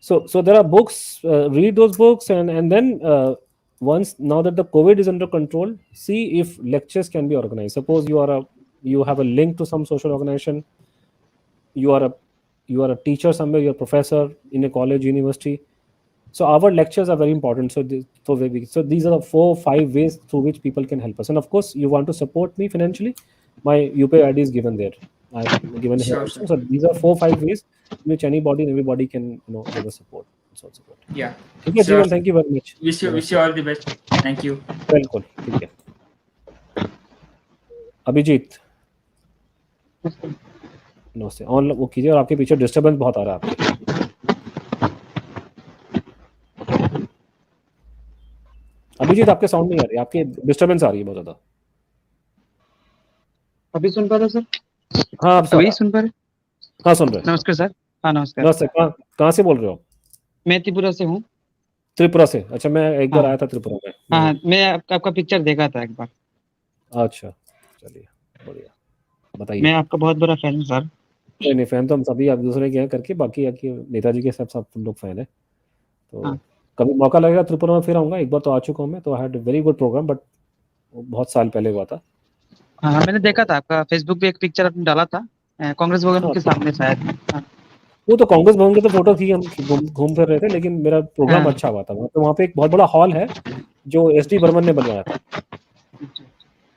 So there are books. Read those books, and then once now that the COVID is under control, see if lectures can be organized. Suppose you have a link to some social organization. You are a teacher somewhere. You're a professor in a college, university. So our lectures are very important. So these are the 4-5 ways through which people can help us. And of course, you want to support me financially. My UPI ID is given there. I've given here also. So these are 4-5 ways in which anybody and everybody can give us support. Yeah. ठीक है जीवन, thank you very much. Wish you all the best. Thank you. बिल्कुल ठीक है. अभिजीत नमस्ते. On वो कीजिए, और आपके पीछे डिस्टर्बेंस बहुत आ रहा है आपके. अभिजीत आपके साउंड नहीं आ रही, आपकी डिस्टर्बेंस आ रही है बहुत ज्यादा. अभी सुन पा रहे हो सर? हाँ अब अभी सुन पा रहे? हाँ सुन रहे. नमस्कार सर. हाँ नमस्कार. नमस्ते. कहाँ से बोल रहे हो? मैं त्रिपुरा से हूँ. त्रिपुरा से. अच्छा, मैं एक बार आया था त्रिपुरा में. हाँ, मैं आपका पिक्चर देखा था एक बार. अच्छा चलिए बढ़िया. बताइए. मैं आपका बहुत बड़ा फैन हूँ सर. नहीं फैन तो हम सभी आप दूसरे के हैं करके, बाकी आपके नेताजी के सब तुम लोग फैन है. तो कभी मौका लगेगा त्रिपुरा में फिर आऊँगा. एक बार तो आ चुका हूँ मैं. तो I had very good programme, but बहुत साल पहले हुआ था. हाँ मैंने देखा था आपका फेसबुक पे एक पिक्चर आपने डाला था कांग्रेस भवन के सामने शायद. वो तो कांग्रेस भवन के तो फोटो थी, हम घूम फिर रहे थे, लेकिन मेरा प्रोग्राम अच्छा हुआ था. तो वहाँ पे एक बहुत बड़ा हॉल है जो SD बर्मन ने बनवाया था.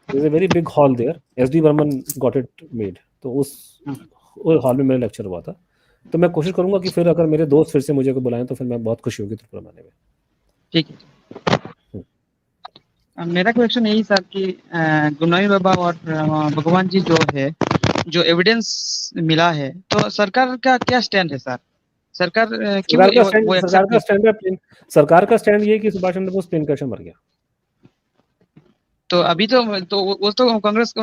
There is a very big hall there. SD Burman got it made. तो उस हॉल में मेरा लेक्चर हुआ था. तो मैं कोशिश करूंगा कि फिर अगर मेरे दोस्त फिर से मुझे को बुलाएं तो फिर मैं बहुत खुशी होगी त्रिपुरा में आने में. ठीक है. मेरा क्वेश्चन यही सर कि गुमनामी बाबा और भगवान जी जो है, जो एविडेंस मिला है, तो सरकार का क्या स्टैंड है सर? सरकार का स्टैंड ये है कि सुभाष चंद्र बोस प्लेन क्रैश में मर गया. तो अभी तो वो तो कांग्रेस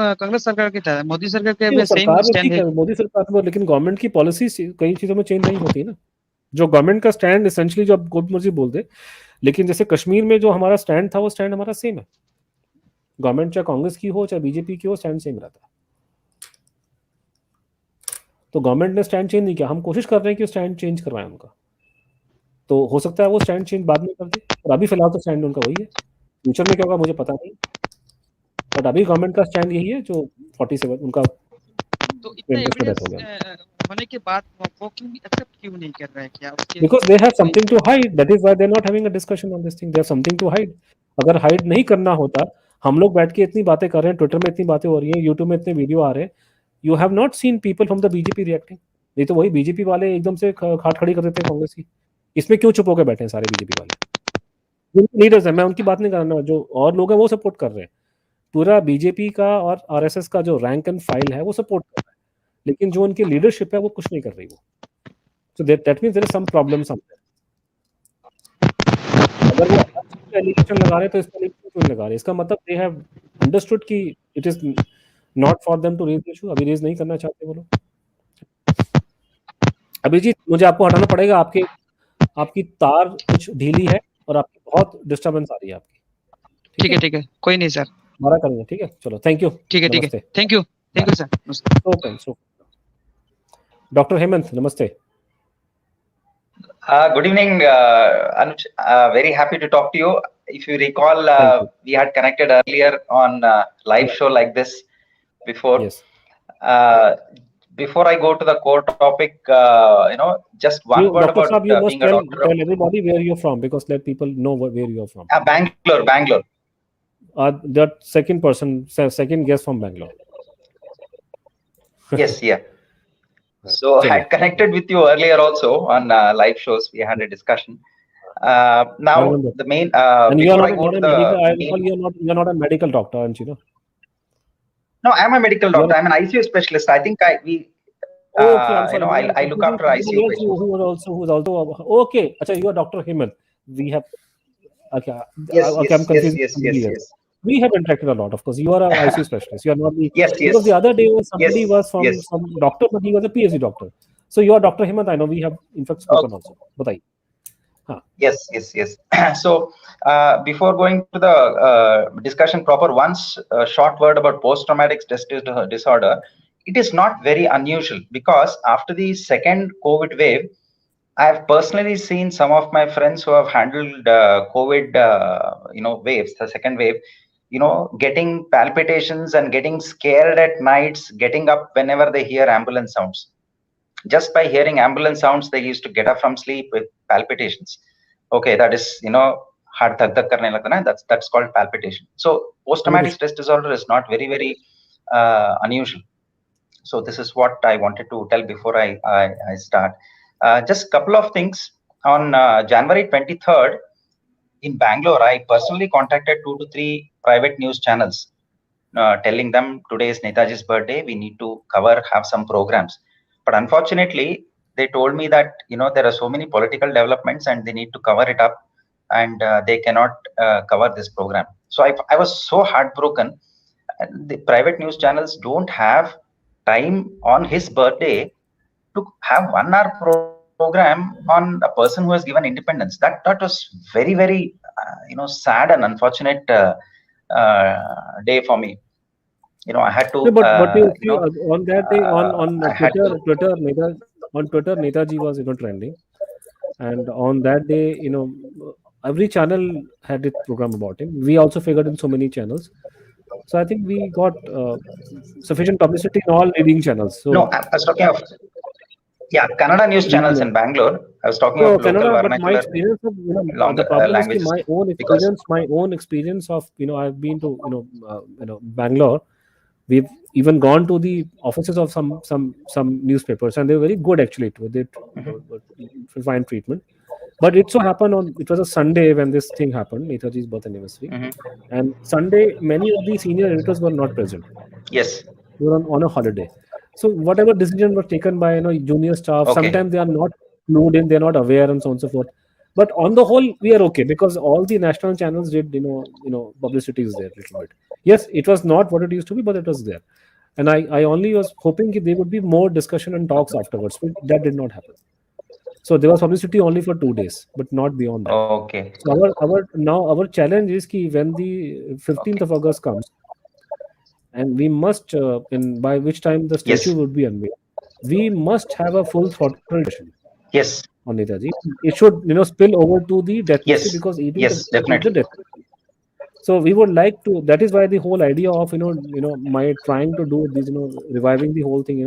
सरकार की था. मोदी सरकार के भी सेम स्टैंड है. मोदी सरकार में, लेकिन गवर्नमेंट की पॉलिसी कई चीजों में चेंज नहीं होती ना. जो गवर्नमेंट का स्टैंड एसेंशियली जो आप गुड मर्जी बोल दे, लेकिन जैसे कश्मीर में जो हमारा स्टैंड था वो स्टैंड हमारा सेम है. गवर्नमेंट चाहे कांग्रेस की हो चाहे बीजेपी की हो, स्टैंड सेम रहता है. तो गवर्नमेंट ने स्टैंड चेंज नहीं किया. हम कोशिश कर रहे हैं कि स्टैंड चेंज करवाएं उनका. तो हो सकता है वो स्टैंड चेंज बाद में कर दे, और अभी फिलहाल तो स्टैंड उनका वही है. फ्यूचर में क्या होगा मुझे पता नहीं, बट अभी गवर्नमेंट का स्टैंड यही है जो 47 उनका. तो इतना एविडेंस होने के बाद वो क्यों एक्सेप्ट क्यों नहीं कर रहा है? क्या because they have something to hide. That is why they are not having a discussion on this thing. They have something to hide. अगर हाइड नहीं करना होता, हम लोग बैठ के इतनी बातें कर रहे हैं, ट्विटर में इतनी बातें हो रही हैं, यूट्यूब में इतने वीडियो आ रहे हैं, you have not seen people from the BJP reacting. नहीं तो वही बीजेपी वाले एकदम से खाट खड़ी कर देते हैं कांग्रेस की. इसमें क्यों चुप होकर बैठे हैं सारे बीजेपी वाले? लीडर्स हैं, मैं उनकी बात नहीं कर रहा. जो और लोग हैं वो सपोर्ट कर रहे हैं. पूरा बीजेपी का और आरएसएस का जो रैंक एंड फाइल है वो सपोर्ट कर रहा है, लेकिन जो उनकी लीडरशिप है वो कुछ नहीं कर रही. वो so that means there is some problem somewhere. अगर वो एलिगेशन लगा रहे तो इस पर क्यों लगा रहे? इसका मतलब दे हैव अंडरस्टूड कि it is not for them to raise the issue. अभी रेज नहीं करना चाहते वो लोग. अभिजीत, मुझे आपको हटाना पड़ेगा. आपकी तार कुछ ढीली है और आपकी बहुत डिस्टर्बेंस आ रही है आपकी. ठीक है कोई नहीं सर, हमारा करेंगे. ठीक है चलो, थैंक यू. ठीक है thank you sir. Doctor Hemant नमस्ते. Good evening, Anuj. Very happy to talk to you. If you recall, Thank you. we had connected earlier on live show like this before. Yes. Before I go to the core topic, just one word Dr. about Saab, you must being a doctor. tell everybody where you're from, because let people know where you're from. Bangalore. That second guest from Bangalore. Yes, yeah. So I had connected with you earlier also on live shows. We had a discussion. Now the main and before I go to the you're not a medical doctor, aren't you? No, I'm a medical doctor. I'm an ICU specialist. I think okay, I'm sorry. I look after ICU patients. Who's also okay. Achha, you are Dr. Hemant. We have okay. Yes, I'm confused. yes. We have interacted a lot. Of course, you are an ICU specialist. You are not the because the other day somebody was from some doctor, but he was a PhD doctor. So you are Dr. Hemant. I know we have in fact spoken also. Batai. Yes. So before going to the discussion proper, once a short word about post-traumatic stress disorder. It is not very unusual because after the second COVID wave, I have personally seen some of my friends who have handled COVID, waves, the second wave, getting palpitations and getting scared at nights, getting up whenever they hear ambulance sounds. Just by hearing ambulance sounds, they used to get up from sleep with palpitations. Okay, that is, heart dhak dhak karne lagta na, that's called palpitation. So post-traumatic stress disorder is not very, very unusual. So this is what I wanted to tell before I start. Just a couple of things. On January 23rd, in Bangalore, I personally contacted 2 to 3 private news channels, telling them today is Netaji's birthday. We need to have some programs. But unfortunately, they told me that there are so many political developments and they need to cover it up, and they cannot cover this program. So I was so heartbroken. The private news channels don't have time on his birthday to have 1 hour program on a person who has given independence. That was very, very sad and unfortunate day for me. I had to. But you see, on that day on Twitter, Netaji was trending, and on that day, every channel had its program about him. We also figured in so many channels. So I think we got sufficient publicity in all leading channels. So no, I was talking of Kannada news channels in Bangalore. I was talking of local Kannada, vernacular. But my experience of the problem is my own experience of I've been to Bangalore. We've even gone to the offices of some newspapers, and they were very good actually too. They find treatment. But it so happened it was a Sunday when this thing happened, Netaji's birth anniversary. And Sunday, many of the senior editors were not present. Yes. They were on a holiday. So whatever decision was taken by junior staff, sometimes they are not clued in, they're not aware, and so on and so forth. But on the whole, we are okay because all the national channels did publicity is there a little bit. Yes, it was not what it used to be, but it was there. And I only was hoping there would be more discussion and talks afterwards, but that did not happen. So there was publicity only for 2 days, but not beyond that. Okay. So our challenge is when the 15th of August comes, and we must, by which time the statue would be unveiled, we must have a full throttle session. Yes. On Netaji, it should spill over to the death penalty because definitely. The death penalty. So we would like to. That is why the whole idea of my trying to do this, reviving the whole thing.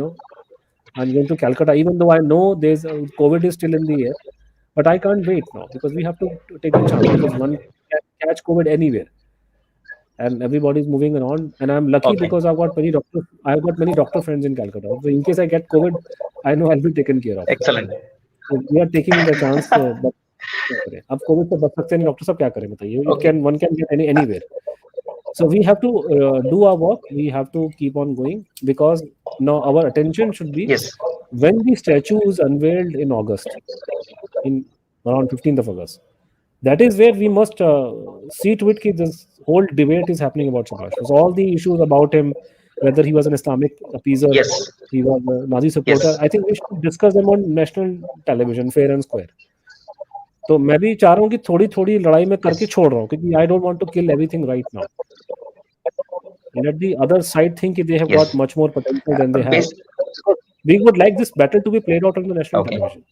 I'm going to Calcutta, even though I know there's COVID is still in the air, but I can't wait now because we have to take the chance because one can catch COVID anywhere, and everybody's moving around. And I'm lucky because I've got many doctor friends in Calcutta. So in case I get COVID, I know I'll be taken care of. Excellent. So we are taking the chance. But अब COVID से बच सकते हैं doctor साहब क्या करें बताइए one can get anywhere. So we have to do our work. We have to keep on going because now our attention should be when the statue is unveiled in August, in around 15th of August. That is where we must see to it that this whole debate is happening about Subhash. So all the issues about him, whether he was an Islamic appeaser, he was a Nazi supporter, I think we should discuss them on national television, fair and square. तो मैं भी चाह रहा हूँ कि थोड़ी लड़ाई में करके छोड़ रहा हूँ क्योंकि I don't want to kill everything right now. And at the other side, think they have got much more potential than they have. We would like this battle to be played out on the national television.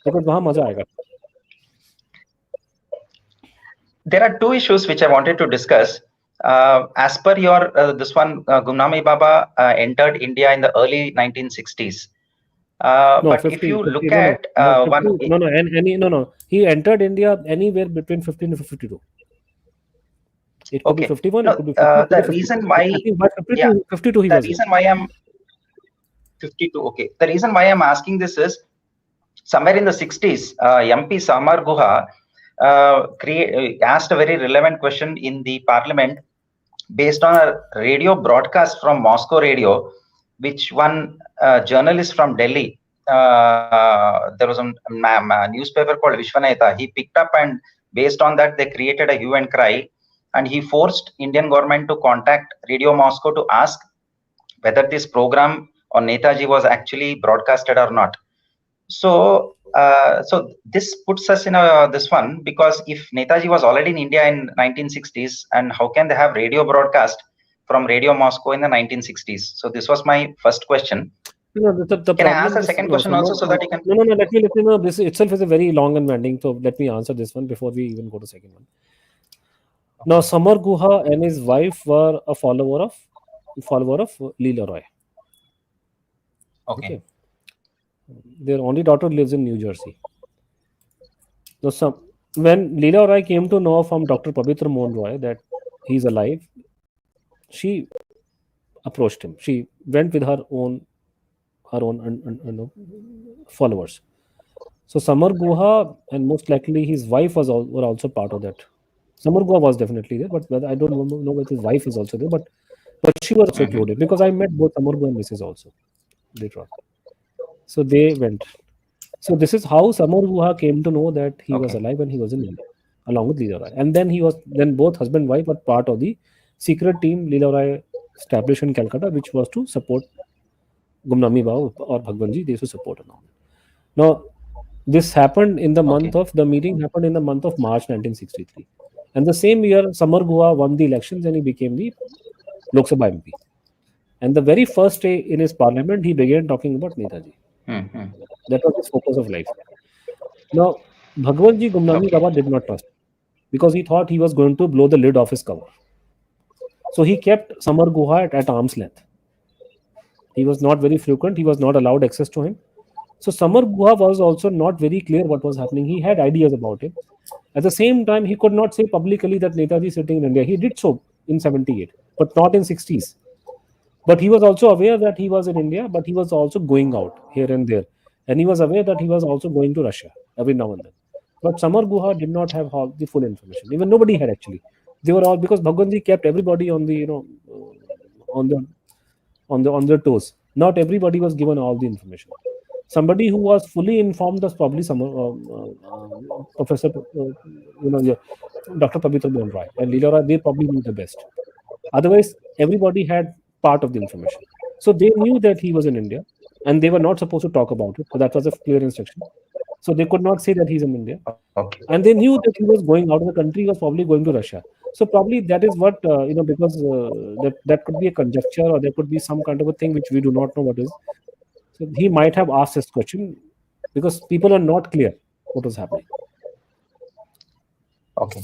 Because वहां मजा आएगा. There are two issues which I wanted to discuss. As per your this one, Gumnami Baba entered India in the early 1960s. No, But 50, if you 50, look no, at no, 50, no. He entered India anywhere between 15 to 52. It could be 51, No, it could be 50, it could the be 52. reason why, I think by 52, yeah, 52 he the was reason why I'm 52. Okay, the reason why I'm asking this is somewhere in the 60s, MP Samar Guha asked a very relevant question in the parliament based on a radio broadcast from Moscow radio, which one journalist from Delhi, there was a newspaper called Vishwanayata, he picked up, and based on that they created a hue and cry, and he forced Indian government to contact Radio Moscow to ask whether this program on Netaji was actually broadcasted or not. So so this puts us in this one, because if Netaji was already in India in 1960s, and how can they have radio broadcast from Radio Moscow in the 1960s? So this was my first question. No, the Can I problem ask the is, second question also, so that you can? No. Let me know. This itself is a very long and winding. So let me answer this one before we even go to second one. Now, Samar Guha and his wife were a follower of Leela Roy. Okay. Their only daughter lives in New Jersey. So when Leela Roy came to know from Dr. Pavitra Mohan Roy that he's alive, she approached him. She went with her own followers. So Samar Guha and most likely his wife were also part of that. Samar Guha was definitely there, but I don't know whether his wife is also there. But she was also included, because I met both Samar Guha and Mrs. also later on. So they went. So this is how Samar Guha came to know that he was alive when he was in India, along with Leela Roy. And then both husband and wife were part of the secret team Leela Roy established in Calcutta, which was to support Gumnami Baba or Bhagwanji. They used to support her. Now, this happened in the month of, the meeting happened in the month of March 1963. And the same year, Samar Guha won the elections and he became the Lok Sabha MP. And the very first day in his parliament, he began talking about Netaji. That was his focus of life. Now, Bhagwanji Gumnami Baba did not trust him, because he thought he was going to blow the lid off his cover. So he kept Samar Guha at arm's length. He was not very frequent. He was not allowed access to him. So Samar Guha was also not very clear what was happening. He had ideas about it. At the same time, he could not say publicly that Netaji is sitting in India. He did so in 78, but not in 60s. But he was also aware that he was in India, but he was also going out here and there. And he was aware that he was also going to Russia every now and then. But Samar Guha did not have all the full information. Even nobody had actually. They were all, because Bhagwanji kept everybody on the, on their toes. Not everybody was given all the information. Somebody who was fully informed was probably Professor, Dr. Pavitra Mohan Roy and Leela Roy. They probably knew the best. Otherwise, everybody had part of the information. So they knew that he was in India, and they were not supposed to talk about it. So that was a clear instruction. So they could not say that he's in India. And they knew that he was going out of the country. He was probably going to Russia. So probably that is what, because that could be a conjecture, or there could be some kind of a thing which we do not know what is. So he might have asked this question because people are not clear what was happening. Okay.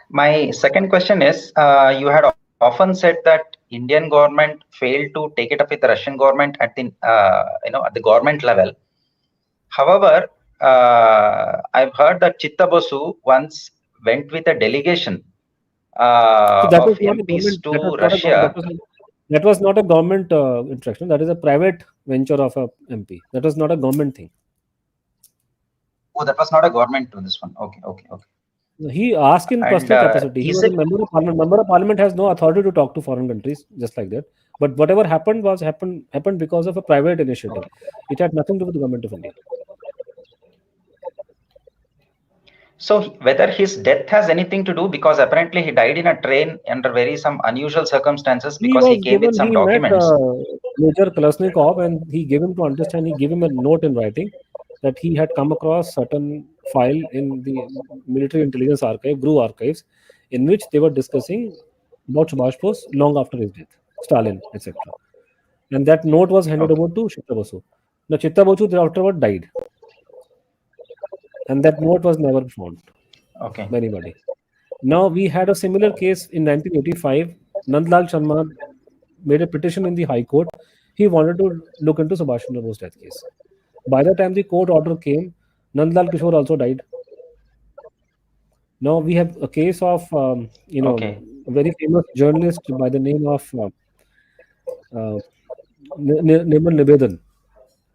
My second question is, you had often said that Indian government failed to take it up with the Russian government at the at the government level. However, I've heard that Chitta Bosu once went with a delegation of MPs to Russia. That was not a government interaction. That is a private venture of a MP. That was not a government thing. Oh, that was not a government to this one. Okay. He asked in personal capacity. He was a member of parliament. Member of parliament has no authority to talk to foreign countries, just like that. But whatever happened happened because of a private initiative. It had nothing to do with the government of India. So whether his death has anything to do, because apparently he died in a train under some unusual circumstances, because he came with some documents. Major Kalashnikov, and he gave him to understand. He gave him a note in writing that he had come across certain file in the military intelligence archive, GRU archives, in which they were discussing about Subhash Bose long after his death, Stalin, etc. And that note was handed over to Chitta Bosu. Now Chitta Bosu afterward died. and that note was never found Okay. by anybody. Now we had a similar case in 1985. Nandlal Sharma made a petition in the High Court. He wanted to look into Subhash Chandra Bose death case. By the time the court order came, Nandlal Kishore also died. Now we have a case of Okay. a very famous journalist by the name of Neman Nibedan.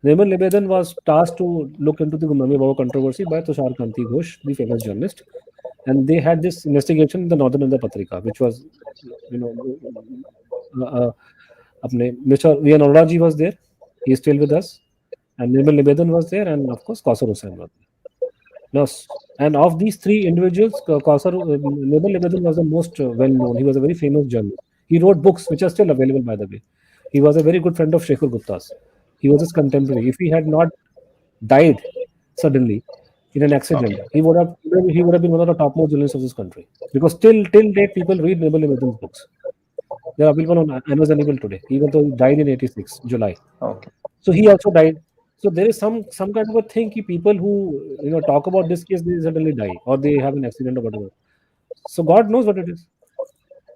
Neman Nibedan was tasked to look into the Gumnami Baba controversy by Tushar Kanti Ghosh, the famous journalist, and they had this investigation in the Northern India Patrika, which was, Mr. V. N. Arora was there. He is still with us, and Neman Nibedan was there, and of course Kausar Hussain was there. Now, and of these three individuals, Neman Nibedan was the most well-known. He was a very famous journalist. He wrote books which are still available, by the way. He was a very good friend of Shekhar Gupta's. He was his contemporary. If he had not died suddenly in an accident, he would have been one of the topmost journalists of this country. Because till date, people read Neman Nibedan's books. They are available on Amazon today, even though he died in 86 July. Okay. So he also died. So there is some kind of a thing that people who talk about this case, they suddenly die or they have an accident or whatever. So God knows what it is.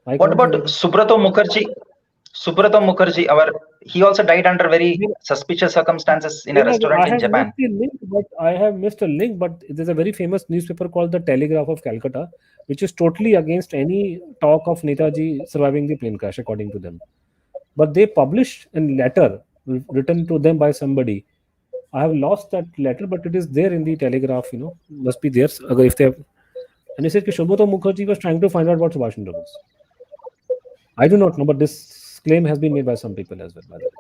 What about Subrato Mukherjee? Subrato Mukherjee, he also died under very suspicious circumstances in a restaurant in Japan. I have missed a link, but there's a very famous newspaper called the Telegraph of Calcutta, which is totally against any talk of Netaji surviving the plane crash, according to them. But they published a letter written to them by somebody. I have lost that letter, but it is there in the Telegraph, must be there. If they have, and he said that Subrato Mukherjee was trying to find out what Subhash Chandra Bose. I do not know, but this claim has been made by some people as well, by the way.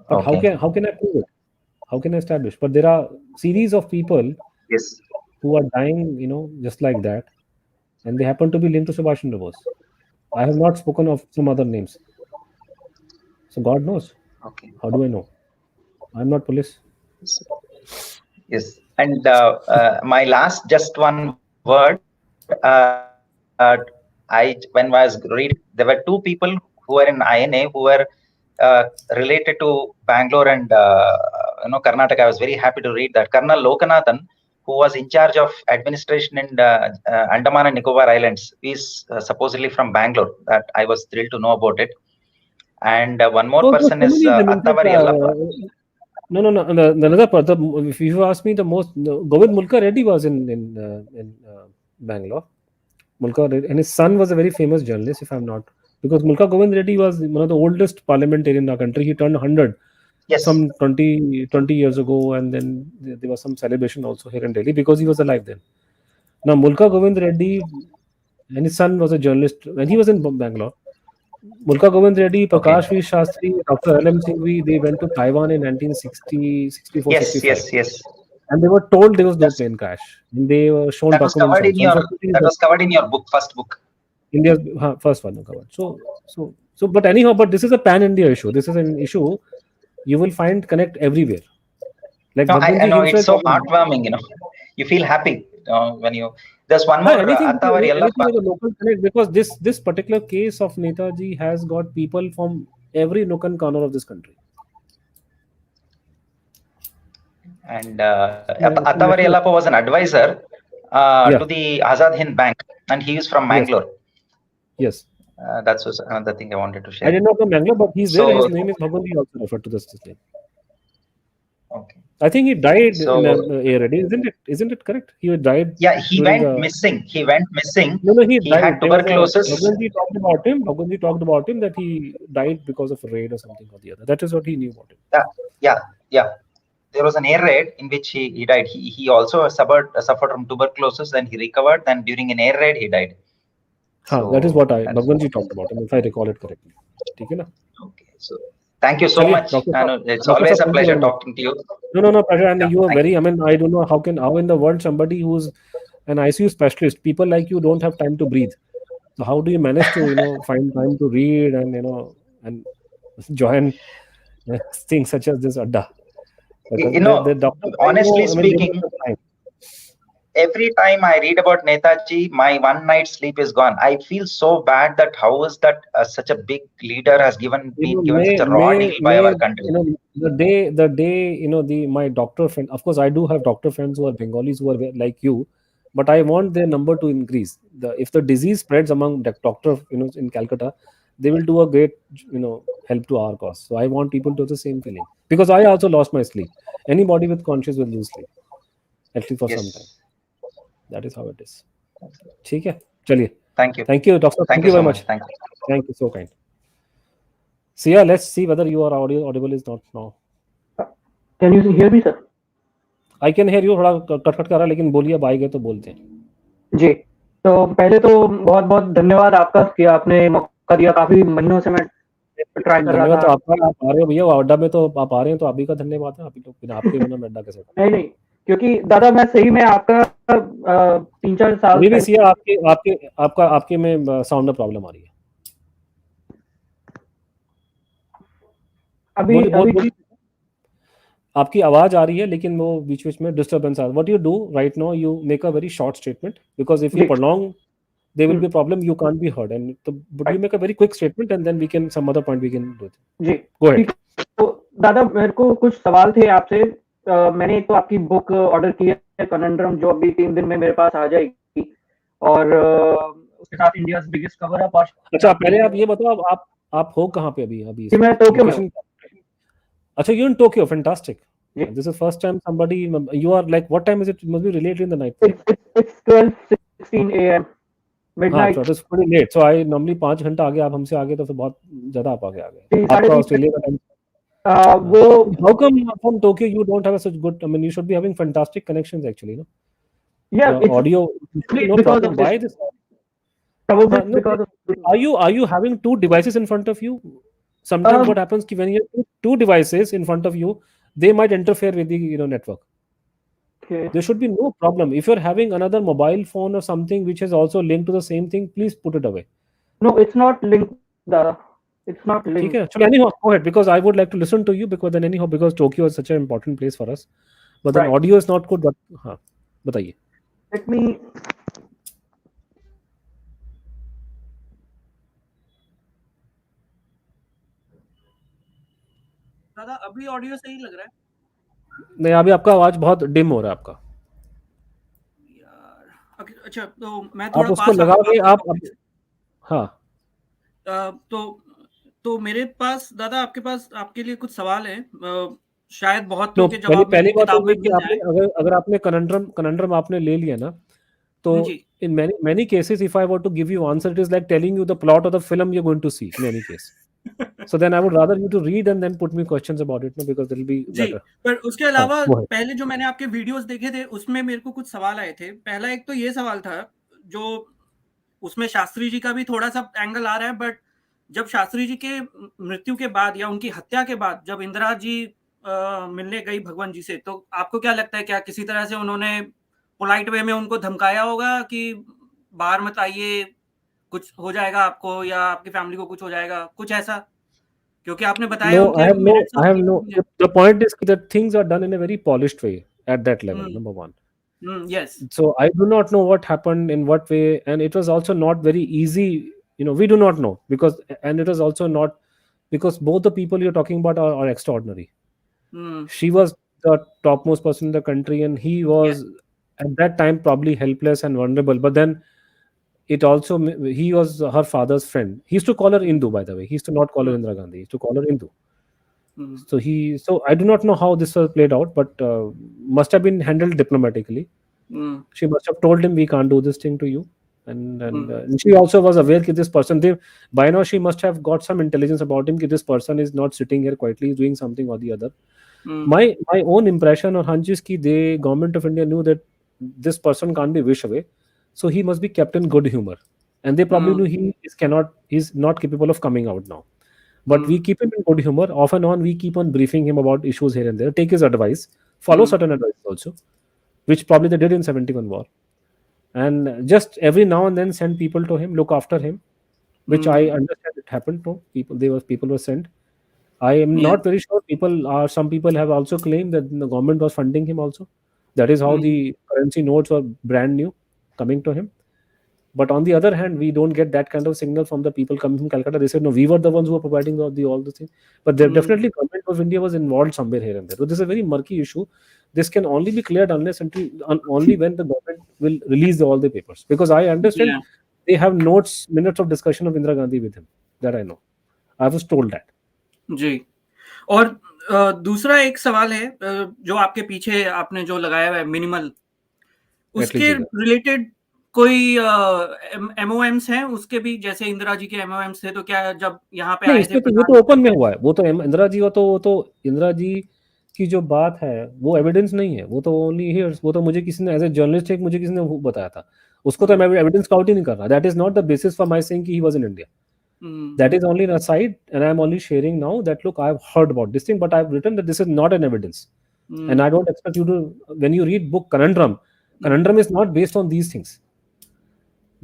But how can I prove it? How can I establish? But there are series of people who are dying, just like that, and they happen to be linked to Subhash Chandra Bose. I have not spoken of some other names. So God knows. Okay. How do I know? I'm not police. Yes. And my last, just one word. When I was reading, there were two people who were in INA who were related to Bangalore and Karnataka. I was very happy to read that. Colonel Lokanathan, who was in charge of administration in Andaman and Nicobar Islands, is supposedly from Bangalore. That I was thrilled to know about it. And one more person is Attavari Yellappa. No. Another part. If you ask me, Govind Mulka Reddy was in Bangalore. Mulka Reddy, and his son was a very famous journalist, if I'm not. Because Mulka Govind Reddy was one of the oldest parliamentarians in our country. He turned 100 some 20 years ago, and then there was some celebration also here in Delhi because he was alive then. Now, Mulka Govind Reddy and his son was a journalist, and he was in Bangalore. Mulka Govind Reddy, Prakash V. Shastri, Dr. L.M. Singhvi, they went to Taiwan in 1960, 64, 65. Yes. And they were told there was no plane crash. And they were shown documents. That was covered in your book, first book. India's first one covered. So, but anyhow, but this is a pan-India issue. This is an issue you will find connect everywhere. Like I know it's so heartwarming. You feel happy when you. There's one more. Attavari Yellappa. Because this particular case of Netaji has got people from every nook and corner of this country. And Attavari Yellappa was an advisor to the Azad Hind Bank, and he is from Mangalore. Yes. That's another thing I wanted to share. I did not know Mangalore, but he's there. His name is Bhagwan. He also referred to this name. Okay. I think he died in air ready, isn't it correct? He died. Yeah, he went missing. No, he died. Had tuberculosis. Bhagwanji talked about him that he died because of a raid or something or the other. That is what he knew about it. Yeah. There was an air raid in which he died. He also suffered from tuberculosis, then he recovered. Then during an air raid, he died. So, that is what Bhagwanji talked about him, if I recall it correctly. Okay. So thank you so much. It's always a pleasure talking to you. No, pleasure. And you are very, I don't know how in the world somebody who's an ICU specialist, people like you don't have time to breathe. So how do you manage to, find time to read and, and join things such as this Adda? Honestly speaking, every time I read about Netaji, my one night sleep is gone. I feel so bad that how is that such a big leader has been given such a raw deal by our country. The day my doctor friend, of course I do have doctor friends who are Bengalis who are like you, but I want their number to increase. If the disease spreads among doctor in Calcutta, they will do a great help to our cause. So I want people to have the same feeling, because I also lost my sleep. Anybody with conscience will lose sleep, at least for some time. That is how it is. ठीक है, चलिए. Thank you. Thank you, doctor. Thank you so very much. Thank you. Thank you, so kind. So yeah, let's see whether you are audible is not now. Can you hear me, sir? I can hear you. थोड़ा cut कर रहा है, लेकिन बोलिए, अब आएगा तो बोलते हैं. जी, तो पहले तो बहुत बहुत धन्यवाद आपका कि आपने मौका दिया. काफी महीनों से मैं ट्राई कर रहा था. तो आपका, आप आ रहे हो भैया अड्डा में, तो आप आ रहे हैं, तो आप ही का धन्यवाद है. आप ही लोग, बिना आपके बिना मैं अड्डा कैसे. नहीं, क्योंकि दादा मैं सही में आपका 3-4 साल से आपके में साउंड में प्रॉब्लम आ रही है. अभी आपकी आवाज आ रही है, लेकिन वो बीच में डिस्टर्बेंस आ रहा है. What you do right now, you make a very short statement, because if you prolong there will be a problem, you can't be heard, and but you make a very quick statement and then we can some other point we can do it. जी, go ahead. तो दादा मेरे को कुछ सवाल थे आपसे. मैंने एक तो आपकी बुक ऑर्डर की है, कनंड्रम, जो अभी 3 दिन में मेरे पास आ जाएगी, और उसके साथ इंडियाज बिगेस्ट कवर अप. अच्छा, पहले आप ये बताओ, आप हो कहाँ पे अभी? मैं टोक्यो में. अच्छा, you in Tokyo, fantastic. This is first time somebody, you are like, what time is it? Must be related in the night. It's 12:16 AM midnight. It is pretty late. So I normally 5 घंटा आगे, आप हमसे आगे, तो फिर बहुत ज्यादा आप आगे आ गए. आपका ऑस्ट्रेलिया का time. How come from Tokyo you don't have such good? I mean, you should be having fantastic connections actually, no? Yeah, it's audio. No problem. Why this? Probably because of. Are you having 2 devices in front of you? Sometimes what happens when you have 2 devices in front of you, they might interfere with the network. Okay. There should be no problem. If you're having another mobile phone or something which is also linked to the same thing, please put it away. No, it's not linked. It's not linked. Okay. So anyhow, go ahead, because I would like to listen to you, because Tokyo is such an important place for us. But then audio is not good. But बताइए. Let me. दादा अभी audio सही लग रहा है? नहीं, अभी आपका आवाज बहुत डिम हो रहा है आपका. यार, अच्छा, तो मैं थोड़ा आप उसको लगाओगे, आप हाँ. तो मेरे पास दादा, आपके लिए कुछ सवाल है. शायद बहुत लोग के जवाब पहली बात तो कि आपने, अगर आपने कनंड्रम आपने ले लिया ना, तो in many cases if I were to give you answer, it is like telling you the plot of the film you're going to see in any case. So then I would rather you to read and then put me questions about it, no, because it will be better. पर उसके अलावा पहले जो मैंने आपके videos देखे थे, उसमें मेरे को कुछ सवाल आए थे. पहला एक तो ये सवाल था, जो उसमें शास्त्री जी का भी थोड़ा सा एंगल आ रहा है, बट जब शास्त्री जी के मृत्यु के बाद या उनकी हत्या के बाद जब इंदिरा जी मिलने गई भगवान जी से, तो आपको क्या लगता है, क्या किसी तरह से उन्होंने पोलाइट वे में उनको धमकाया होगा कि बाहर मत आइए, कुछ हो जाएगा आपको या आपकी फैमिली को कुछ हो जाएगा, कुछ ऐसा? क्योंकि आपने बताया. No, I have no. The point is that things are done in a very polished way at that level. Number one. Yes. So I do not know what happened in what way, and it was also not very easy. We do not know, and it was also not, because both the people you're talking about are extraordinary. She was the topmost person in the country, and he was at that time probably helpless and vulnerable. But then he was her father's friend. He used to call her Indu, by the way. He used to not call her Indira Gandhi. He used to call her Indu. So I do not know how this was played out, but must have been handled diplomatically. She must have told him, we can't do this thing to you. And she also was aware that this person, by now she must have got some intelligence about him, that this person is not sitting here quietly, he's doing something or the other. My own impression or hunch is that the government of India knew that this person can't be wished away, so he must be kept in good humor, and they probably knew he's not capable of coming out now. But we keep him in good humor. Off and on, we keep on briefing him about issues here and there, take his advice, follow certain advice also, which probably they did in 71 war. And just every now and then send people to him, look after him, which I understand it happened to people. People were sent. I am not very sure. Some people have also claimed that the government was funding him also. That is how the currency notes were brand new coming to him. But on the other hand, we don't get that kind of signal from the people coming from Calcutta. They said, no, we were the ones who were providing all the things. But there definitely government of India was involved somewhere here and there. So this is a very murky issue. This can only be cleared only when the government will release all the papers. Because I understand they have minutes of discussion of Indira Gandhi with him. That I know. I was told that. जी. और दूसरा एक सवाल है जो आपके पीछे आपने जो लगाया हुआ है मिनिमल, उसके रिलेटेड कोई एमओएम्स हैं उसके भी, जैसे इंदिरा जी के एमओएम्स थे, तो क्या जब यहाँ पे आए थे वो तो ओपन में हुआ है, वो तो इंदिरा जी इंदिरा जी की जो बात है वो एविडेंस नहीं है, वो तो ओनली हियर्स, वो तो मुझे किसी ने एज ए जर्नलिस्ट मुझे किसी ने बताया था, उसको तो मैं एविडेंस काउंट ही नहीं कर रहा. That is not the basis for my saying कि he was in India. That is only an aside, and I am only sharing now that look, I have heard about this thing, but I have written that this is not an evidence, and I don't expect you to. When you read book Conundrum is not based on these things.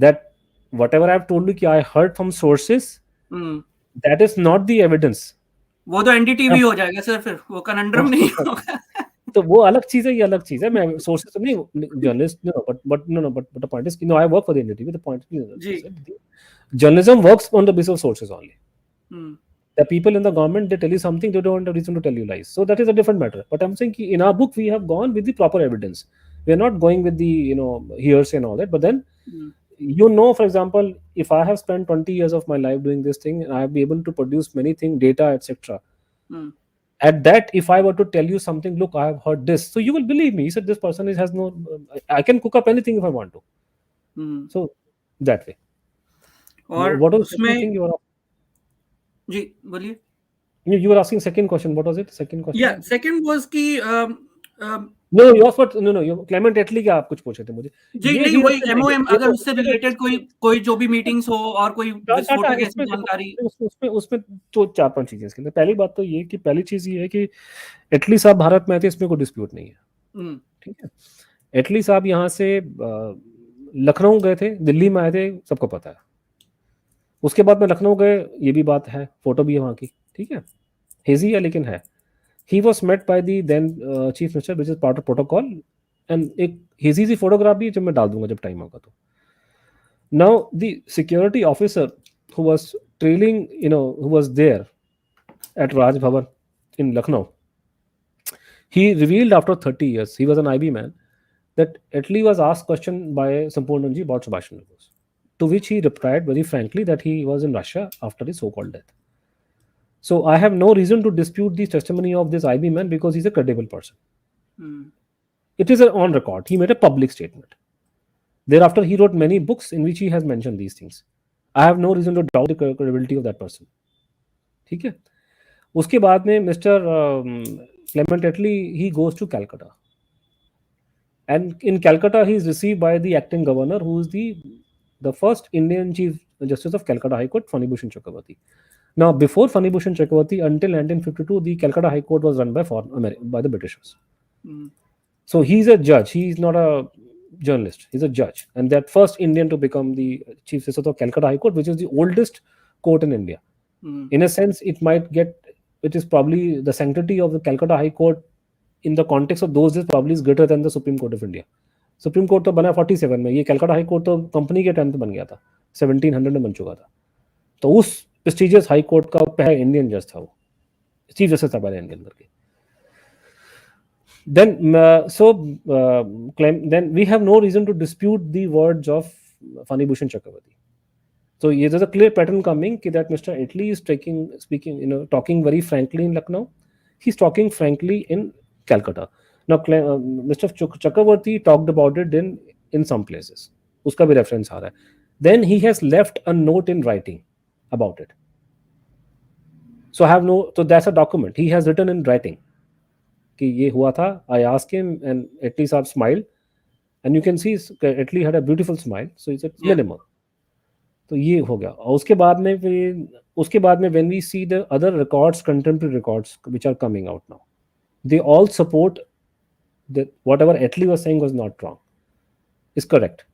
That whatever I have told you कि I heard from sources, that is not the evidence. वो तो NDTV हो जाएगा sir, फिर वो Conundrum नहीं होगा. तो वो अलग चीज है, ये अलग चीज है. मैं सोर्सेस तो नहीं journalist, but the point is, I work for the NDTV. The point is, journalism works on the basis of sources only. The people in the government, they tell you something, they don't have reason to tell you lies. So that is a different matter. But I'm saying in our book we have gone with the proper evidence. We are not going with the hearsay and all that. But then for example, if I have spent 20 years of my life doing this thing, and I have been able to produce many things, data, etc. At that, if I were to tell you something, look, I have heard this, so you will believe me. He said this person has no. I can cook up anything if I want to. So that way. और what was उसमें thing you were? जी बोलिए. You were asking second question. What was it? Second question. Yeah, second was कि no, yours what? No, you Clement Attlee का आप कुछ पूछे थे मुझे. जी नहीं, वही एमओएम, अगर उससे रिलेटेड कोई जो भी मीटिंग्स हो और कोई विस्फोटक ऐसी जानकारी, उसमें तो 4-5 चीजें इसके अंदर. पहली बात तो ये कि पहली चीज ये है कि एटली साहब भारत में आए थे, इसमें कोई डिस्प्यूट नहीं है. ठीक है. एटली साहब यहाँ से लखनऊ गए थे, दिल्ली में आए थे, सबको पता है. उसके बाद में लखनऊ गए, ये भी बात है, फोटो भी है वहाँ की. ठीक है, हेजी है लेकिन है. He was met by the then chief minister, which is part of protocol, and एक हेजी सी फोटोग्राफ भी जब मैं डाल दूंगा जब टाइम होगा तो. Now the security officer who was trailing, who was there at Raj Bhavan in Lucknow, he revealed after 30 years, he was an IB man, that Attlee was asked question by Sampurnanji about Subhash Chandra Bose, to which he replied very frankly that he was in Russia after his so-called death. So I have no reason to dispute the testimony of this IB man because he's a credible person. It is on record. He made a public statement. Thereafter, he wrote many books in which he has mentioned these things. I have no reason to doubt the credibility of that person. ठीक है. उसके बाद में Mr. Clement Attlee, he goes to Calcutta. And in Calcutta, he is received by the acting governor, who is the first Indian Chief Justice of Calcutta High Court, Fani Bhushan Chakravarti. Now, before Fani Bhushan Chakravarti, until 1952, the Calcutta High Court was run by the Britishers. So he's a judge. He's not a journalist. He's a judge, and that first Indian to become the Chief Justice of Calcutta High Court, which is the oldest court in India. In a sense, it is probably the sanctity of the Calcutta High Court in the context of those days probably is greater than the Supreme Court of India. Supreme Court तो बना 47 में, ये Calcutta High Court तो company के time पे बन गया था, 1700 में बन चुका था. तो उस prestigious High Court का पहला इंडियन जज था, वो चीफ जस्टिस था पहले इनके अंदर के. Then we have no reason to dispute the words of Fani Bhushan Chakravarti. So there's a clear pattern coming that Mr. Attlee is speaking, talking very frankly in Lucknow. He's talking frankly in Calcutta. Now, Mr. Chakravarti talked about it in some places. Uska bhi reference aa raha hai. Then he has left a note in writing about it. So that's a document. He has written in writing कि ये हुआ था. I asked him, and Attlee saab smiled, and you can see Attlee had a beautiful smile. So he said minimal. तो ये हो गया. और उसके बाद में when we see the other records, contemporary records which are coming out now, they all support that whatever Attlee was saying was not wrong, is correct.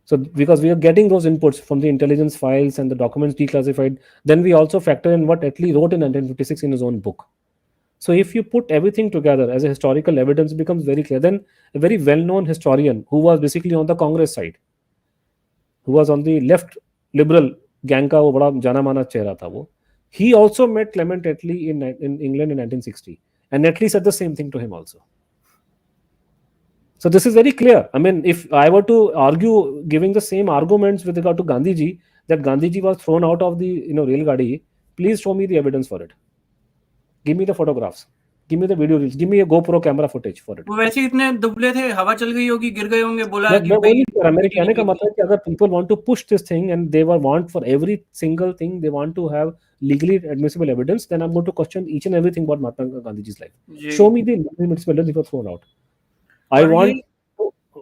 So because we are getting those inputs from the intelligence files and the documents declassified, then we also factor in what Attlee wrote in 1956 in his own book. So if you put everything together as a historical evidence, it becomes very clear. Then a very well-known historian who was basically on the Congress side, who was on the left liberal gang का वो बड़ा जाना माना चेहरा था वो, he also met Clement Attlee in England in 1960, and Attlee said the same thing to him also. So this is very clear. I mean, if I were to argue giving the same arguments with regard to Gandhiji, that Gandhiji was thrown out of the rail gadi, please show me the evidence for it. Give me the photographs. Give me the video reels. Give me a GoPro camera footage for it. वो वैसे ही इतने दुबले थे, हवा चल गई होगी, गिर गए होंगे, बोला कि मैं वो भाई नहीं कह रहा, मेरे कहने का मतलब है कि अगर people want to push this thing and they want for every single thing they want to have legally admissible evidence, then I'm going to question each and everything about Mahatma Gandhiji's life. Ji. Show me the admissible evidence if thrown out. और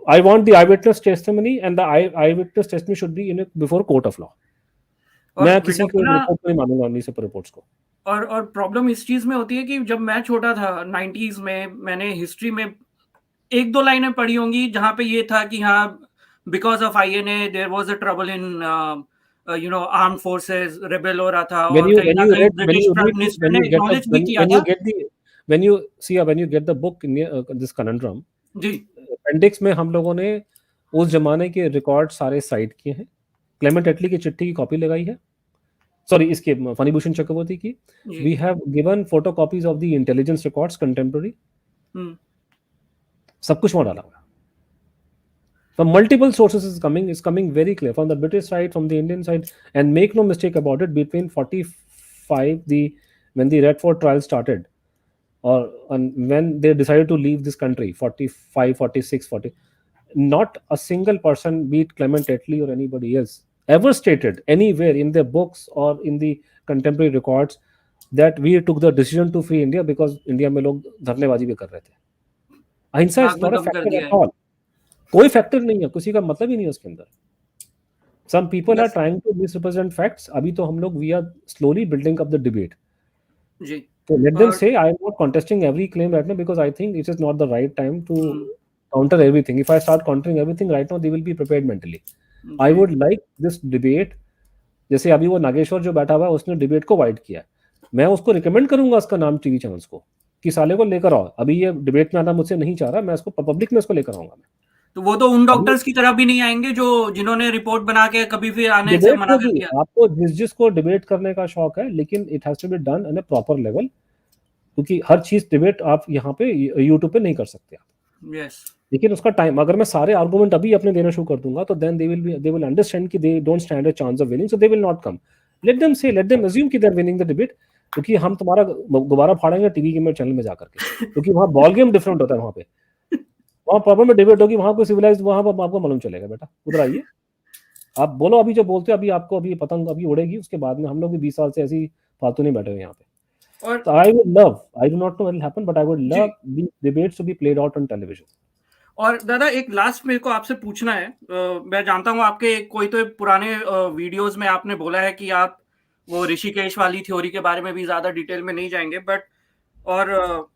I want the eyewitness testimony, and the eyewitness testimony should be before court of law. और मैं किसी को विडम्बना report नहीं मानूंगा उन्हीं से रिपोर्ट्स को. और प्रॉब्लम इस चीज में होती है कि जब मैं छोटा था 90s में, मैंने हिस्ट्री में एक दो लाइनें पढ़ी होंगी जहां पे ये था कि हाँ, because of INA there was a trouble in arm forces, rebel हो रहा था, और कहीं ना कहीं ब्रिटिश प्राइम मिनिस्टर ने एक्नॉलेज भी किया था. when you get the book in this conundrum, जी अपेंडिक्स में हम लोगों ने उस जमाने के रिकॉर्ड सारे साइट किए हैं. क्लेमेंट एटली की चिट्ठी की कॉपी लगाई है, सॉरी इसके फणिभूषण चक्रवर्ती की. We have given photocopies of the intelligence records contemporary. सब कुछ वहां डाला हुआ. From multiple sources is coming very clear from the British side, from the Indian side, and make no mistake about it. Between 45 when the Red Fort trial started, and when they decided to leave this country, 45, 46, 40, not a single person, be it Clement Attlee or anybody else, ever stated anywhere in their books or in the contemporary records that we took the decision to free India because India में लोग धरनेबाजी भी कर रहे थे. अहिंसा is not a factor at all. कोई factor नहीं है, किसी का मतलब ही नहीं है उसके अंदर. Some people are trying to misrepresent facts. अभी तो हम लोग we are slowly building up the debate. Ji. So let them say. I am not contesting every claim right now because I think it is not the right time to counter everything. If I start countering everything right now, they will be prepared mentally. I would like this debate. जैसे अभी वो नागेश्वर जो बैठा हुआ है उसने debate को wide किया, मैं उसको रिकमेंड करूंगा उसका नाम टीवी चैनल्स को कि साले को लेकर आओ. अभी ये डिबेट में आना मुझसे नहीं चाह रहा, मैं इसको पब्लिक में इसको लेकर आऊंगा. मैं तो वो तो उन डॉक्टर्स की तरह भी नहीं आएंगे जो जिन्होंने रिपोर्ट बना के कभी भी आने से मना कर दिया. आपको जिसको डिबेट करने का शौक है, लेकिन it has to be done in a proper level, क्योंकि हर चीज डिबेट आप यहाँ पे यूट्यूब पे नहीं कर सकते आप. Yes. लेकिन उसका टाइम, अगर मैं सारे आर्गुमेंट अभी अपने देना शुरू कर दूंगा तो देन दे विल अंडरस्टैंड कि they don't stand a chance of winning, so they will not come. Let them assume कि they are winning the debate, क्योंकि हम तुम्हारा दोबारा फाड़ेंगे टीवी के चैनल में जाकर के, क्योंकि वहाँ बॉल गेम डिफरेंट होता है. वहाँ पे वहाँ प्रॉब्लम में डिबेट होगी, वहाँ को सिविलाइज्ड, वहाँ पर आपको मालूम चलेगा. बेटा उधर आइए, आप बोलो अभी जो बोलते हो, अभी आपको अभी पतंग अभी उड़ेगी, उसके बाद में हम लोग भी 20 साल से ऐसी फालतू नहीं बैठे हुए यहाँ पे. So I would love, I do not know what will happen, but I would love these debates to be played out on television. और दादा एक लास्ट मेरे को आपसे पूछना है. मैं जानता हूँ आपके कोई तो पुराने वीडियोस में आपने बोला है कि आप वो ऋषिकेश वाली थ्योरी के बारे में भी ज्यादा डिटेल में नहीं जाएंगे, बट और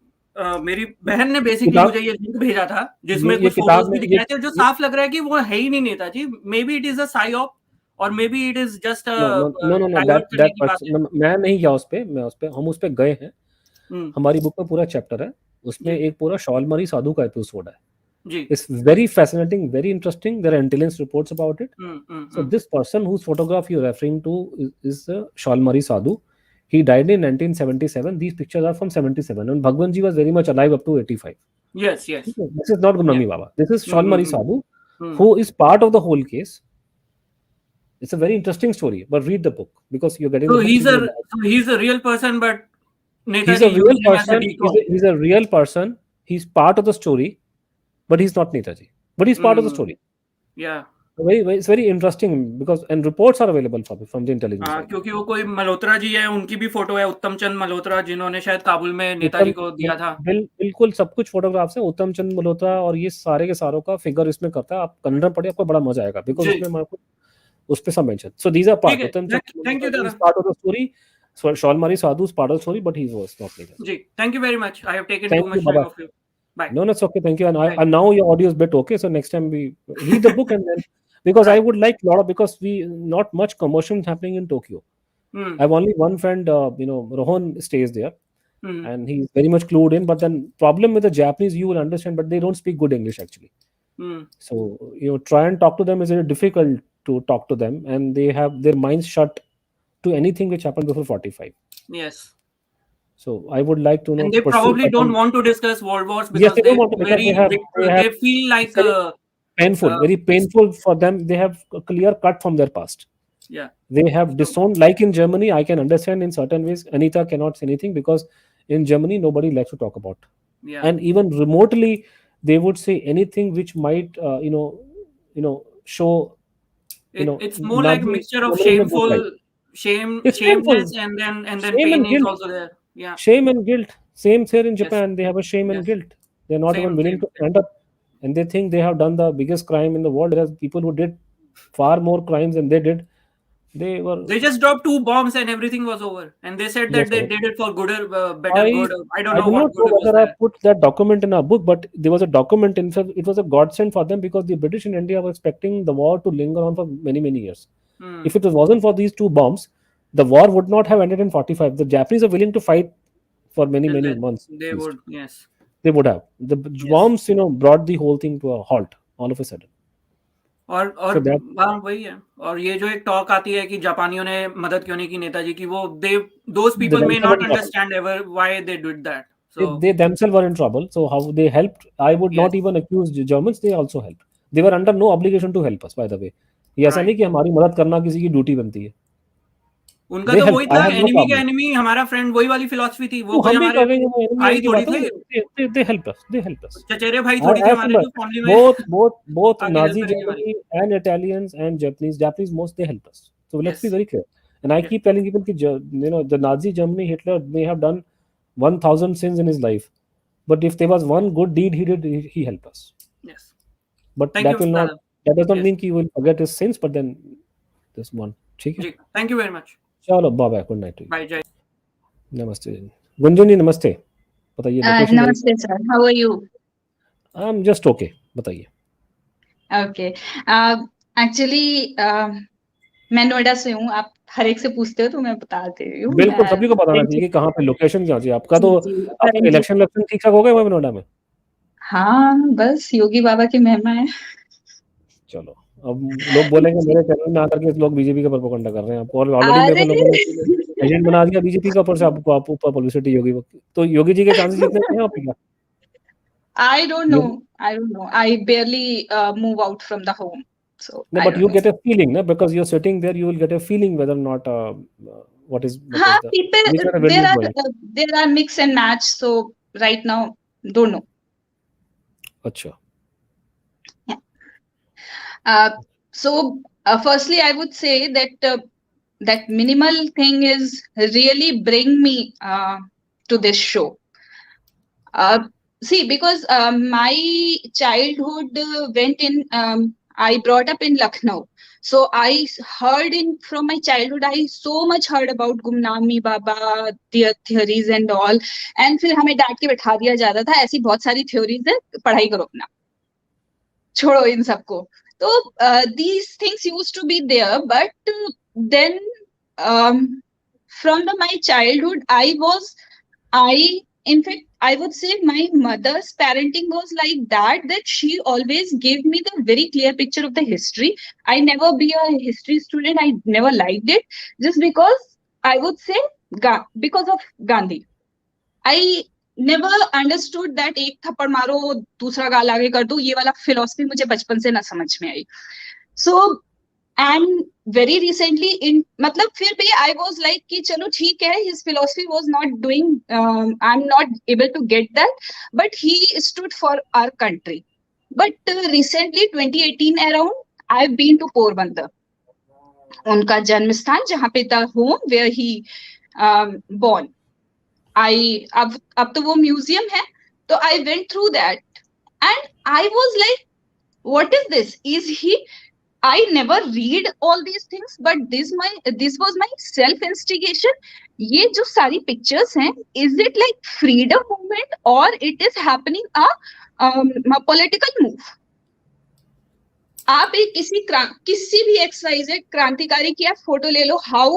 मेरी बहन ने बेसिकली मुझे ये लिंक भेजा था जिसमें कुछ फोटोज भी दिखाए थे जो साफ लग रहा है कि वो है ही नहीं Netaji. Maybe it is a psyop और maybe it is just no मैं नहीं गया उस पे, हम उस पे गए हैं. हमारी बुक में पूरा चैप्टर है, उसमें एक पूरा शॉलमरी साधु का एपिसोड है. It's very fascinating, very interesting. There are intelligence reports about it. So this person whose photograph you're referring to is Shalmari Sadhu. He died in 1977. These pictures are from 77, and Bhagwan Ji was very much alive up to 85. Yes. This is not Gumnami Baba. This is Shalmari Sadhu, who is part of the whole case. It's a very interesting story, but read the book because you're getting. So he's a real person, but he's a real person. He's a real person. He's part of the story. But he's not Netaji. But he's part of the story. Yeah. It's very interesting because and reports are available from the intelligence. क्योंकि वो कोई मल्होत्रा जी है, उनकी भी photo है, उत्तम चंद मल्होत्रा, जिन्होंने शायद काबुल में नेताजी को दिया था. बिल्कुल सब कुछ फोटोग्राफ्स है. उत्तम चंद मल्होत्रा और ये सारे के सारों का फिगर इसमें करता है. आप कन्नड़ पढ़िए, आपको बड़ा मजा आएगा बिकॉज़ उसमें आपको उस पे सब mention. So these are part. Uttam Chand is part of the story. So Shalmari Sadhu is part of the story, but he was not Netaji. जी, thank you very much. I have taken too much time of you. Bye. No, it's okay. Thank you. And now your audio is bit okay. So next time we read the book and then because I would like a lot of because we not much commotion happening in Tokyo. I have only one friend, Rohan stays there. and he's very much clued in. But then problem with the Japanese, you will understand, but they don't speak good English actually. So try and talk to them is very difficult to talk to them, and they have their minds shut to anything which happened before 45. Yes. So I would like to know. And they probably don't want to discuss world wars because they don't want to, because they feel like very painful for them. They have a clear cut from their past. Yeah. They have disowned, like in Germany, I can understand in certain ways. Anita cannot say anything because in Germany nobody likes to talk about. Yeah. And even remotely, they would say anything which might show. It's more like a mixture of shameless, and then pain is also there. Yeah. Shame and guilt. Same here in Japan. They have a shame and guilt. They're not even willing to stand up, and they think they have done the biggest crime in the world. There are people who did far more crimes than they did. They just dropped 2 bombs and everything was over, and they said that they did it for better good. I don't know what good whether I put that document in our book, but there was a document. In fact, it was a godsend for them because the British in India were expecting the war to linger on for many years. If it wasn't for these 2 bombs, the war would not have ended in 45. The Japanese are willing to fight for many months. They would, yes. They would have. The bombs, brought the whole thing to a halt all of a sudden. और वही है. और ये जो एक talk आती है कि जापानियों ने मदद क्यों नहीं की नेताजी की, वो those people may not understand ever why they did that. So they themselves were in trouble. So how they helped, I would not even accuse the Germans. They also helped. They were under no obligation to help us, by the way. ये ऐसा नहीं कि हमारी मदद करना किसी की duty बनती है. उनका तो वही था, एनिमी का एनिमी हमारा फ्रेंड, वही वाली फिलॉसफी थी. वो कोई हमारे भाई थोड़ी थे. They help us. चचेरे भाई थोड़ी थे हमारे जो फैमिली में. Both Nazi Germany and Italians and Japanese most, they help us. So let's be very clear. And I keep telling people that the Nazi Germany, Hitler may have done 1,000 sins in his life, but if there was one good deed he did, he helped us. Yes. But that does not mean he will forget his sins, but then this one. Thank you very much. चलो bye, good night. Bye. जय. नमस्ते गुंजन जी. नमस्ते. बताइए. नमस्ते sir, how are you? I am just okay. बताइए. Okay. Actually मैं नोएडा से हूँ. आप हर एक से पूछते हो तो मैं बता दे रही हूँ. बिल्कुल, सभी को बताना चाहिए कि कहाँ पे लोकेशन क्या चाहिए आपका. तो आपका इलेक्शन ठीक ठाक हो गया वहाँ नोएडा में? हाँ, बस योगी बाबा की महिमा है. चलो, अब लोग बोलेंगे मेरे चैनल में आकर के लोग बीजेपी का प्रोपेगेंडा कर रहे हैं आपको, और ऑलरेडी मेरे को लोगों ने एजेंट बना दिया बीजेपी का. ऊपर से आपको ऊपर पब्लिसिटी योगी. तो योगी जी के चांसेस कितने हैं आपके? I don't know. I barely move out from the home. So no, but you get a feeling, no? Because you're sitting there, you will get a feeling whether or not what is people there are mix and match. So right now, don't know. Acha. Yeah. So firstly, I would say that that minimal thing is really bring me to this show. See, because my childhood went in. I brought up in Lucknow, so I heard from my childhood. I so much heard about Gumnami Baba, their theories and all. And फिर हमें डांट के बैठा दिया जाता था, ऐसी बहुत सारी theories है, पढ़ाई करो अपना, छोड़ो इन सबको. So these things used to be there, but then from my childhood, in fact, I would say my mother's parenting was like that she always gave me the very clear picture of the history. I never be a history student. I never liked it, just because I would say because of Gandhi. I never understood that एक थप्पड़ मारो दूसरा गाल आगे कर दो, ये वाला philosophy मुझे बचपन से ना समझ में आई. So and very recently मतलब फिर भी I was like कि चलो ठीक है, his philosophy was not doing, I'm not able to get that, but he stood for our country. But recently 2018 around, I've been to Porbandar, उनका जन्म स्थान जहाँ पे the home where he born. अब तो वो म्यूजियम है, तो I went through that and I was like, what is this? Is he? I never read all these things, but this was my self instigation. ये जो सारी pictures हैं, is it like freedom movement or it is happening a political move? आप एक किसी भी XYZ क्रांतिकारी की आप फोटो ले लो, how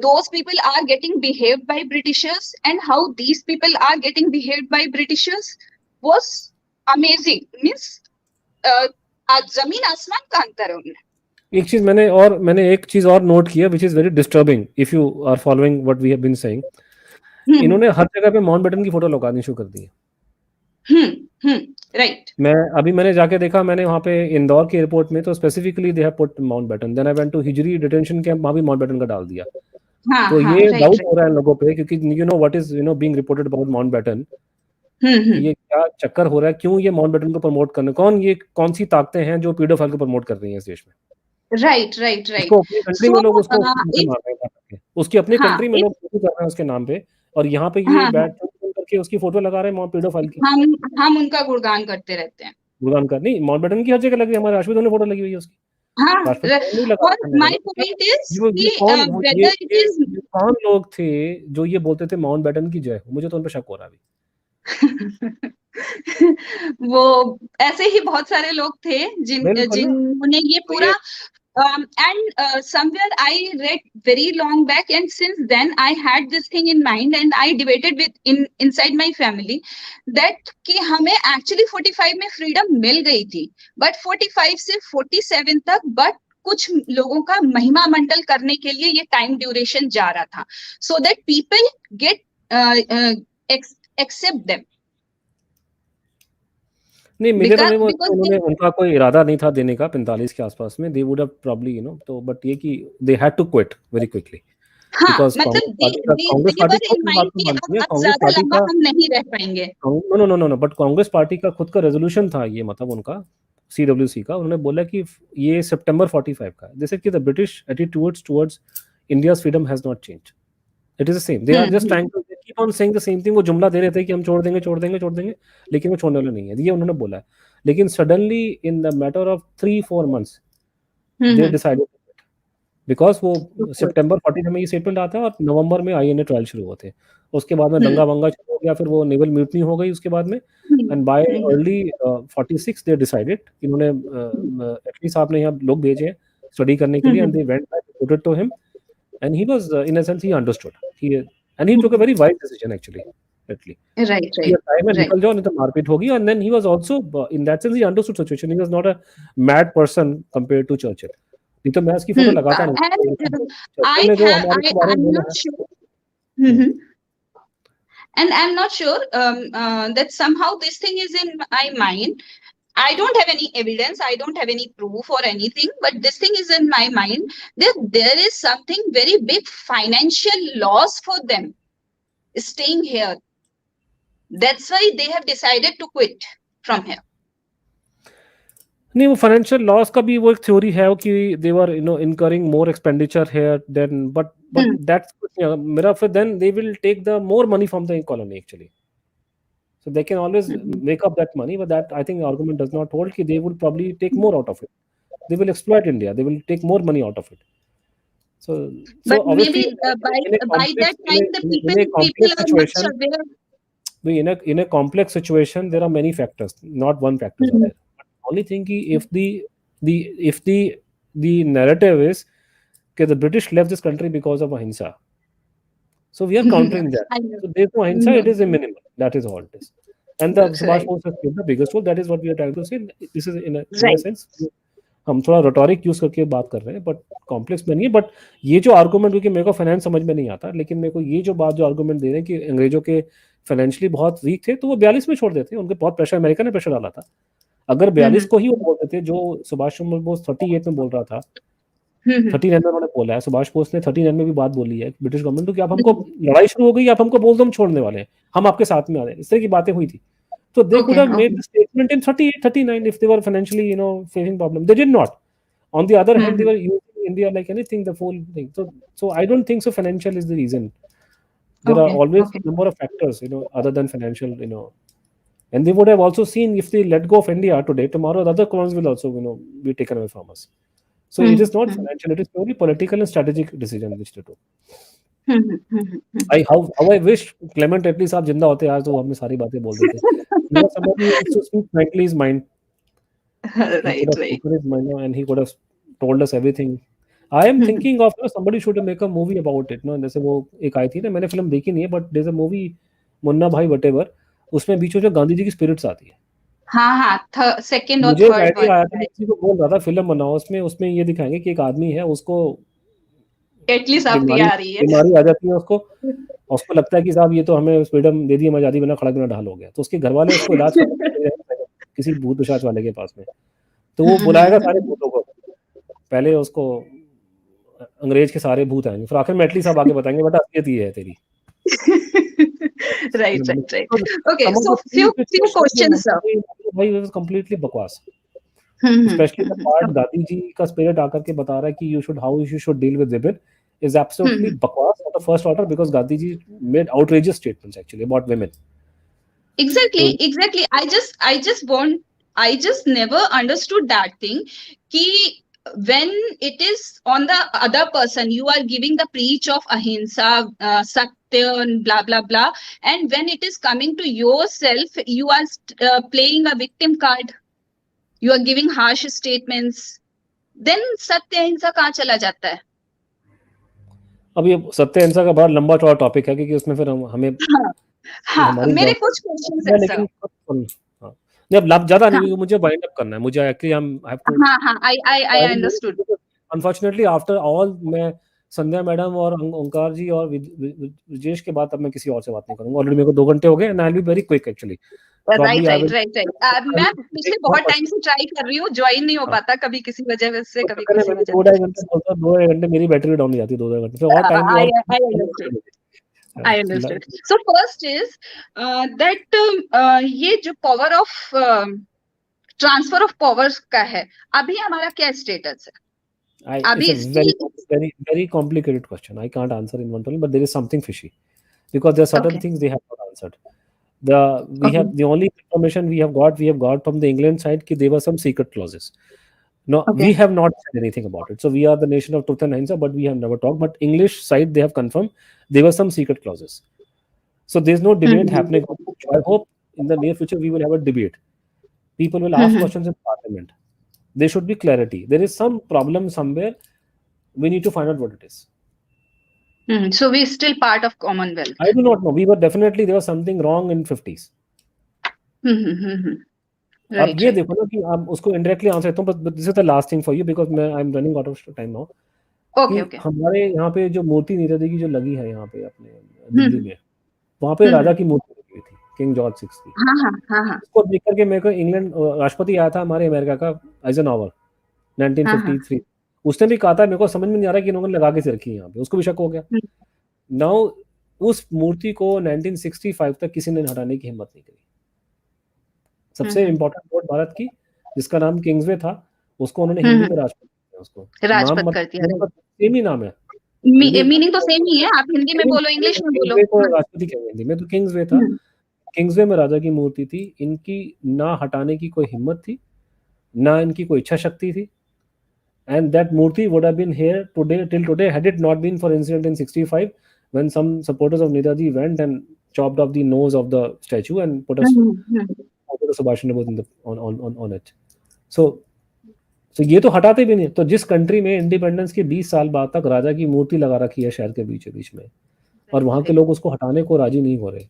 those people are getting behaved by Britishers and how these people are getting behaved by Britishers was amazing. Means आज जमीन आसमान का अंतर है उनमें. एक चीज मैंने एक चीज और नोट किया which is very disturbing if you are following what we have been saying. इन्होंने हर जगह पे माउंटबेटन की फोटो लगानी शुरू कर दी है. राइट. मैंने जाके देखा, मैंने वहाँ पे इंदौर के एयरपोर्ट में तो specifically they have put Mountbatten. Then I went to Hijli detention camp, वहाँ भी माउंटबेटन का डाल दिया. तो ये डाउट हो रहा है लोगों पे, क्योंकि you know what is being reported about Mountbatten. ये क्या चक्कर हो रहा है, क्यों ये माउंटबेटन को प्रमोट करने, कौन सी ताकतें हैं जो पीडोफाइल को प्रमोट कर रही हैं इस देश में. राइट. उसको अपनी कंट्री में लोग उसको मार रहे हैं, उसकी अपनी कंट्री में लोग कर रहे हैं उसके नाम पे, और यहाँ पे ये बैड करके उसकी फोटो लगा रहे हैं पीडोफाइल की. हम उनका गुणगान करते रहते हैं. गुणगान कर नहीं, माउंटबेटन की हर जगह लगी है. हमारे राष्ट्रपति ने फोटो लगी हुई है उसकी. माय पॉइंट इज कि कौन लोग थे जो ये बोलते थे माउंटबेटन की जय. मुझे तो उन पर शक हो रहा है. वो ऐसे ही बहुत सारे लोग थे जिन्होंने ये पूरा and somewhere I read very long back, and since then I had this thing in mind and I debated with inside my family that कि हमें actually 45 में freedom मिल गई थी, but 45 से 47 तक, but कुछ लोगों का महिमा मंडल करने के लिए ये टाइम ड्यूरेशन जा रहा था, so that people get accept them. नहीं, मुझे तो उनका कोई इरादा नहीं था देने का 45 के आसपास में. दे वुड हैव प्रॉब्ली तो बट ये कि they had to quit very quickly, because Congress party का खुद का रेजोल्यूशन था ये, मतलब उनका CWC का. उन्होंने बोला कि ये सितंबर 45 का. दे सेड कि the British attitudes towards India's freedom has not changed. It is the same. They are just trying to keep on saying the same thing. वो जुमला दे रहे थे कि हम छोड़ देंगे, लेकिन वो छोड़ने वाले नहीं है, ये उन्होंने बोला है. लेकिन suddenly in the matter of 3-4 months they decided, because वो सितंबर 40 में ये स्टेटमेंट आता है और नवंबर में INA ट्रायल शुरू होते हैं. उसके बाद में दंगा वंगा शुरू हो गया, फिर वो नेवल म्यूटनी हो गई उसके बाद में. And bye early 46 they decided, इन्होंने एटली साहब ने यहाँ लोग भेजे हैं स्टडी करने के लिए, and they went back reported to him, and he was in a sense he understood, and he took a very wise decision actually. Right. निकल जाओ नहीं तो मारपीट होगी. And then he was also in that sense he understood situation. He was not a mad person compared to Churchill. नहीं तो मैं उसकी फोटो लगाता नहीं. And I'm not sure that somehow this thing is in my mind. I don't have any evidence, I don't have any proof or anything, but this thing is in my mind that there is something very big financial loss for them staying here. That's why they have decided to quit from here. नहीं, वो financial loss का भी वो एक theory है कि दे वर incurring more expenditure here then, but that's मेरा फिर then they will take the more money from the colony actually. So they can always make up that money, but that I think the argument does not hold. They will probably take more out of it. They will exploit India. They will take more money out of it. So maybe by that time the people are much aware. In a complex situation, there are many factors. Not one factor. But only thing is if the narrative is that the British left this country because of ahimsa. So we are countering that. So therefore, ahimsa, it is a minimum. That is all it is. And the Subhash Bose has played the biggest role. That is what we are trying to say. This is in a sense. हम थोड़ा rhetoric use करके बात कर रहे हैं, but complex में नहीं है. बट ये जो आर्गुमेंट, क्योंकि मेरे को फाइनेंस समझ में नहीं आता, लेकिन मेरे को ये जो आर्गुमेंट दे रहे हैं कि अंग्रेजों के फाइनेंशियली बहुत वीक थे, तो वो 42 में छोड़ देते. उनके बहुत प्रेशर, अमेरिका ने प्रेशर डाला था. अगर 42 को ही वो बोलते थे, जो सुभाष चंद्र बोस 38 में बोल रहा था, 39 में उन्होंने बोला है, सुभाष बोस ने 39 में भी बात बोली है ब्रिटिश गवर्नमेंट को कि आप हमको लड़ाई शुरू हो गई, आप हमको बोल दो हम छोड़ने वाले हैं, हम आपके साथ में आ रहे हैं. इस तरह की बातें हुई थी. So they could have made the statement in 38, 39 if they were financially, facing problem. They did not. On the other hand, they were using India like anything, the whole thing. So I don't think so financial is the reason. There are always a number of factors, other than financial, and they would have also seen if they let go of India today, tomorrow the other colonies will also, be taken away from us. So it is not financial, it is purely political and strategic decision which they took. How I wish Clement Attlee साहब जिंदा होते आज, तो हमें सारी बातें बोल देते. Somebody who used to speak frankly his mind. Right. His mind, and he could have told us everything. I am thinking of somebody should make a movie about it, no? जैसे वो एक आई थी ना, मैंने फिल्म देखी नहीं है, but there is a movie Munna Bhai whatever, उसमें बीच में जो गांधी जी की स्पिरिट्स आती है, हाँ, सेकंड और मुझे एक थर्ड आइडिया वन, आया था, मैं किसी को बोल रहा था फिल्म बनाओ, उसमें ये दिखाएंगे कि एक आदमी है, उसको एटलीस्ट आपकी बीमारी आ रही है। बीमारी आ जाती है उसको, और उसको लगता है कि साहब ये तो हमें फ्रीडम दे दी, हम आजादी बिना खड़ा बिना ढाल हो गया, तो उसके घर वाले उसको इलाज कराने किसी भूत पिशाच वाले के पास में, तो वो बुलाएगा सारे भूतों को, पहले उसको अंग्रेज के सारे भूत आएंगे, फिर आखिर में एटलीस्ट आप आगे बताएंगे बेटा असलियत ये है तेरी। right. So, Okay, some of so the few things which were questions, sir. भाई it was completely बकवास, हम्म, स्पेशली द पार्ट दादी जी का स्पिरिट आकर के बता रहा है कि how you should deal with women is absolutely बकवास of the first order, because Gandhi ji made outrageous statements actually about women. Exactly. I just never understood that thing. Ki when it is on the other person, you are giving the preach of ahimsa, satya, and blah blah blah, and when it is coming to yourself, you are playing a victim card. You are giving harsh statements. Then satya ahimsa कहाँ चला जाता है? अब ये सत्य अहिंसा का बड़ा लंबा चौड़ा टॉपिक है, क्योंकि उसमें फिर हमें हाँ, हमारी मेरे जॉब कुछ क्वेश्चंस है, है लेकिन सर। हाँ, नहीं अब लाभ ज्यादा नहीं, हाँ क्योंकि मुझे वाइंड अप करना है, मुझे actually I have to I understood. Unfortunately after all मैं संध्या मैडम और ओंकार जी और विजेश के बाद अब मैं किसी और से बात नहीं करूंगा, ऑलरेडी मेरे को 2 घंटे हो गए, and I will be very quick actually, right probably I will मैं पिछले बहुत टाइम से ट्राई कर रही हूँ, ज्वाइन नहीं हो पाता, कभी किसी वजह से, कभी किसी वजह 2-2.5 घंटे बोलता हूँ, 2 घंटे मेरी बैटरी डाउन हो जाती है, 2 घंटे फिर और टाइम भी और I understood. So first is that ये जो power of transfer of powers का है, अभी हमारा क्या स्टेटस है? It's a very complicated question. I can't answer in one time, but there is something fishy, because there are certain things they have not answered. The only information we have got from the England side कि there were some secret clauses. No, we have not said anything about it. So we are the nation of truth and ahimsa, but we have never talked. But English side, they have confirmed there were some secret clauses. So there's no debate happening. I hope in the near future we will have a debate. People will ask questions in Parliament. There should be clarity. There is some problem somewhere. We need to find out what it is. So we still part of Commonwealth. I do not know. We were definitely, there was something wrong in 50s. अब ये देखो ना कि आप उसको indirectly answer देता हूँ, but this is the last thing for you because I am running out of time now. Okay. हमारे यहाँ पे जो मूर्ति नेताजी की जो लगी है यहाँ पे अपने दिल्ली में, वहाँ पे राजा की मूर्ति लगी हुई थी, किंग जॉर्ज 6 की। हाँ। उसको देख करके मेरे को इंग्लैंड राष्ट्रपति आया था हमारे अमेरिका का, आइजनहावर 1953, उसने भी कहा था मेरे को समझ में नहीं आ रहा कि इन्होंने लगा के रखी है यहाँ पे, उसको भी शक हो गया। नाउ उस मूर्ति को 1965 तक किसी ने हटाने की हिम्मत नहीं करी। सबसे इम्पोर्टेंट वोट भारत की, जिसका नाम किंग्सवे था, उसको उन्होंने हिंदी में राजपत किया, उसको राजपत कर दिया। सेम ही नाम है, मीनिंग तो सेम ही है, आप हिंदी में बोलो, इंग्लिश में बोलो। राजपति कहेंगे हिंदी में, तो किंग्सवे था, किंग्सवे में राजा की मूर्ति थी, इनकी ना हटाने की कोई हिम्मत थी, ना इनकी कोई इच्छा शक्ति थी, and that murti would have been here today till today had it not been for incident in 65 when some supporters of Netaji went and chopped off the nose of the statue and put a Subhash Chandra Bose on it. So ये तो हटाते भी नहीं। तो जिस country में independence के 20 साल बाद तक राजा की मूर्ति लगा रखी है शहर के बीच में, और वहां के लोग उसको हटाने को राजी नहीं हो रहे,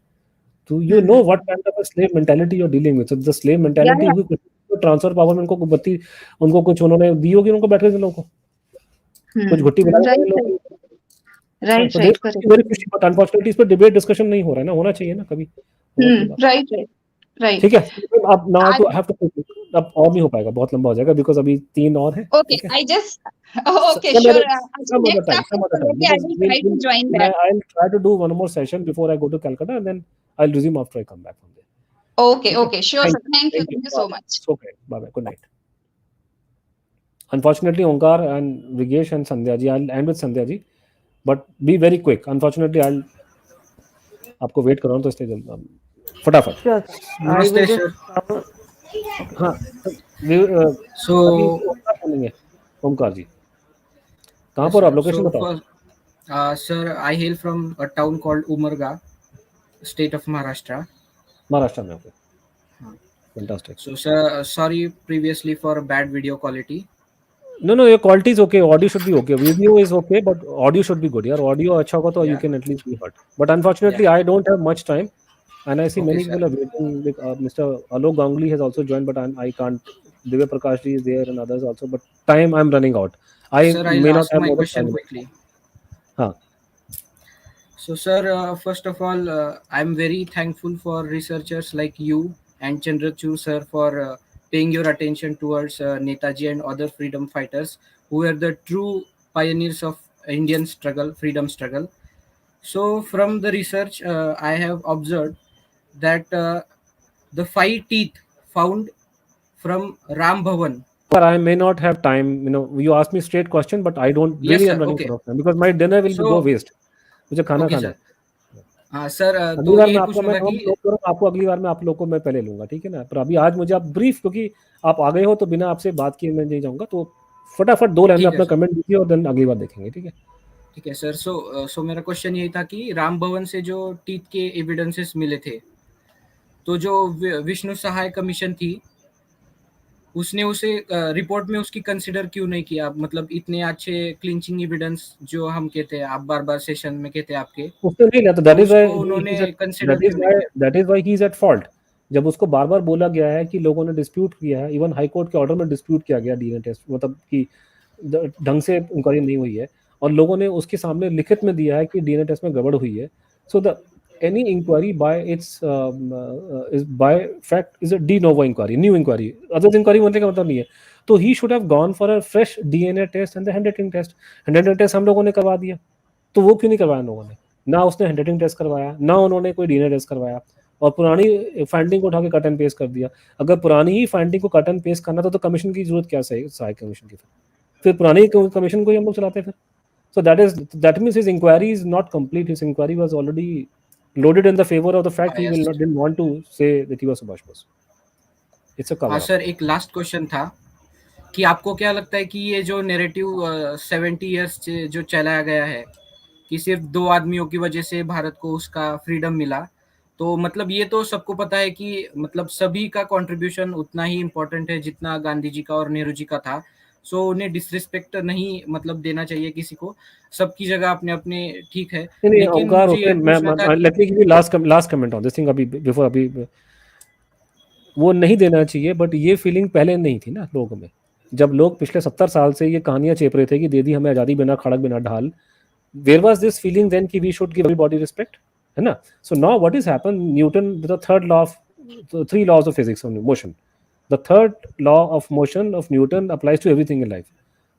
तो you know what kind of a slave mentality you're dealing with. So the slave mentality हुई, ट्रांसफर पावर में उनको बत्ती, उनको कुछ उन्होंने दी होगी, उनको बैठे थे लोगों को कुछ घुट्टी बना रहे लोग, राइट। वेरी खुशी, बट अनफॉर्चुनेटली इस पर डिबेट डिस्कशन नहीं हो रहा है ना, होना चाहिए ना कभी, राइट। ठीक है, अब नाउ टू हैव टू, अब और नहीं हो पाएगा, बहुत लंबा हो जाएगा, बिकॉज़ अभी 3 और है। Okay, I just okay sure I'll try to do one more session before I go to Calcutta, and then I'll resume after I come back from there. Okay, sure, sir. Thank you so much. Okay, bye, good night. Unfortunately, Onkar and Vigesh and Sandhya ji, I'll end with Sandhya ji, but be very quick. Unfortunately, I'll आपको wait कर रहा हूँ, तो इसलिए फटाफट। नमस्ते sir. हाँ, सो ओमकार जी कहाँ पर आप, लोकेशन बताओ। Sir, I hail from a town called Umarga, state of Maharashtra. Maharashtra में, okay. Fantastic. So, sir, sorry previously for bad video quality. No, your quality is okay. Audio should be okay. Video is okay, but audio should be good. यार audio अच्छा होगा तो you Yeah. can at least be heard. But unfortunately, I don't have much time, and I see Okay, many sir. people are waiting. Like Mr. Alok Ganguly has also joined, but I can't. Divya Prakash ji is there and others also. But time I'm running out. I Sir, I'll may not ask have my more than 5 question minutes. quickly. हाँ. So, sir, first of all, I'm very thankful for researchers like you and Chandrachud sir for paying your attention towards Netaji and other freedom fighters who were the true pioneers of Indian struggle, freedom struggle. So, from the research, I have observed that the 5 teeth found from Ram Bhavan. But I may not have time. You ask me straight question, but I don't Yes, really sir. am running Okay. out of time because my dinner will So, go waste. मुझे खाना okay, खाना sir. है. Sir अगली तो बार ये मैं आपको पूछना मैं था हम कि लोग करूँ आपको अगली बार मैं आप लोग को मैं पहले लूंगा, ठीक है ना. पर अभी आज मुझे आप ब्रीफ, क्योंकि आप आ गए हो तो बिना आपसे बात किए मैं नहीं जाऊंगा, तो फटाफट 2 लाइन में ठीक है अपना सर. कमेंट दीजिए और देन अगली बार देखेंगे, ठीक है. ठीक है सर. सो मेरा क्वेश्चन यही था कि राम भवन से जो टीथ के एविडेंसेस मिले थे, तो जो विष्णु सहाय कमीशन थी उसने उसे रिपोर्ट में उसकी कंसिडर क्यों नहीं किया? मतलब इतने अच्छे क्लिंचिंग एविडेंस जो हम कहते हैं, आप बार-बार सेशन में कहते हैं आपके, उसने नहीं लिया, तो तो उसको उन्होंने कंसिडर क्यों नहीं किया? That is why he is at fault. जब उसको बार बार बोला गया है कि लोगों ने डिस्प्यूट किया है, इवन हाई कोर्ट के ऑर्डर में डिस्प्यूट किया गया डीएनए टेस्ट, मतलब कि ढंग से इंक्वायरी नहीं हुई है, और लोगों ने उसके सामने लिखित में दिया है कि डीएनए टेस्ट में गड़बड़ हुई है. So the any inquiry by its is by fact is a de novo inquiry, new inquiry. Other inquiry होने का मतलब नहीं है. तो he should have gone for a fresh DNA test and the handwriting test. Handwriting test हम लोगों ने करवा दिया, तो वो क्यों नहीं करवाया लोगों ने? ना उसने हैंडराइटिंग टेस्ट करवाया, ना उन्होंने कोई डीएनए टेस्ट करवाया, और पुरानी फाइंडिंग को उठा के कट एंड पेस्ट कर दिया. अगर पुरानी ही फाइंडिंग को कट एंड पेस्ट करना था तो कमीशन की जरूरत क्या है? सहायक कमीशन की फिर पुरानी कमीशन को ही हम लोग चलाते फिर. So that means his inquiry is not complete. His inquiry was already loaded in the favor of the fact he didn't want to say that he was Subhash Bose. It's a cover. हाँ sir, एक last question था कि आपको क्या लगता है कि ये जो नैरेटिव 70 इयर्स जो चलाया गया है कि सिर्फ 2 आदमियों की वजह से भारत को उसका फ्रीडम मिला, तो मतलब ये तो सबको पता है कि मतलब सभी का कंट्रीब्यूशन उतना ही इम्पोर्टेंट है जितना गांधी जी का और नेहरू जी का था. सो उन्हें डिसरिस्पेक्ट नहीं मतलब देना चाहिए किसी को, सबकी जगह अपने अपने ठीक है. लेकिन मुझे ये पूछना था let me give you last comment on this thing. अभी बिफोर अभी वो नहीं देना चाहिए, बट ये फीलिंग पहले नहीं थी ना लोगों में. जब लोग पिछले 70 साल से ये कहानियां चेप रहे थे कि दे दी हमें आज़ादी बिना खड़क बिना ढाल, where was this feeling then कि we should give everybody respect, है ना? So now what has happened, Newton, the three laws of physics of motion, the third law of motion of Newton applies to everything in life.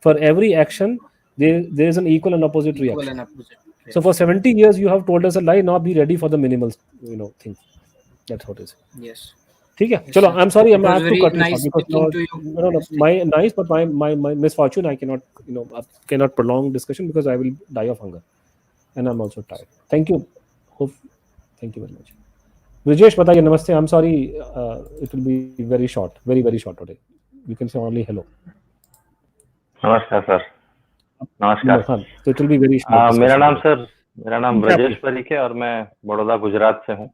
For every action there is an equal and opposite reaction. So for 70 years you have told us a lie, now be ready for the minimal thing. That's what it is. Yes. ठीक है, चलो. आई am sorry, I have to cut nice you short because no, my nice, but my misfortune, I cannot prolong discussion because I will die of hunger and I'm also tired. Thank you. Thank you very much. Brijesh, बताइए. नमस्ते. I'm sorry, it will be very short, very short today. You can say only hello. नमस्कार sir. नमस्कार. हाँ, तो it will be very short. मेरा नाम ब्रजेश परीख है और मैं बड़ौदा गुजरात से हूँ.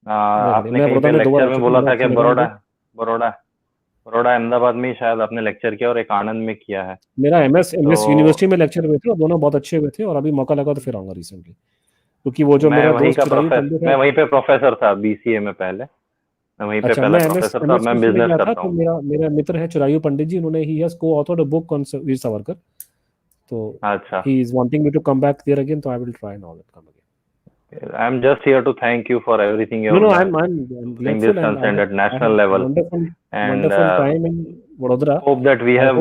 आपने कहीं पे लेक्चर में बोला था कि बड़ौदा अहमदाबाद में शायद आपने लेक्चर किया और एक आनंद में किया है. मेरा एमएस यूनिवर्सिटी में लेक्चर हुए थे और दोनों बहुत अच्छे हुए थे, और अभी मौका लगा तो फिर आऊंगा रिसेंटली, क्योंकि वो जो मेरा दोस्त मैं वहीं पे प्रोफेसर था बीसीए में. पहले मैं वहीं पे पहले प्रोफेसर था. मैं बिजनेस करता हूँ. मेरा मित्र है चिरायु पंडित जी, उन्होंने he has co-authored a book on Veer Savarkar, तो अच्छा, he is wanting me to come back there again, तो I will try now that come again. I'm just here to thank you for everything you have done. I'm in this concerned at national level. Wonderful time in Vadodara. Hope that we have.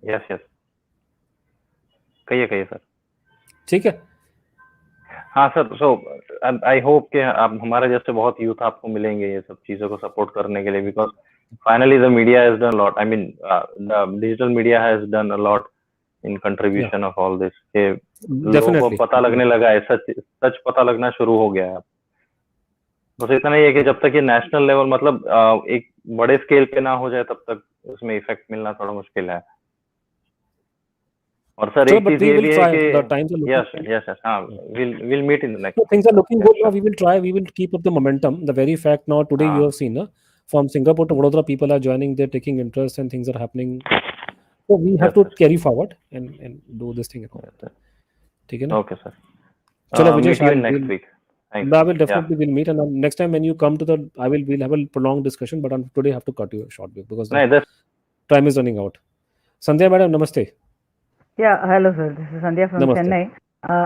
Yes. कहिए sir. ठीक है. हाँ sir. So I hope कि आप हमारे जैसे बहुत youth आपको मिलेंगे ये सब चीजों को सपोर्ट करने के लिए, because finally the media has done a lot. I mean the digital media has done a lot in contribution of all this. लोगों को पता लगने लगा है, सच पता लगना शुरू हो गया है. बस इतना ही है कि जब तक ये नेशनल लेवल मतलब एक बड़े स्केल पे ना हो जाए तब तक उसमें इफेक्ट मिलना थोड़ा मुश्किल है. और सर एक चीज ये भी है कि yes, हाँ, we'll meet in the next. Things are looking good now. We will try. We will keep up the momentum. The very fact now today you have seen, from Singapore to Vadodara, people are joining, they're taking interest and things are happening. So we have to carry forward and do this thing. ठीक है ना? Okay, sir. चलो विजय, Meet you in next week. Thanks. I will definitely will meet, and next time when you come to we'll have a prolonged discussion, but today I have to cut you a short bit because time is running out. Sandhya madam, namaste. Yeah, hello sir. This is Sandhya from Namaste. Chennai.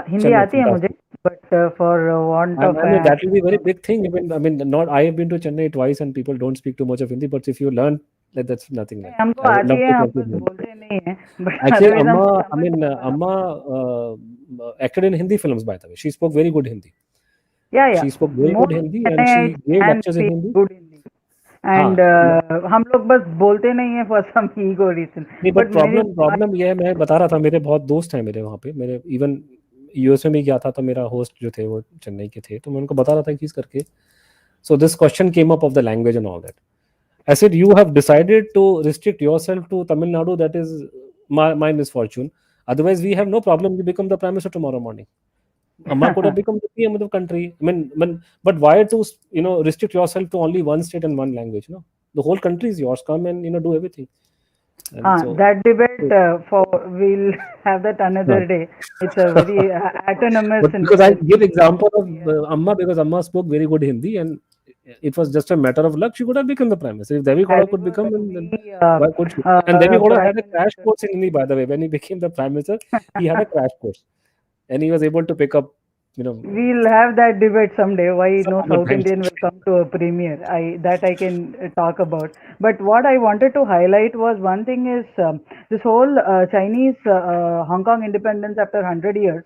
Hindi आती है मुझे, but for want of that will be a very big thing. I mean, not I have been to Chennai twice, and people don't speak too much of Hindi. But if you learn, that's nothing. Like हमको आती है, हम बस बोलते नहीं हैं. But actually, Amma acted in Hindi films, by the way. She spoke very good Hindi. Yeah. She spoke very good Hindi, and she gave lectures in Hindi. Good Hindi. And हम लोग बस बोलते नहीं हैं for some ego reason. But problem ये है, मैं बता रहा था, मेरे बहुत दोस्त हैं मेरे वहाँ पे, मेरे इवन यूएस में भी गया था, तो मेरा होस्ट जो थे वो चेन्नई के थे, तो मैं उनको बता रहा था चीज करके. So this question came up of the language and all that. I said, you have decided to restrict yourself to Tamil Nadu. That is my misfortune. Otherwise, we have no problem. You become the prime minister tomorrow morning. Amma could have become the PM of the country. I mean, but why to restrict yourself to only one state and one language? No, the whole country is yours. Come and do everything. So, that debate we'll have that another day. It's a very autonomous. Because I give example of Amma, because Amma spoke very good Hindi, and it was just a matter of luck. She could have become the prime minister. If Devi Gowda could become, then why could she? And Devi Gowda had a crash course in Hindi, by the way. When he became the prime minister, he had a crash course, and he was able to pick up. We'll have that debate someday. Why no South Indian will come to a premiere? I can talk about. But what I wanted to highlight was one thing is this whole Chinese Hong Kong independence after 100 years.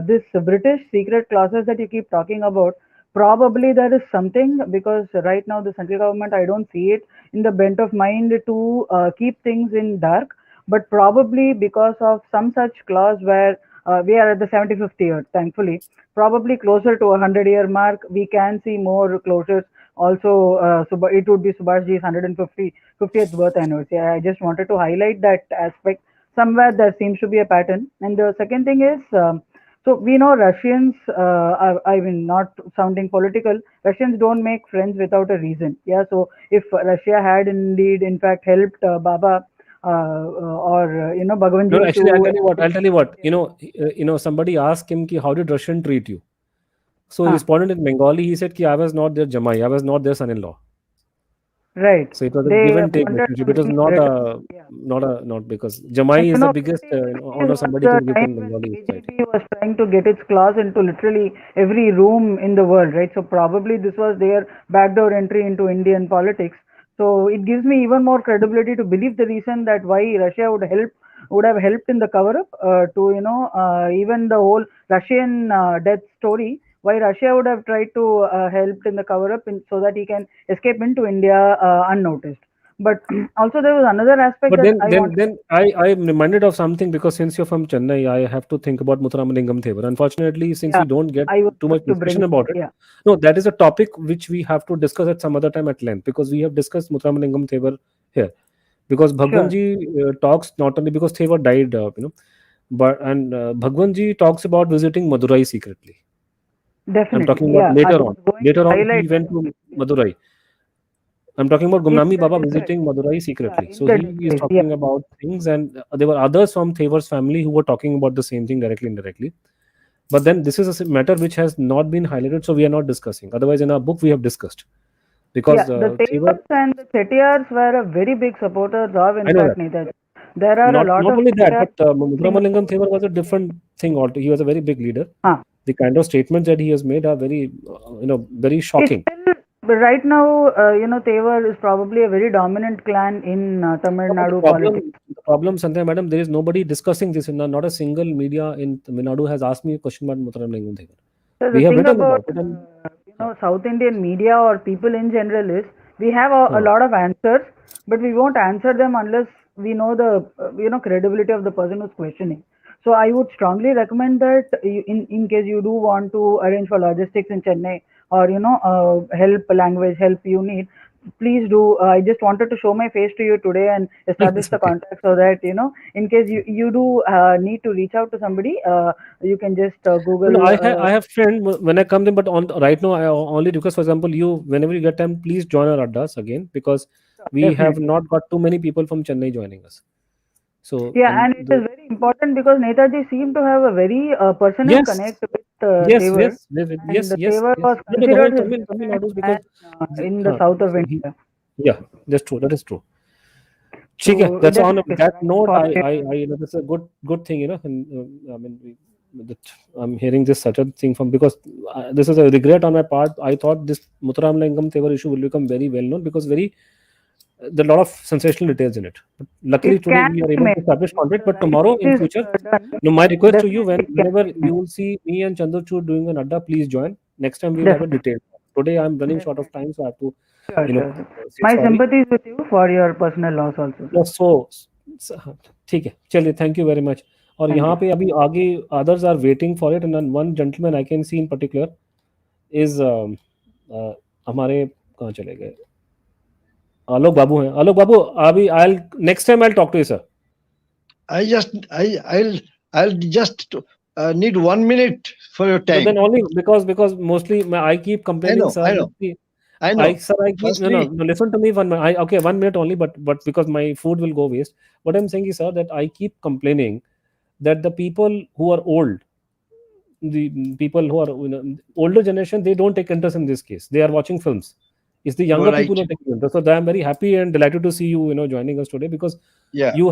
This British secret clauses that you keep talking about. Probably there is something, because right now the central government, I don't see it in the bent of mind to keep things in dark. But probably because of some such clause where we are at the 75th year, thankfully, probably closer to a 100-year mark, we can see more closures. Also, it would be Subhash Ji's 150th birth anniversary. I just wanted to highlight that aspect. Somewhere there seems to be a pattern. And the second thing is, so we know Russians, I mean, not sounding political, Russians don't make friends without a reason. Yeah, so if Russia had indeed, in fact, helped Baba, or Bhagwan Ji. No, actually, I'll tell you what. Somebody asked him, how did Russian treat you? So he responded in Bengali. He said, I was not their Jamai, I was not their son-in-law. Right. So it was a give and take relationship. It was not because Jamai is the biggest honor somebody can give in Bengali society. BJP was trying to get its claws into literally every room in the world, right? So probably this was their backdoor entry into Indian politics. So it gives me even more credibility to believe the reason that why Russia would have helped in the cover-up to even the whole Russian death story. Why Russia would have tried to help in the cover-up so that he can escape into India unnoticed. But also there was another aspect. But then I'm reminded of something, because since you're from Chennai, I have to think about Muthuramalingam Thevar. Unfortunately, since we don't get too much discussion about it, no, that is a topic which we have to discuss at some other time at length, because we have discussed Muthuramalingam Thevar here. Because Bhagwan Ji talks not only because Thevar died, but Bhagwan Ji talks about visiting Madurai secretly. Definitely. I'm talking about later on. Later on, he went to Madurai. I'm talking about Gumnami Baba visiting Madurai secretly. So he is talking about things, and there were others from Thevar's family who were talking about the same thing directly and indirectly. But then this is a matter which has not been highlighted, so we are not discussing. Otherwise, in our book, we have discussed. Because the Thevars and the Chettiars were a very big supporters of, in fact, Netaji. There are a lot of... Not only that, but Muthuramalingam Thevar was a different thing altogether. He was a very big leader. The kind of statements that he has made are very, very shocking. But right now, Thevar is probably a very dominant clan in Tamil Nadu politics. The problem, Sandhya madam, there is nobody discussing this. Not a single media in Tamil Nadu has asked me a question about Muthuramalingam Thevar. So the thing about South Indian media or people in general is, we have a lot of answers, but we won't answer them unless we know the credibility of the person who's questioning. So I would strongly recommend that in case you do want to arrange for logistics in Chennai, or help you need, please do. I just wanted to show my face to you today and establish the Okay. contact so that, you know, in case you do need to reach out to somebody, you can just Google. No, I have friend when I come in, but on right now I only request, for example, you whenever you get time, please join our Addas again, because we have Definitely. not got too many people from Chennai joining us. So Yeah, and it is very important because Netaji seemed to have a very personal yes, connect with yes, Tevar, yes, and yes, yes, Tevar yes. was No, the whole considered his Tamil best Nadu, man because in the south of so India. yeah, that's true. That is true. ठीक है, So that's on definitely, that sir, note. for I you know, that's a good thing, you know. And I mean, that I'm hearing this such a thing from, because this is a regret on my part. I thought this Muthuramalingam Tevar issue will become very well known, because there are a lot of sensational details in it. But luckily it today can we are be able to made. establish If contact. the But right tomorrow in is future, done, no, my request to you, definitely it can whenever be you made. will see me and Chandrachud doing an Adda, please join. Next time we will have a Definitely. detailed. Today I'm running short of time, so I have to, Sure, you know, sure. say My sorry. sympathies with you for your personal loss also, sir. So ठीक है, चलिए, thank you very much. और Thank यहाँ you. पे अभी आगे others are waiting for it, and one gentleman I can see in particular is हमारे कहाँ चले गए, आलोक बाबू हैं. आलोक बाबू, अभी next time I'll talk to you, sir. I'll just need 1 minute for your So time. then only because mostly I keep complaining, sir. I know. I keep no, listen to me 1 minute. Okay, 1 minute only, but because my food will go waste. What I'm saying is, sir, that I keep complaining that the people who are old, the people who are, you know, older generation, they don't take interest in this case. They are watching films. It's the younger people who Right. take interest. So I'm very happy and delighted to see you, you know, joining us today, because Yeah. you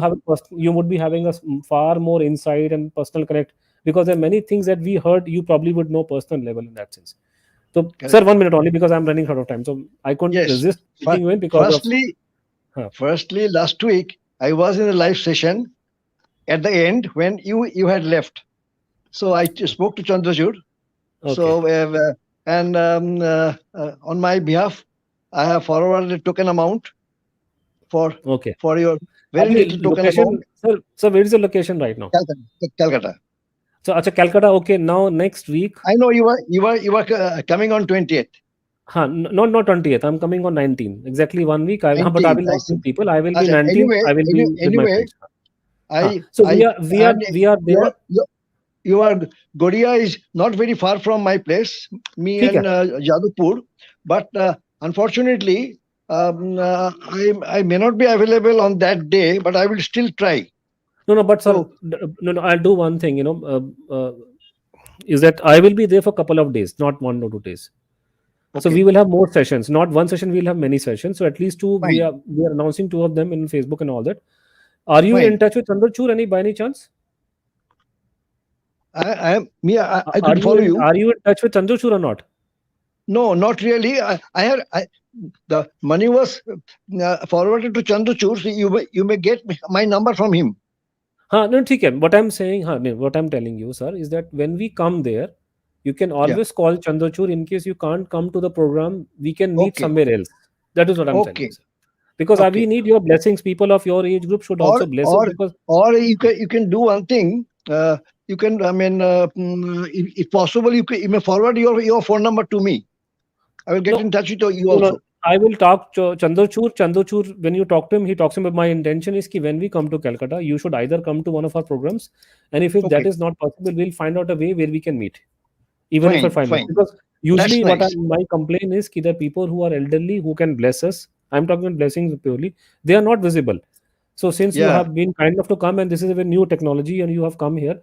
would be having a far more insight and personal connect, because there are many things that we heard you probably would know personal level in that sense. So, Correct. sir, 1 minute only, because I'm running short of time. So I couldn't Yes. resist taking you in because Firstly, last week I was in a live session at the end when you had left. So I spoke to Chandrachud. Okay. So and on my behalf, I have forwarded a token amount for your very little token amount. Sir, where is the location right now? Calcutta. So, acha, Calcutta. Okay, now next week. I know you were coming on 20th. Not 20th. I'm coming on 19th. Exactly 1 week. But I will not see people. I will be 19th. Anyway, I will be with my friends. So we are there. Your Godia is not very far from my place, me and Jadavpur, but unfortunately, I may not be available on that day, but I will still try. No, but sir, no, I'll do one thing, you know, is that I will be there for a couple of days, not 1 or 2 days. Okay. So we will have more sessions, not one session, we'll have many sessions. So at least 2, we are announcing 2 of them in Facebook and all that. Are you in touch with Chandrachud by any chance? I could follow you. Are you in touch with Chandrachud or not? No, not really. The money was forwarded to Chandrachud. So you may get my number from him. No, okay. What I'm saying, what I'm telling you, sir, is that when we come there, you can always call Chandrachud. In case you can't come to the program, we can meet somewhere else. That is what I'm telling you, sir. Because we need your blessings. People of your age group should also bless us. Because you can do one thing. You can, I mean, if possible, you may forward your phone number to me. I will get in touch with you also. I will talk to Chandrachud. Chandrachud, when you talk to him, he talks to him. But my intention is that when we come to Calcutta, you should either come to one of our programs, and if that is not possible, we'll find out a way where we can meet, even if for 5 minutes. Because usually my complaint is that people who are elderly, who can bless us, I'm talking about blessings purely, they are not visible. So since you have been kind enough to come, and this is a new technology, and you have come here,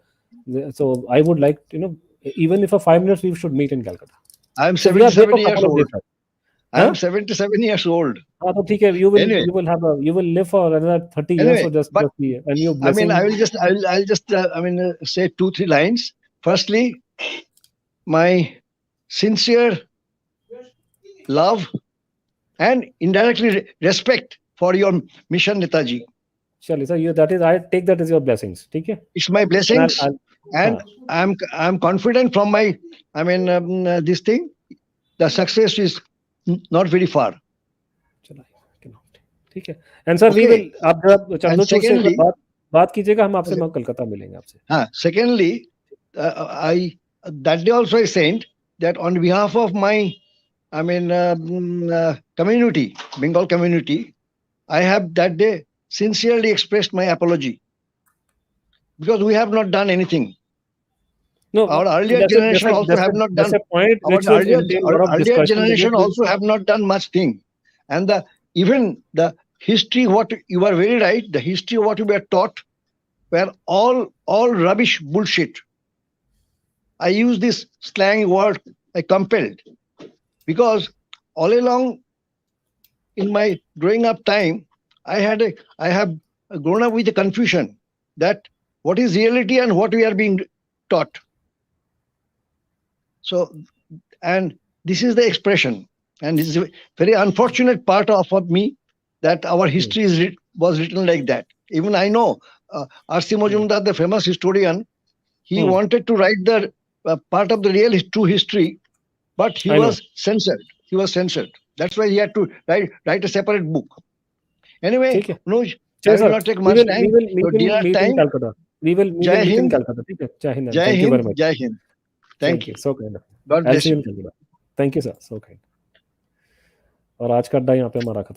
so I would like, you know, even if for 5 minutes, we should meet in Calcutta. I'm 77 years old. I'm 77 years old. You will live for another 30 years. So just be, and you blessing. I mean, I'll just say 2-3 lines. Firstly, my sincere love and indirectly respect for your mission, Netaji. Surely, sir. I take that as your blessings. Okay? It's my blessings, and I'm confident from my, I mean, this thing, the success is not very far. ठीक है. And sir, we will. आप जब चंद्रचूड़ से बात कीजिएगा, हम आपसे कलकत्ता मिलेंगे आपसे. Secondly, that day also I said that on behalf of my community, Bengal community, I have that day sincerely expressed my apology, because we have not done anything. No, Our earlier generation also have not done. That's a point Our which will earlier, entail a our lot of earlier discussion. generation also have not done much thing, and even the history, what you are very right, the history what we were taught were all rubbish, bullshit. I use this slang word, compelled, because all along in my growing up time, I have grown up with the confusion that what is reality and what we are being taught. So, and this is the expression, and this is a very unfortunate part of me, that our history was written like that. Even I know R.C. Majumdar, the famous historian, he wanted to write the part of the real true history, but he was censored. He was censored. That's why he had to write a separate book. Anyway, Anuj, I will not take much time. Your dinner time. We will meet in Calcutta. Jai Hind. Thank you very much. Jai Hind. Thank you. So kind. God bless you. Thank you, sir. So kind. और आज का अड्डा यहाँ पे हमारा खत्म।